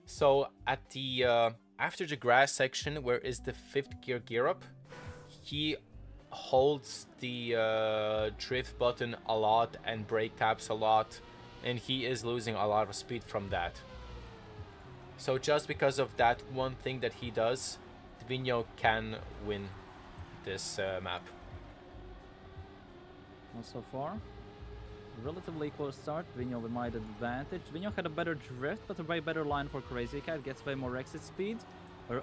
So at the after the grass section, where is the 5th gear up, he holds the drift button a lot and brake taps a lot, and he is losing a lot of speed from that. So just because of that one thing that he does, Vinho can win this map. Well, so far, relatively close start. Vinho with my advantage. Vinho had a better drift, but a way better line for Crazy Cat. Gets way more exit speed.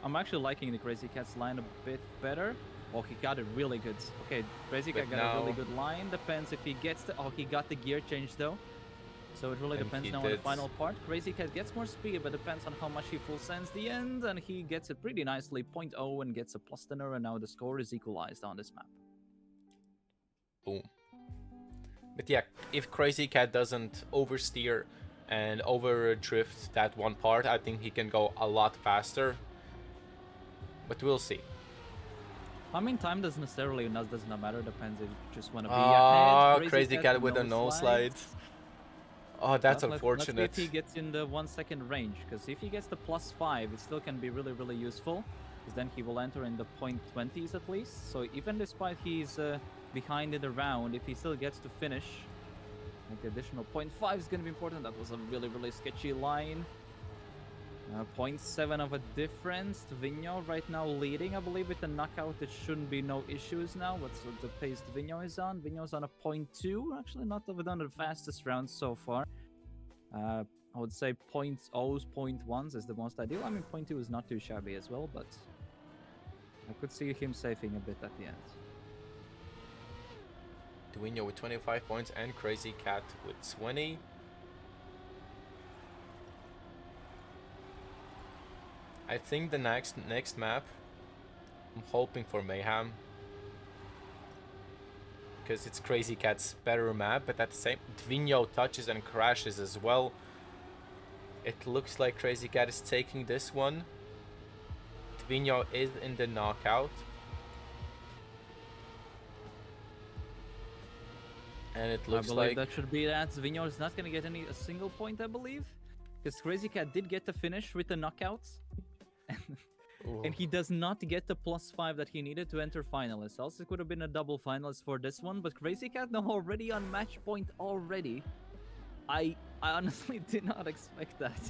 I'm actually liking the Crazy Cat's line a bit better. Oh, he got it really good. Okay, Crazy Cat got a really good line. Depends if he gets the... Oh, he got the gear change though. So it really depends now on the final part. Crazy Cat gets more speed, but depends on how much he full sends the end. And he gets it pretty nicely. 0.0 and gets a plus 10, and now the score is equalized on this map. Boom. But yeah, if Crazy Cat doesn't oversteer and overdrift that one part, I think he can go a lot faster. But we'll see. I mean, time doesn't necessarily doesn't matter. Depends if you just want to be ahead. Crazy Cat with a no slide. Oh, that's unfortunate. Let's see if he gets in the 1 second range, because if he gets the plus 5, it still can be really, really useful. Because then he will enter in the 0.20s at least. So even despite he's behind in the round, if he still gets to finish, like the additional 0.5 is going to be important. That was a really, really sketchy line. 0.7 of a difference. Vinho right now leading, I believe, with the knockout. It shouldn't be no issues now. What's the pace Vinho is on? Vinho's on a 0.2. Actually, not done the fastest round so far. I would say 0.0s, 0.1s is the most ideal. I mean, 0.2 is not too shabby as well, but I could see him saving a bit at the end. Vinho with 25 points and Crazy Cat with 20. I think the next map, I'm hoping for Mayhem. Because it's Crazy Cat's better map, but at the same, Dvinho touches and crashes as well. It looks like Crazy Cat is taking this one. Dvinho is in the knockout. And it looks I like... believe that should be that. Dvinho is not going to get a single point, I believe. Because Crazy Cat did get the finish with the knockouts. And he does not get the +5 that he needed to enter finalists. Else it could have been a double finalist for this one. But Crazy Cat now already on match point already. I honestly did not expect that.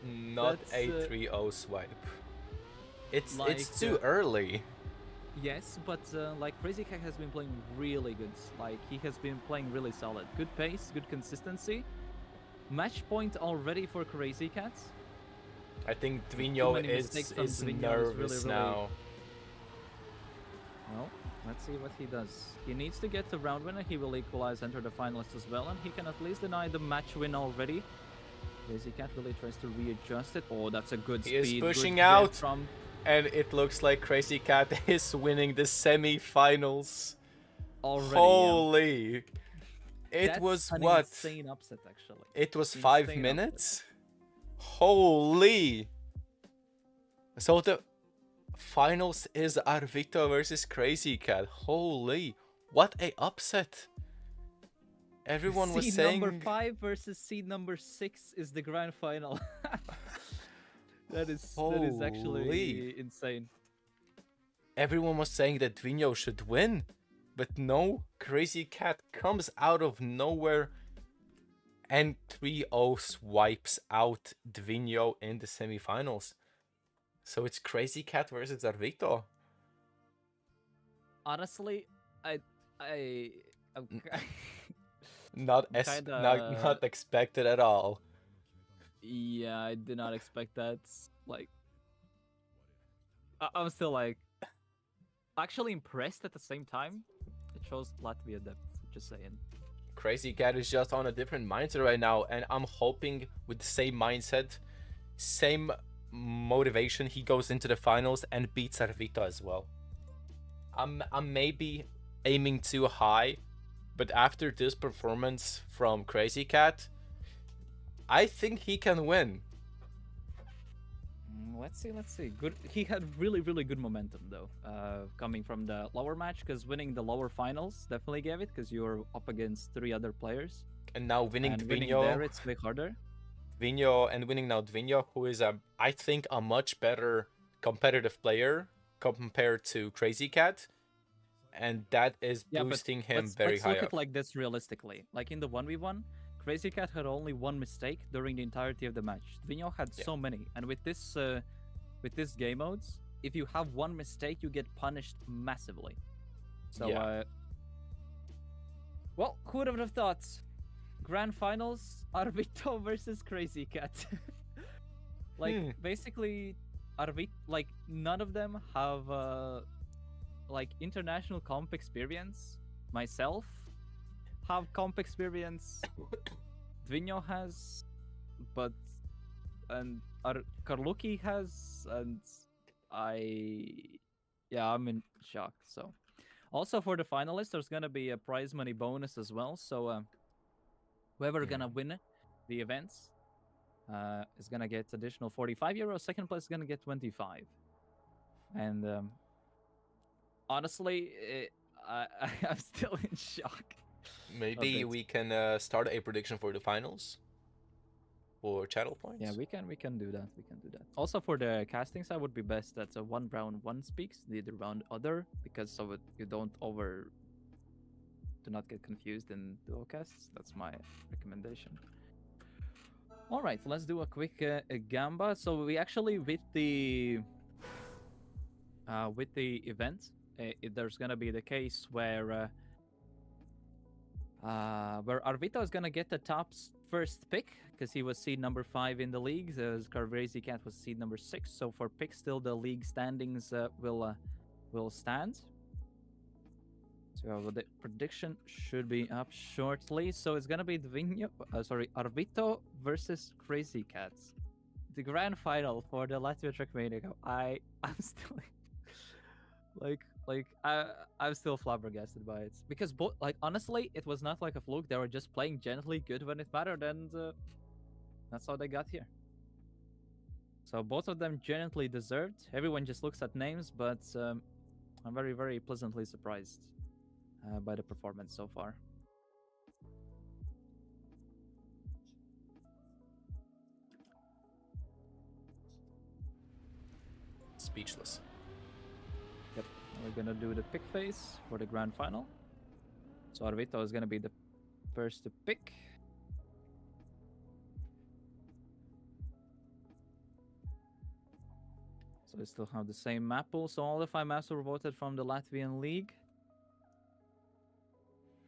Not a 3-0 swipe. It's too early. Yes, but like Crazy Cat has been playing really good. Like he has been playing really solid. Good pace, good consistency. Match point already for Crazy Cat. I think Dvinho is nervous now. Well, let's see what he does. He needs to get the round winner. He will equalize, enter the finalists as well, and he can at least deny the match win already. Crazy Cat really tries to readjust it. Oh, that's a good speed. He is pushing out, and it looks like Crazy Cat is winning the semi-finals. Already, holy! Yeah. It That's was an what? Insane upset, actually. It was 5 minutes. Upset. Holy! So the finals is Arvito versus Crazy Cat. Holy! What a upset! Everyone was saying... Seed number 5 versus seed number 6 is the grand final. that is actually insane. Everyone was saying that Dvinho should win. But no, Crazy Cat comes out of nowhere and 3-0 swipes out Dvinho in the semifinals. So it's Crazy Cat versus Arvito. Honestly, I'm not expected at all. Yeah, I did not expect that. Like, I'm still like actually impressed at the same time. It shows Latvia depth, just saying. Crazy Cat is just on a different mindset right now, and I'm hoping with the same mindset, same motivation, he goes into the finals and beats Arvito as well. I'm maybe aiming too high, but after this performance from Crazy Cat, I think he can win. Let's see. Good. He had really good momentum though, coming from the lower match, because winning the lower finals definitely gave it, because you were up against 3 other players. And now winning Dvinho. Winning there, it's way harder. Dvinho, who is I think a much better competitive player compared to Crazy Cat, and that is boosting him very high up. Let's look at like this realistically. Like in the 1v1. Crazy Cat had only 1 mistake during the entirety of the match. Dvinho had so many, and with this game modes, if you have 1 mistake, you get punished massively. So, well, who would have thought? Grand finals, Arvito versus Crazy Cat. Like basically, like none of them have like international comp experience. Myself have comp experience. Dvinho has, and Karluki has, and I'm in shock. So also for the finalists, there's gonna be a prize money bonus as well. So whoever gonna win the events is gonna get additional 45 euros. Second place is gonna get 25. And honestly, I'm still in shock. Maybe we can start a prediction for the finals for channel points. Yeah, we can do that. We can do that. Also for the castings, I would be best that one round one speaks, the other round other, because so you do not get confused in dual casts. That's my recommendation. All right, let's do a quick gamba. So we actually with the event, there's gonna be the case where Arvito is gonna get the top first pick because he was seed number 5 in the league. Crazy Cat was seed number 6. So for pick, still the league standings will stand. So the prediction should be up shortly. So it's gonna be Arvito versus Crazy Cat. the grand final for the Latvian Trackmania Cup. I'm still I'm still flabbergasted by it because honestly, it was not like a fluke. They were just playing gently good when it mattered, and that's how they got here. So both of them genuinely deserved. Everyone just looks at names, but I'm very, very pleasantly surprised by the performance so far. Speechless. Yep, we're gonna do the pick phase for the grand final. So Arvito is gonna be the first to pick. So we still have the same map pool. So all the 5 maps were voted from the Latvian League.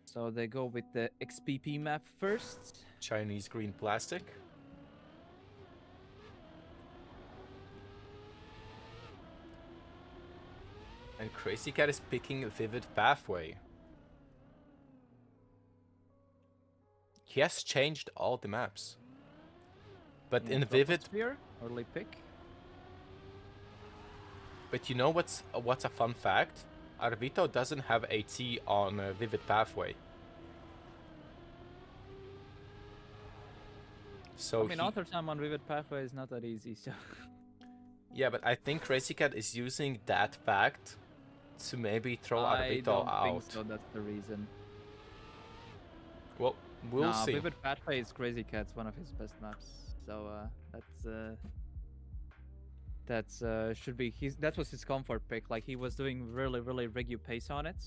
So they go with the XPP map first. Chinese green plastic. And Crazy Cat is picking Vivid Pathway. He has changed all the maps. But in Vivid... Sphere, early pick. But you know what's a fun fact? Arvito doesn't have a T on Vivid Pathway. So I mean, author time on Vivid Pathway is not that easy, so... Yeah, but I think Crazy Cat is using that fact to maybe throw Arvito out. I don't think so, that's the reason. Well, we'll see. Vivid Pathway is Crazy Cat's one of his best maps, so should be that was his comfort pick. Like, he was doing really, really regu pace on it.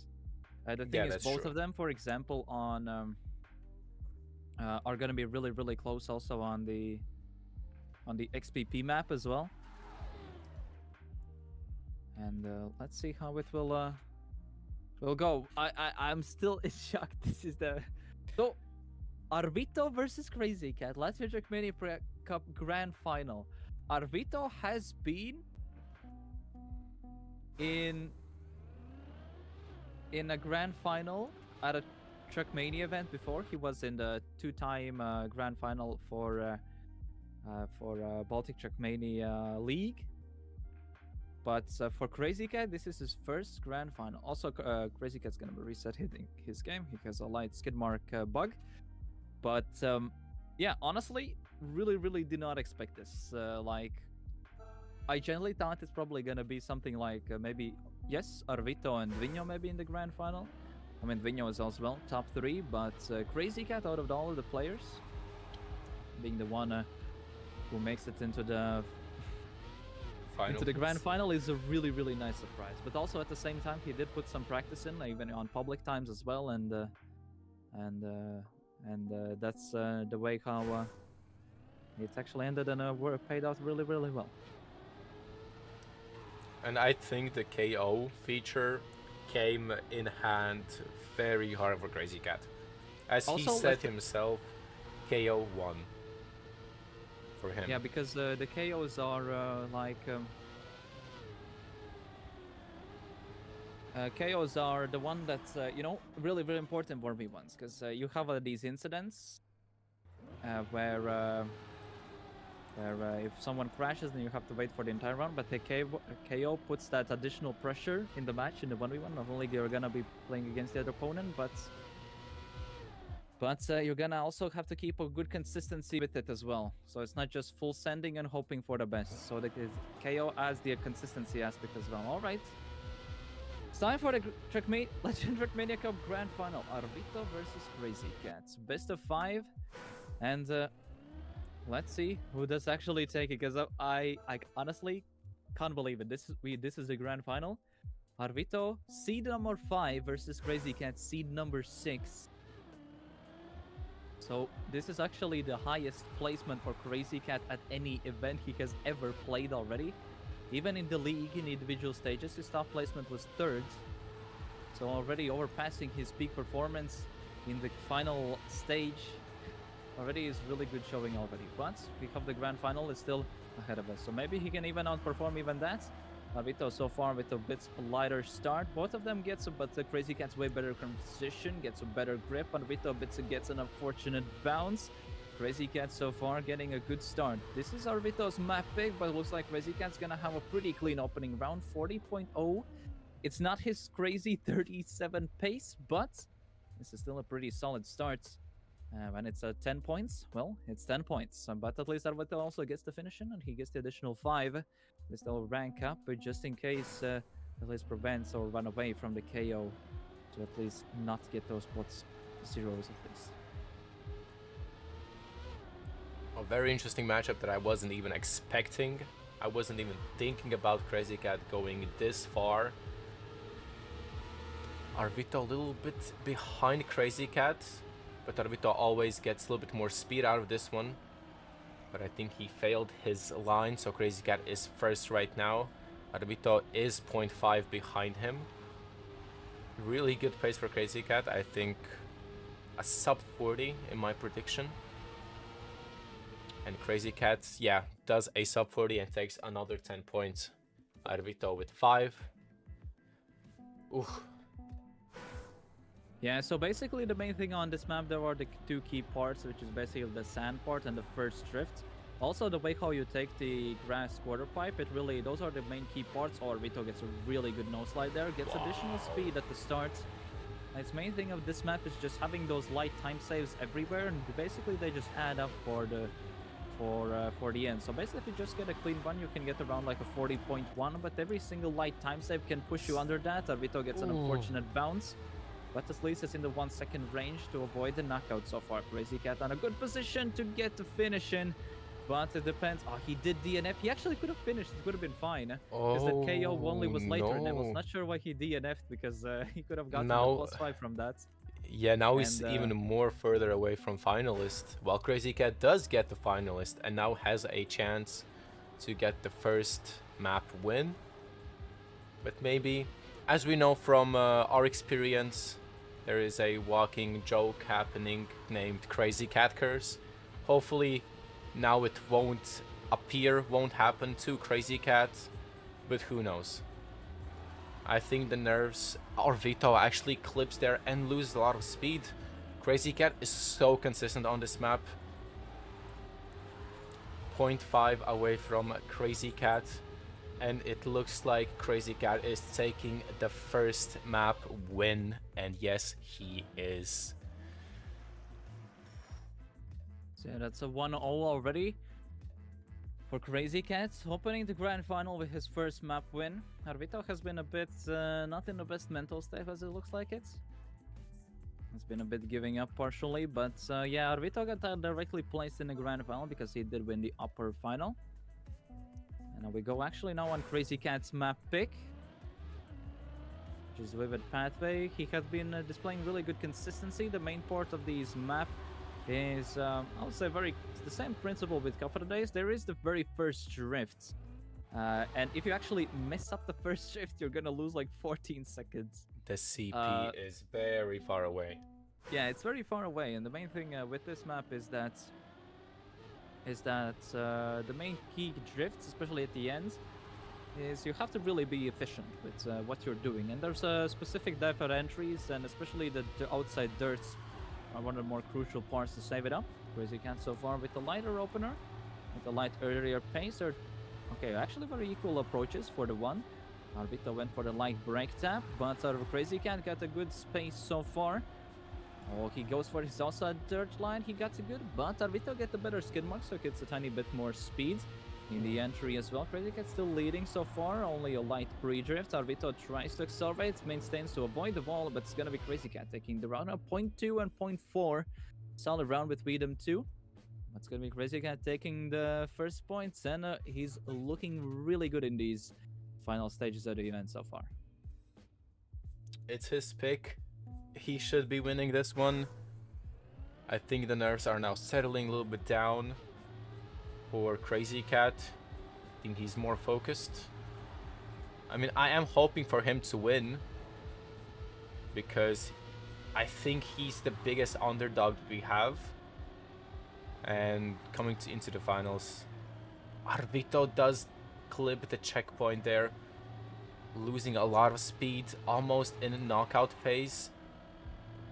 The thing is, both of them, for example, on are gonna be really, really close also on the XPP map as well. And let's see how it will go. I'm still in shock. This is the Arvito versus Crazy Cat, Latvian Trackmania Cup Grand Final. Arvito has been in a Grand Final at a Trackmania event before. He was in the 2-time Grand Final for Baltic Trackmania League. But for Crazy Cat, this is his first Grand Final. Also, Crazy Cat's gonna be resetting his game. He has a light skid mark bug. But yeah, honestly, really did not expect this. Like, I generally thought it's probably gonna be something like maybe, yes, Arvito and Vinho maybe in the Grand Final. I mean, Vinho is as well top 3, but Crazy Cat, out of all of the players, being the one who makes it into the Grand Final is a really nice surprise. But also at the same time, he did put some practice in, even on public times as well, and that's the way how it actually ended and paid out really well. And I think the KO feature came in hand very hard for Crazy Cat. As also, he said himself, KO won for him. Yeah, because the KOs are KOs are the one that's really important for V1s, because you have these incidents where if someone crashes, then you have to wait for the entire round. But the KO puts that additional pressure in the match in the 1v1. Not only you're gonna be playing against the other opponent, but you're gonna also have to keep a good consistency with it as well. So it's not just full sending and hoping for the best. So that is KO adds the consistency aspect as well. All right. It's time for the Legend Trackmania Cup Grand Final. Arvito versus Crazy Cats. Best of 5. And let's see who does actually take it, because I honestly can't believe it. This is the Grand Final. Arvito, seed number 5 versus Crazy Cat, seed number 6. So this is actually the highest placement for Crazy Cat at any event he has ever played already. Even in the league, in individual stages, his top placement was 3rd. So already overpassing his peak performance in the final stage. Already is really good showing already. But we have the Grand Final is still ahead of us. So maybe he can even outperform even that. Arvito so far with a bit lighter start. Both of them gets, but the Crazy Cat's way better position, gets a better grip. Arvito gets an unfortunate bounce. Crazy Cat so far getting a good start. This is Arvito's map pick, but it looks like Crazy Cat's gonna have a pretty clean opening round. 40.0. It's not his crazy 37 pace, but this is still a pretty solid start. When it's 10 points, well, it's 10 points. But at least Arvito also gets the finish in, and he gets the additional 5. They still rank up, but just in case at least prevents or run away from the KO to at least not get those spots zeros at least. A very interesting matchup that I wasn't even expecting. I wasn't even thinking about Crazy Cat going this far. Arvito a little bit behind Crazy Cat, but Arvito always gets a little bit more speed out of this one. But I think he failed his line, so Crazy Cat is first right now. Arvito is 0.5 behind him. Really good pace for Crazy Cat. I think a sub 40 in my prediction. And Crazy Cat, yeah, does a sub 40 and takes another 10 points. Arvito with 5. Ooh. Yeah, so basically the main thing on this map, there are the 2 key parts, which is basically the sand part and the first drift. Also, the way how you take the grass quarter pipe, it really, those are the main key parts. Oh, Arvito gets a really good no slide there, gets additional speed at the start. Its main thing of this map is just having those light time saves everywhere, and basically they just add up for the end. So basically, if you just get a clean run, you can get around like a 40.1, but every single light time save can push you under that. Arvito gets an unfortunate bounce, but at least it's in the 1 second range to avoid the knockout so far. Crazy Cat on a good position to get the finish in, but it depends. Oh, he did DNF. He actually could have finished. It would have been fine. Because the KO only was later, and I was not sure why he DNF'd, because he could have gotten the +5 from that. Yeah, now he's even more further away from finalist. While Crazy Cat does get the finalist and now has a chance to get the first map win. But maybe, as we know from our experience, there is a walking joke happening named Crazy Cat Curse. Hopefully now it won't appear, won't happen to Crazy Cat, but who knows. I think the nerves, Arvito actually clips there and loses a lot of speed. Crazy Cat is so consistent on this map. 0.5 away from Crazy Cat, and it looks like Crazy Cat is taking the first map win, and yes, he is. So yeah, that's a 1-0 already for Crazy Cat, opening the grand final with his first map win. Arvito has been a bit not in the best mental state, as it looks like it. He's been a bit giving up partially, but yeah, Arvito got directly placed in the grand final because he did win the upper final. And now we go actually now on Crazy Cat's map pick, which is Vivid Pathway. He has been displaying really good consistency. The main part of these map is, I would say, it's the same principle with Katra days. There is the very first drift. And if you actually mess up the first drift, you're gonna lose like 14 seconds. The CP is very far away. Yeah, it's very far away. And the main thing with this map is that the main key drifts, especially at the end, is you have to really be efficient with what you're doing. And there's specific diver entries, and especially the outside dirts are one of the more crucial parts to save it up. Crazy Cat so far with the lighter opener, with the light earlier pace. Okay, actually very equal approaches for the one. Arvito went for the light break tap, but Crazy Cat got a good space so far. Oh, he goes for his outside dirt line. He got a good, but Arvito get the better skid mark, so gets a tiny bit more speed in the entry as well. Crazy Cat still leading so far, only a light pre-drift. Arvito tries to accelerate, maintains to avoid the wall, but it's gonna be Crazy Cat taking the round up. 0.2 and 0.4. Solid round between them two. It's gonna be Crazy Cat taking the first points, and he's looking really good in these final stages of the event so far. It's his pick. He should be winning this one. I think the nerves are now settling a little bit down for Crazy Cat. I think he's more focused. I mean, I am hoping for him to win, because I think he's the biggest underdog we have. And coming into the finals, Arvito does clip the checkpoint there, losing a lot of speed, almost in a knockout phase.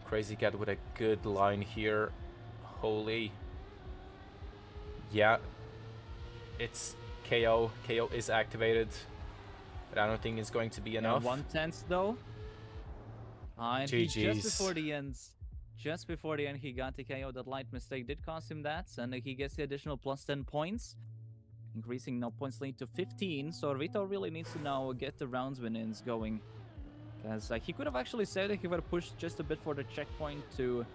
Crazy Cat with a good line here. Holy. Yeah, it's KO. KO is activated, but I don't think it's going to be enough. 1/10 though. And he GG's. just before the end, he got the KO. That light mistake did cost him that, and he gets the additional plus 10 points, increasing now points lead to 15. So Arvito really needs to now get the rounds win-ins going, because he could have actually said that he would have pushed just a bit for the checkpoint to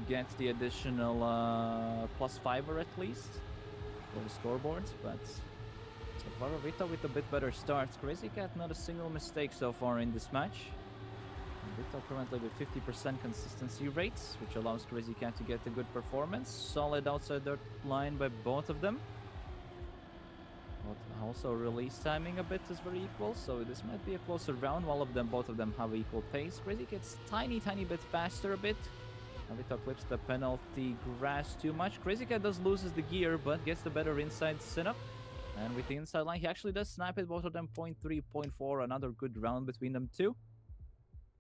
get the additional +5 at least for the scoreboards, but so far Arvito with a bit better start. Crazy Cat not a single mistake so far in this match. Arvito currently with 50% consistency rates, which allows Crazy Cat to get a good performance. Solid outside the line by both of them. But also release timing a bit is very equal, so this might be a closer round. Both of them have equal pace. Crazy Cat's tiny bit faster a bit. Arvito clips the penalty grass too much. Crazy Cat does loses the gear, but gets the better inside setup. And with the inside line, he actually does snipe it. Both of them 0.3, 0.4. Another good round between them two.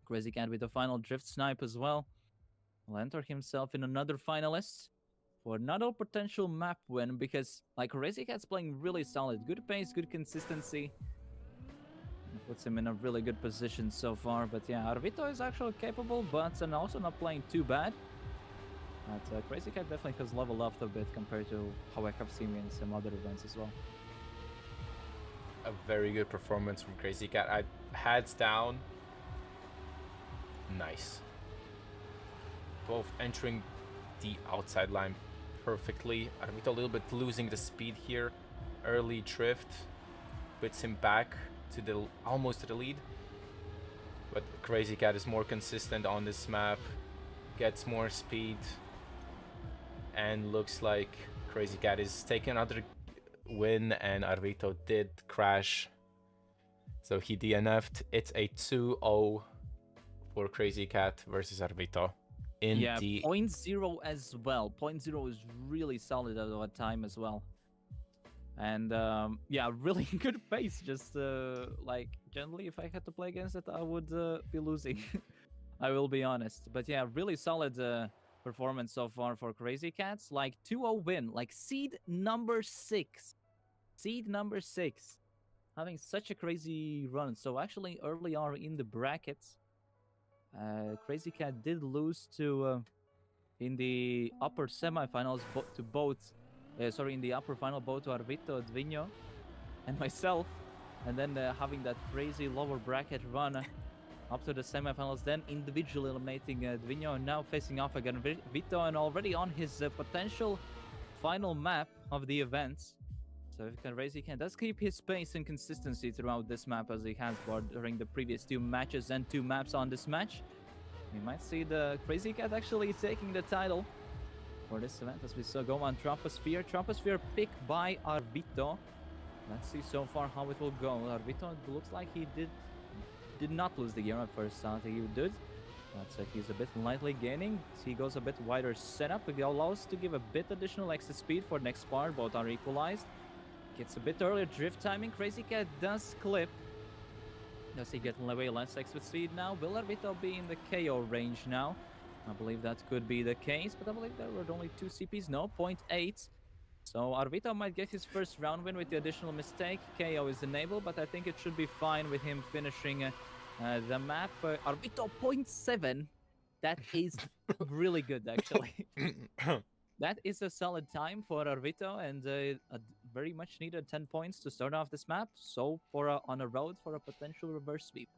Crazy Cat with the final drift snipe as well will enter himself in another finalist for another potential map win, because like Crazy Cat's playing really solid. Good pace, good consistency. It puts him in a really good position so far. But yeah, Arvito is actually capable, but and also not playing too bad. But Crazy Cat definitely has leveled up a bit compared to how I have seen in some other events as well. A very good performance from Crazy Cat. Hands down. Nice. Both entering the outside line perfectly. Arvito a little bit losing the speed here. Early drift puts him back to the almost to the lead. But Crazy Cat is more consistent on this map, gets more speed, and looks like Crazy Cat is taking another win, and Arvito did crash. So he DNF'd. It's a 2-0 for Crazy Cat versus Arvito. In yeah, the 0.0 as well. 0.0 is really solid at that time as well. And yeah, really good pace. Just like generally, if I had to play against it, I would be losing. I will be honest. But yeah, really solid performance so far for Crazy Cats. Like 2-0 win, like seed number 6. Seed number 6. Having such a crazy run. So actually early on in the brackets, Crazy Cat did lose to in the upper semifinals to both in the upper final both to Arvito, Dvinho and myself, and then having that crazy lower bracket run up to the semifinals, then individually eliminating Dvinho, and now facing off again Vito, and already on his potential final map of the events. So if Crazy Cat does keep his pace and consistency throughout this map as he has during the previous 2 matches and 2 maps on this match, we might see the Crazy Cat actually taking the title for this event, as we saw go on Troposphere. Troposphere picked by Arvito. Let's see so far how it will go. Arvito looks like he did not lose the gear at first. I think he did. But he's a bit lightly gaining. He goes a bit wider setup. It allows to give a bit additional extra speed for next part. Both are equalized. Gets a bit earlier drift timing. Crazy Cat does clip. Does he get way less extra speed now? Will Arvito be in the KO range now? I believe that could be the case, but I believe there were only 2 CPs. No, 0.8. So Arvito might get his first round win with the additional mistake. KO is enabled, but I think it should be fine with him finishing the map. Arvito 0.7. That is really good, actually. That is a solid time for Arvito, and a very much needed 10 points to start off this map. So for on a road for a potential reverse sweep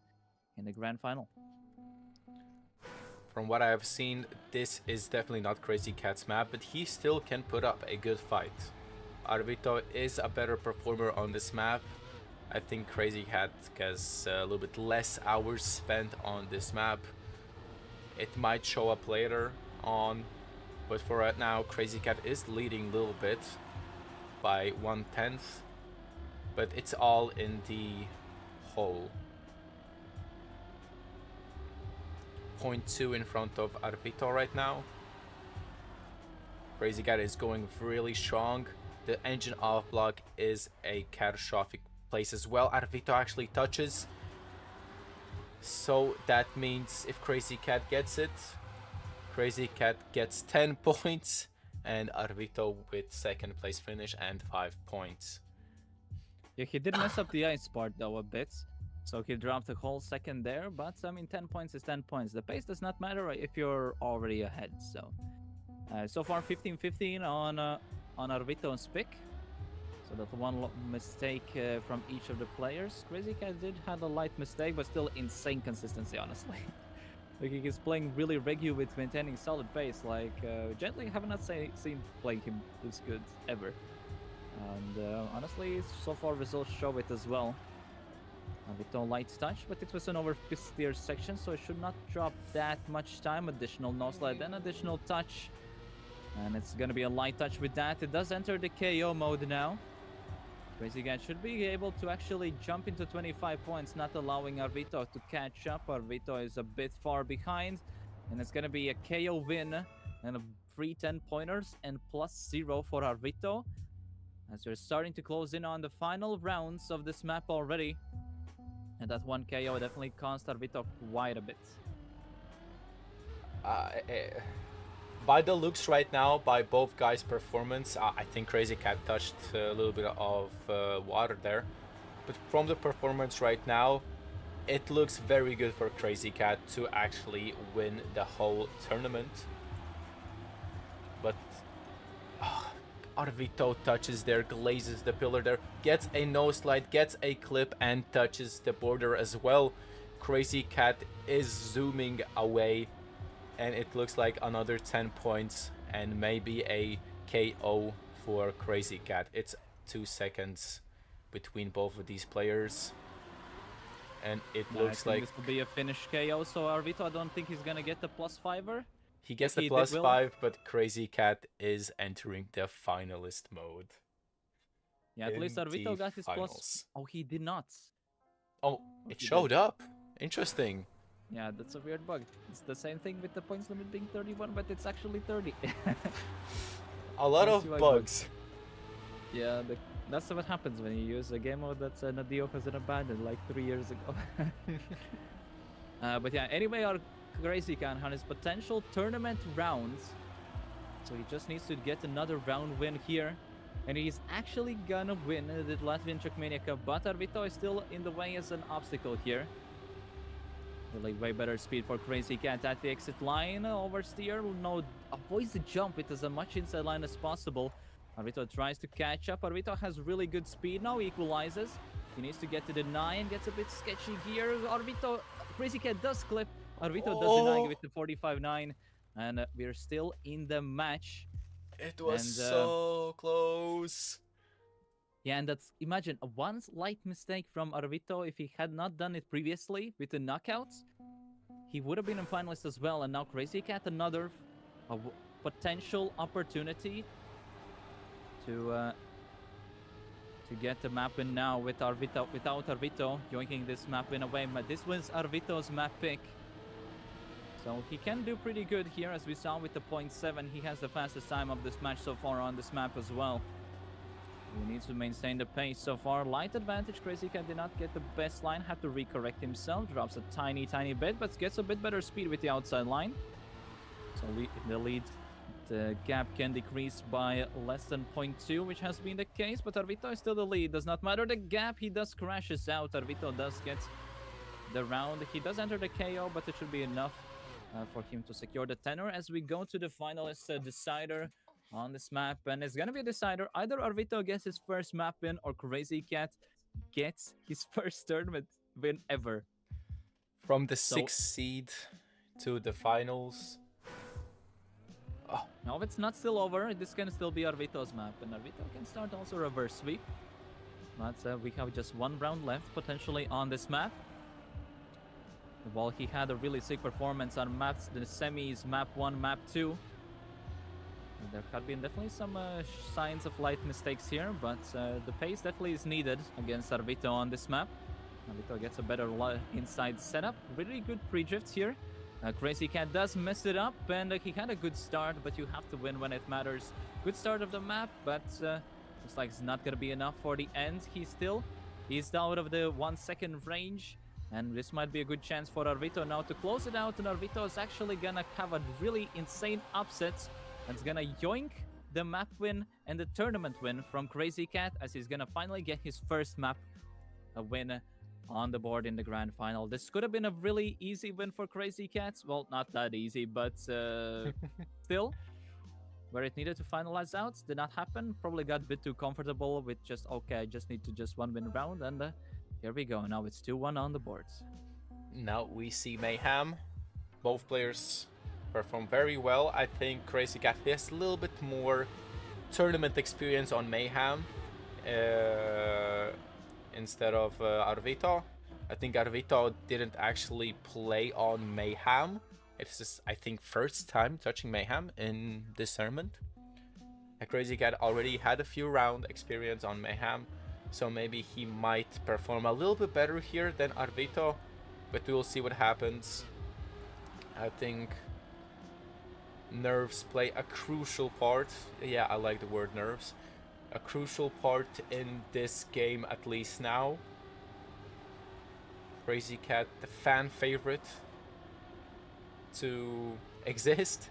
in the grand final. From what I have seen, this is definitely not Crazy Cat's map, but he still can put up a good fight. Arvito is a better performer on this map. I think Crazy Cat has a little bit less hours spent on this map. It might show up later on, but for right now, Crazy Cat is leading a little bit by 1/10, but it's all in the hole. 0.2 in front of Arvito right now. Crazy Cat is going really strong. The engine off block is a catastrophic place as well. Arvito actually touches. So that means if Crazy Cat gets it, Crazy Cat gets 10 points and Arvito with second place finish and 5 points. Yeah, he did mess up the ice part though a bit. So he dropped a whole second there, but I mean 10 points is 10 points. The pace does not matter if you're already ahead. So far 15-15 on Arvito's pick. So that's one mistake from each of the players. Crazy Cat did have a light mistake, but still insane consistency, honestly. Like he is playing really regular with maintaining solid pace. Like Gently, have not seen playing him this good ever. And honestly, so far results show it as well. Arvito light touch, but it was an oversteer section, so it should not drop that much time. Additional no slide, then additional touch. And it's gonna be a light touch with that. It does enter the KO mode now. Crazy Cat should be able to actually jump into 25 points, not allowing Arvito to catch up. Arvito is a bit far behind, and it's gonna be a KO win and a free 10 pointers and +0 for Arvito. As we're starting to close in on the final rounds of this map already. And that one KO definitely cost Arvito quite a bit. By the looks right now, by both guys' performance, I think Crazy Cat touched a little bit of water there. But from the performance right now, it looks very good for Crazy Cat to actually win the whole tournament. But Arvito touches there, glazes the pillar there, gets a no slide, gets a clip, and touches the border as well. Crazy Cat is zooming away. And it looks like another 10 points and maybe a KO for Crazy Cat. It's 2 seconds between both of these players. And it looks like this will be a finish KO, so Arvito, I don't think he's gonna get the +5er. he gets the +5, but Crazy Cat is entering the finalist mode. Yeah, at least Arvito got his finals. plus. Oh, he did not. Oh, it showed up. Interesting. Yeah, that's a weird bug. It's the same thing with the points limit being 31, but it's actually 30. A lot of bugs. Yeah, that's what happens when you use a game mode that's Nadio has abandoned like 3 years ago. But yeah, anyway, our Crazy Cat on his potential tournament rounds. So he just needs to get another round win here. And he's actually gonna win the Latvian Trackmania Cup, but Arvito is still in the way as an obstacle here. Really way better speed for Crazy Cat at the exit line. Oversteer, no, avoids the jump with as much inside line as possible. Arvito tries to catch up. Arvito has really good speed now, equalizes. He needs to get to the 9, gets a bit sketchy here. Arvito, Crazy Cat does clip. Arvito does deny with the 45-9. And we're still in the match. It was so close. Yeah, and that's, imagine, a one slight mistake from Arvito. If he had not done it previously with the knockouts, he would have been in finalist as well. And now Crazy Cat, another potential opportunity to get the map in now with Arvito, without Arvito yoinking this map in away. But this was Arvito's map pick. So he can do pretty good here, as we saw with the 0.7. He has the fastest time of this match so far on this map as well. He needs to maintain the pace so far. Light advantage. Crazy Cat did not get the best line. Had to recorrect himself. Drops a tiny bit, but gets a bit better speed with the outside line. So the lead, the gap can decrease by less than 0.2, which has been the case. But Arvito is still the lead. Does not matter the gap. He does crashes out. Arvito does get the round. He does enter the KO, but it should be enough for him to secure the tenor as we go to the finalist decider on this map. And it's gonna be a decider. Either Arvito gets his first map win or Crazy Cat gets his first tournament win ever. From the 6th seed to the finals. Oh. No, it's not still over. This can still be Arvito's map, and Arvito can start also reverse sweep. But we have just one round left potentially on this map. While he had a really sick performance on maps, the semis, map 1, map 2. There have been definitely some signs of light mistakes here, but the pace definitely is needed against Arvito on this map. Arvito gets a better inside setup. Really good pre-drift here. Crazy Cat does mess it up, and he had a good start, but you have to win when it matters. Good start of the map, but looks like it's not going to be enough for the end. He's out of the 1 second range. And this might be a good chance for Arvito now to close it out. And Arvito is actually gonna have a really insane upset. That's gonna yoink the map win and the tournament win from Crazy Cat, as he's gonna finally get his first map win on the board in the grand final. This could have been a really easy win for Crazy Cats. Well, not that easy, but still, where it needed to finalize out, did not happen. Probably got a bit too comfortable with just, okay, I just need to just one win round, and here we go. Now it's 2-1 on the boards. Now we see Mayhem. Both players perform very well. I think Crazy Cat has a little bit more tournament experience on Mayhem instead of Arvito. I think Arvito didn't actually play on Mayhem. It's just, I think, first time touching Mayhem in this tournament. Crazy Cat already had a few round experience on Mayhem, so maybe he might perform a little bit better here than Arvito, but we will see what happens. I think nerves play a crucial part. Yeah, I like the word nerves. A crucial part in this game, at least now. Crazy Cat, the fan favorite to exist,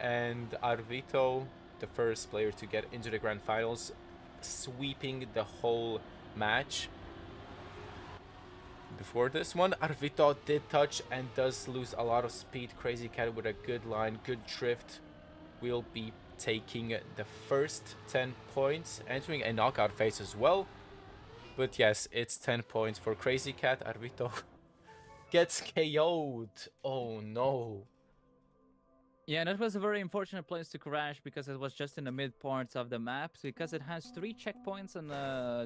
and Arvito, the first player to get into the grand finals, sweeping the whole match. Before this one, Arvito did touch and does lose a lot of speed. Crazy Cat with a good line, good drift, will be taking the first 10 points, entering a knockout phase as well. But yes, it's 10 points for Crazy Cat. Arvito gets KO'd. Oh no. Yeah, that was a very unfortunate place to crash because it was just in the mid parts of the map. Because it has 3 checkpoints and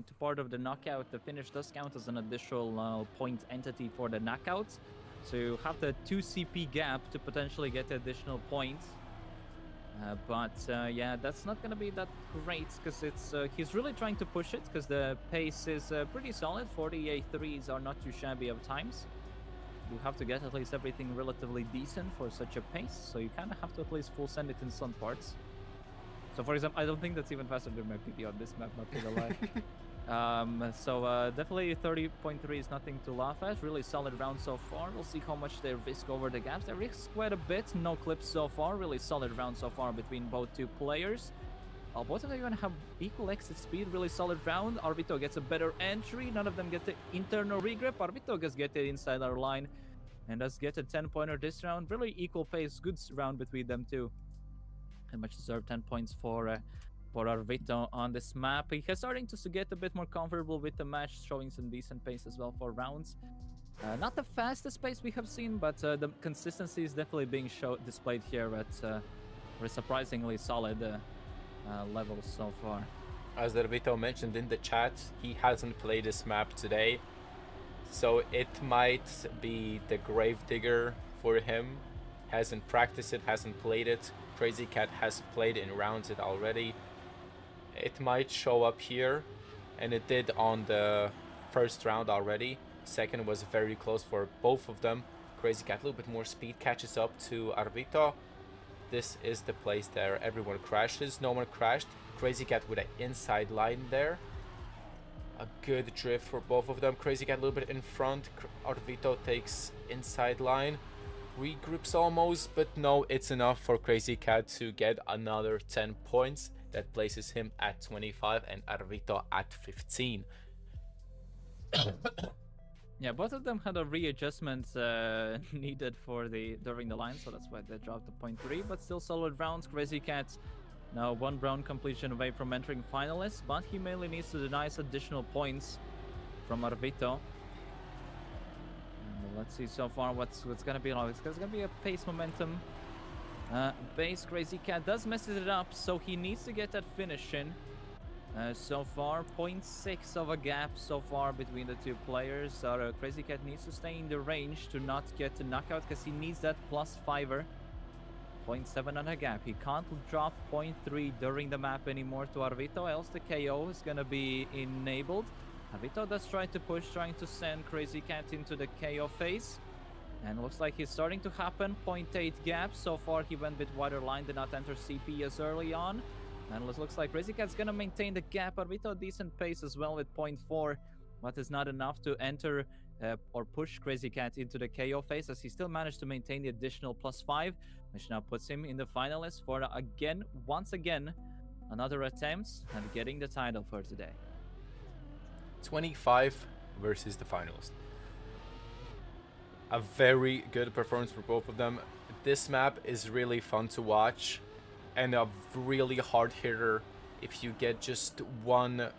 to part of the knockout, the finish does count as an additional point entity for the knockouts. So you have the 2 CP gap to potentially get additional points. Yeah, that's not going to be that great because it's he's really trying to push it because the pace is pretty solid. 48 threes are not too shabby of times. You have to get at least everything relatively decent for such a pace, so you kind of have to at least full send it in some parts. So for example, I don't think that's even faster than my PP on this map, not gonna lie. Definitely 30.3 is nothing to laugh at. Really solid round so far. We'll see how much they risk over the gaps. They risk quite a bit. No clips so far. Really solid round so far between both two players. Both of them even have equal exit speed. Really solid round. Arvito gets a better entry. None of them get the internal regrip. Arvito gets the inside our line and does get a 10-pointer this round. Really equal pace. Good round between them two. And much deserved 10 points for Arvito on this map. He is starting to get a bit more comfortable with the match, showing some decent pace as well for rounds. Not the fastest pace we have seen, but the consistency is definitely being displayed here at a surprisingly solid levels so far. As Arvito mentioned in the chat, he hasn't played this map today, so it might be the Gravedigger for him. Hasn't practiced it, hasn't played it. Crazy Cat has played in rounds it already. It might show up here, and it did on the first round already. Second was very close for both of them. Crazy Cat a little bit more speed, catches up to Arvito. This is the place there everyone crashes. No one crashed. Crazy Cat with an inside line there. A good drift for both of them. Crazy Cat a little bit in front. Arvito takes inside line. Regroups almost, but no, it's enough for Crazy Cat to get another 10 points. That places him at 25 and Arvito at 15. Yeah, both of them had a readjustment needed for during the line, so that's why they dropped the 0.3, but still solid rounds. Crazy Cat now 1 round completion away from entering finalists, but he mainly needs to deny additional points from Arvito. And let's see so far what's gonna be like. It's gonna be a pace momentum. Base Crazy Cat does mess it up, so he needs to get that finish in. So far, 0.6 of a gap so far between the two players. Crazy Cat needs to stay in the range to not get a knockout because he needs that +5er. 0.7 on a gap. He can't drop 0.3 during the map anymore to Arvito, else the KO is gonna be enabled. Arvito does try to push, trying to send Crazy Cat into the KO phase. And looks like it's starting to happen. 0.8 gap. So far, he went a bit wider line, did not enter CP as early on. And it looks like Crazy Cat's gonna maintain the gap. Arvito decent pace as well with 0.4, but is not enough to enter or push Crazy Cat into the KO phase, as he still managed to maintain the additional +5, which now puts him in the finalists for once again, another attempt at getting the title for today. 25 versus the finalist. A very good performance for both of them. This map is really fun to watch and a really hard hitter. If you get just one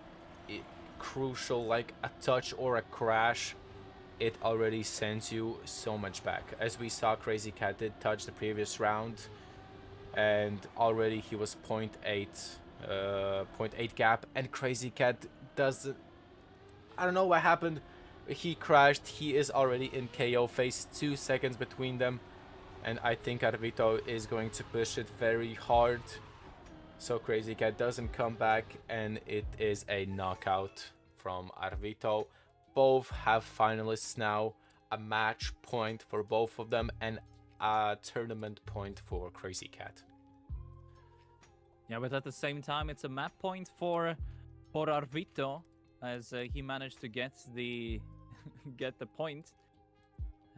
crucial, like a touch or a crash, it already sends you so much back. As we saw, Crazy Cat did touch the previous round, and already he was 0.8 gap, and Crazy Cat doesn't. I don't know what happened. He crashed. He is already in KO phase. 2 seconds between them, and I think Arvito is going to push it very hard. So Crazy Cat doesn't come back, and it is a knockout from Arvito. Both have finalists now, a match point for both of them, and a tournament point for Crazy Cat. Yeah, but at the same time, it's a map point for Arvito, as he managed to get the get the point.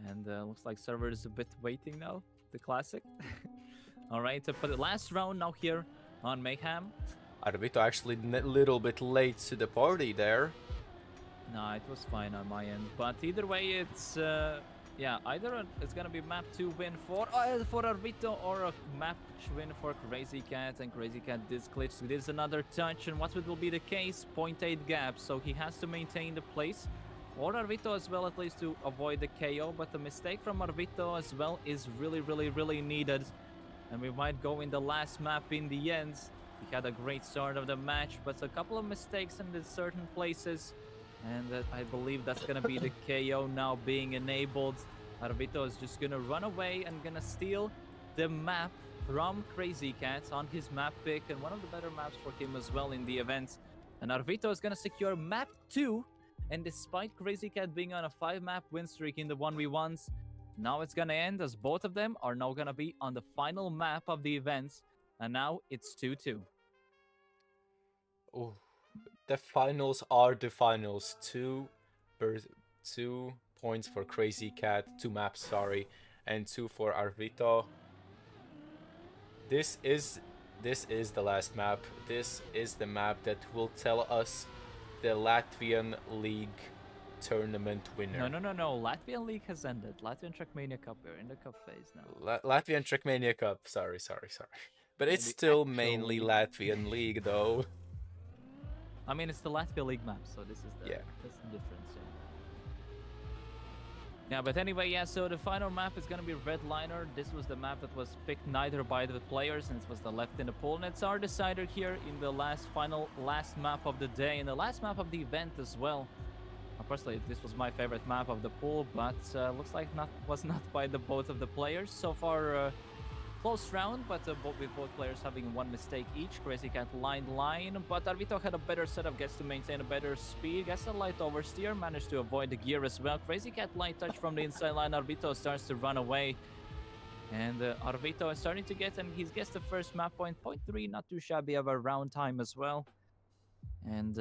And looks like server is a bit waiting now. The classic. All right, for the last round now here on Mayhem. Arvito actually a little bit late to the party there. No, it was fine on my end. But either way, it's either it's gonna be map 2 win for Arvito, or a match win for Crazy Cat. And Crazy Cat did glitch. This is another touch, and what will be the case? 0.8 gap, so he has to maintain the place. Or Arvito as well, at least, to avoid the KO. But the mistake from Arvito as well is really needed. And we might go in the last map in the end. He had a great start of the match, but a couple of mistakes in certain places. And I believe that's going to be the KO now being enabled. Arvito is just going to run away and going to steal the map from Crazy Cat on his map pick. And one of the better maps for him as well in the event. And Arvito is going to secure map 2. And despite Crazy Cat being on a 5-map win streak in the 1v1s, now it's going to end, as both of them are now going to be on the final map of the event. And now it's 2-2. Oh. The finals are the finals. 2 points for Crazy Cat, 2 maps, sorry, and 2 for Arvito. This is the last map. This is the map that will tell us the Latvian League tournament winner. No. Latvian League has ended. Latvian Trackmania Cup, we're in the cup phase now. Latvian Trackmania Cup, sorry. But it's still mainly Latvian League, though. I mean, it's the Latvian League map, so this is that's the difference. Yeah, but anyway, so the final map is going to be Redliner. This was the map that was picked neither by the players, and it was the left in the pool. And it's our decider here in the last map of the day, and the last map of the event as well. Personally, this was my favorite map of the pool, but looks like was not by both of the players. So far, close round, but with both players having 1 mistake each. Crazy Cat line, but Arvito had a better setup, gets to maintain a better speed, gets a light oversteer, managed to avoid the gear as well. Crazy Cat light touch from the inside line. Arvito starts to run away, and Arvito is starting to get, and he gets the first map point, 0.3, not too shabby of a round time as well. And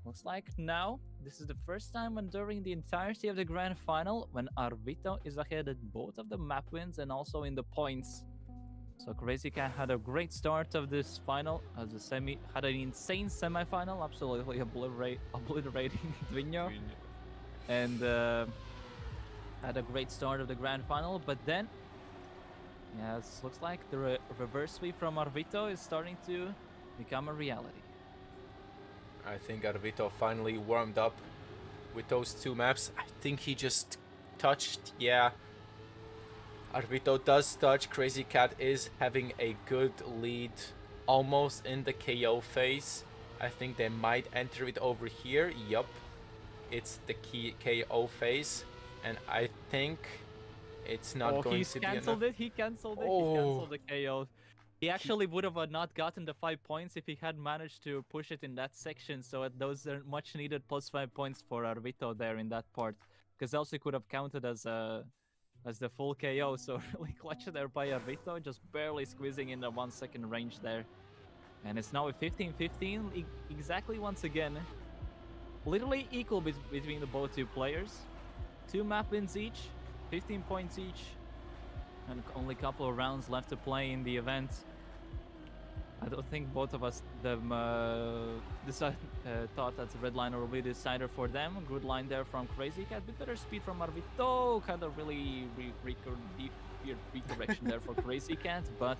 looks like now this is the first time during the entirety of the grand final when Arvito is ahead at both of the map wins and also in the points. So Crazy Cat had a great start of this final, as had an insane semi-final, absolutely obliterating Dvinho, and had a great start of the grand final. But then, it looks like the reverse sweep from Arvito is starting to become a reality. I think Arvito finally warmed up with those 2 maps. I think he just touched, Arvito does touch. Crazy Cat is having a good lead, almost in the KO phase. I think they might enter it over here. Yup, it's the KO phase, and I think it's not going to be enough. He cancelled the KO. He actually would have not gotten the 5 points if he had managed to push it in that section. So those are much needed +5 points for Arvito there in that part, because else he could have counted as the full KO. So really clutch there by Arvito, just barely squeezing in the 1 second range there. And it's now a 15-15, exactly once again. Literally equal between the both 2 players. 2 map wins each, 15 points each, and only a couple of rounds left to play in the event. I don't think both of us thought that the red line will be the decider for them. Good line there from Crazy Cat. Bit better speed from Arvito. Kind of really weird redirection there for Crazy Cat, but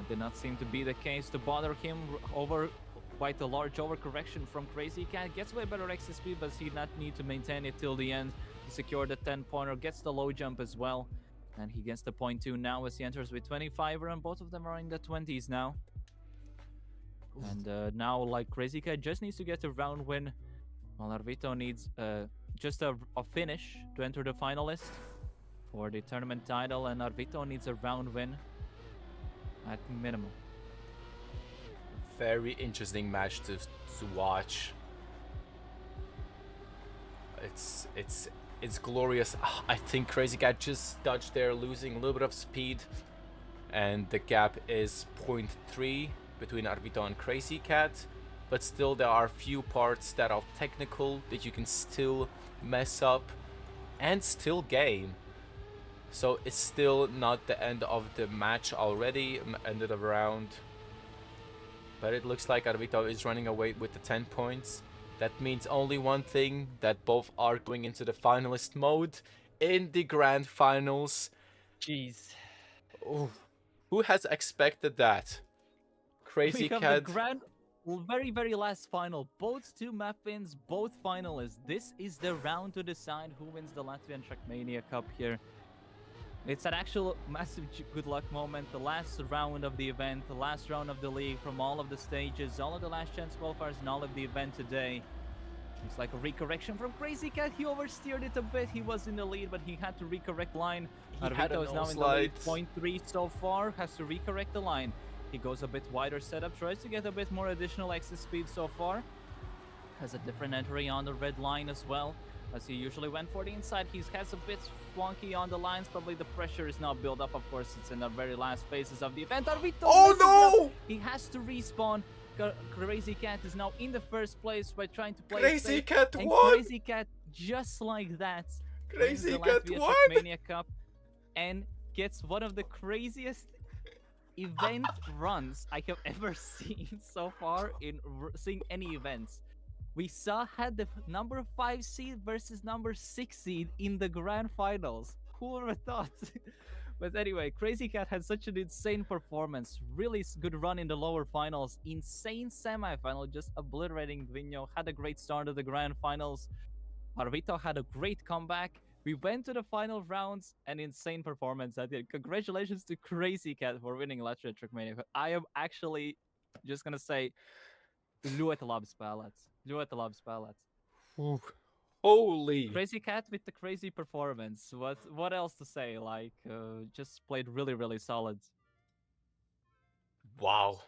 did not seem to be the case to bother him. Over quite a large overcorrection from Crazy Cat. Gets way better exit speed, but he not need to maintain it till the end to secure the 10-pointer. Gets the low jump as well. And he gets the point 2 now as he enters with 25er, and both of them are in the 20s now. And now, like, Crazy Cat just needs to get a round win, while Arvito needs just a finish to enter the finalist for the tournament title, and Arvito needs a round win at minimum. Very interesting match to watch. It's glorious. I think Crazy Cat just dodged there, losing a little bit of speed, and the gap is 0.3 between Arvito and Crazy Cat, but still there are a few parts that are technical that you can still mess up and still gain. So it's still not the end of the match already, end of the round, but it looks like Arvito is running away with the 10 points. That means only one thing, that both are going into the finalist mode in the grand finals. Jeez. Ooh, who has expected that? Crazy Cat. Cat. The grand, very last final. Both 2 map wins, both finalists. This is the round to decide who wins the Latvian Trackmania Cup here. It's an actual massive good luck moment. The last round of the event, the last round of the league from all of the stages, all of the last chance qualifiers and all of the event today. It's like a recorrection from Crazy Cat. He oversteered it a bit. He was in the lead, but he had to recorrect line. Arvito is now in the lead, 0.3 so far. Has to recorrect the line. He goes a bit wider setup, tries to get a bit more additional exit speed so far. Has a different entry on the red line as well, as he usually went for the inside. He has a bit wonky on the lines. Probably the pressure is not built up. Of course, it's in the very last phases of the event. Arvito, oh no! He has to respawn. Crazy Cat is now in the first place by trying to play Crazy safe. Cat And won! Crazy Cat, just like that, Crazy wins the Cat Latvian won! Trackmania Cup and gets one of the craziest event runs I have ever seen so far in seeing any events. We had the number 5 seed versus number 6 seed in the grand finals. Who would have thought? But anyway, Crazy Cat had such an insane performance. Really good run in the lower finals. Insane semi-final, just obliterating Dvinho. Had a great start of the grand finals. Arvito had a great comeback. We went to the final rounds. An insane performance at the end. Congratulations to Crazy Cat for winning Latvian Trackmania. I am actually just gonna say, ļoti labi spēlēts. Ļoti labi spēlēts. Holy! Crazy Cat with the crazy performance. What else to say? Like, just played really solid. Wow.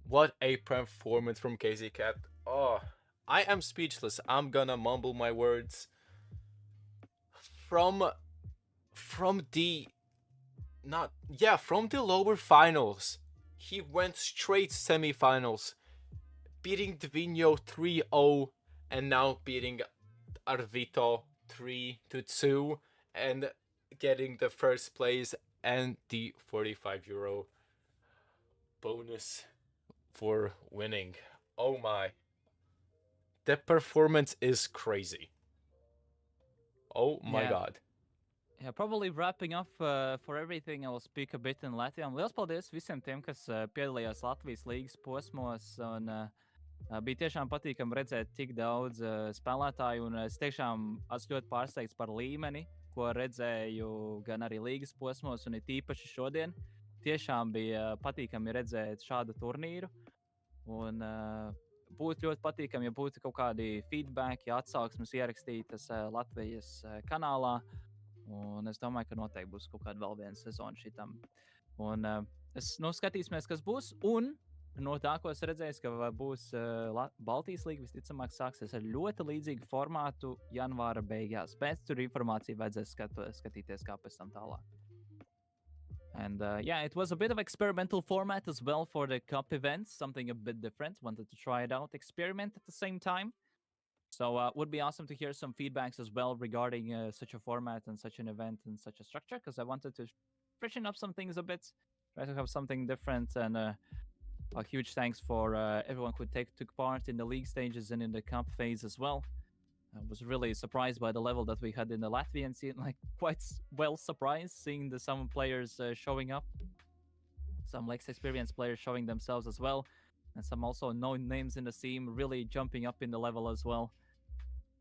What a performance from Crazy Cat. Oh, I am speechless. I'm gonna mumble my words. From the lower finals, he went straight semifinals, beating Dvinho 3-0, and now beating Arvito 3-2, and getting the first place and the €45 bonus for winning. Oh my. The performance is crazy. Oh my god. Yeah, probably wrapping up for everything. I will speak a bit in Latvian. Liels paldies visiem tiem, kas piedalījās Latvijas līgas posmos, un bija tiešām patīkami redzēt tik daudz spēlētāju, un es tiešām esmu ļoti pārsteigts par līmeni, ko redzēju gan arī līgas posmos, un it īpaši šodien. Tiešām bija patīkami redzēt šādu turnīru, un būtu ļoti patīkami, ja būtu kaut kādi feedbacki, atsauksmes ierakstītas Latvijas kanālā, un es domāju, ka noteikti būs kaut kāda vēl viena sezona šitam. Un skatīsimies, kas būs, un no tā, ko es redzēju, ka būs Baltijas līga, visticamāk sāksies ar ļoti līdzīgu formātu janvāra beigās. Pēc tur informāciju vajadzēs skatīties, kā pēc tam tālāk. And it was a bit of experimental format as well for the cup events, something a bit different. Wanted to try it out, experiment at the same time. So would be awesome to hear some feedbacks as well regarding such a format and such an event and such a structure, because I wanted to freshen up some things a bit, try to have something different. And a huge thanks for everyone who took part in the league stages and in the cup phase as well. I was really surprised by the level that we had in the Latvian scene, like quite well surprised seeing some players showing up, some less experienced players showing themselves as well, and some also known names in the scene really jumping up in the level as well.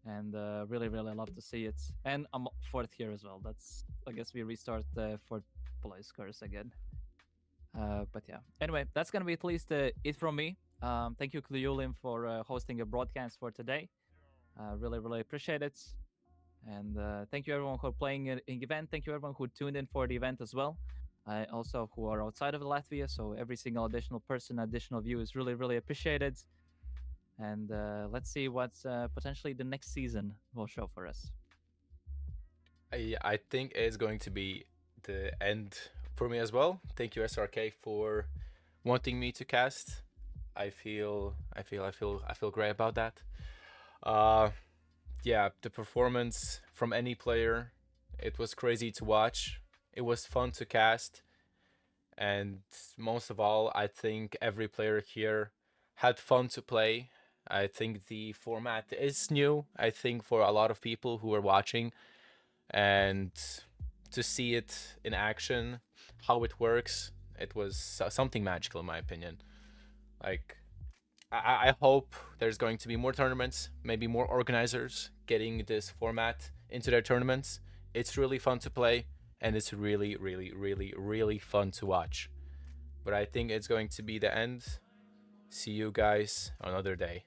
And really love to see it. And I'm fourth here as well. That's, I guess we restart the fourth place curse again. But yeah, anyway, that's gonna be at least it from me. Thank you, Kliulim, for hosting a broadcast for today. Really appreciate it. And thank you everyone who are playing in the event. Thank you everyone who tuned in for the event as well. Also who are outside of Latvia. So every single additional person, additional view is really appreciated. And let's see what's potentially the next season will show for us. I think it's going to be the end for me as well. Thank you, SRK, for wanting me to cast. I feel great about that. Yeah, the performance from any player, it was crazy to watch. It was fun to cast. And most of all, I think every player here had fun to play. I think the format is new, I think, for a lot of people who are watching. And to see it in action, how it works, it was something magical in my opinion. Like, I hope there's going to be more tournaments, maybe more organizers getting this format into their tournaments. It's really fun to play, and it's really fun to watch. But I think it's going to be the end. See you guys another day.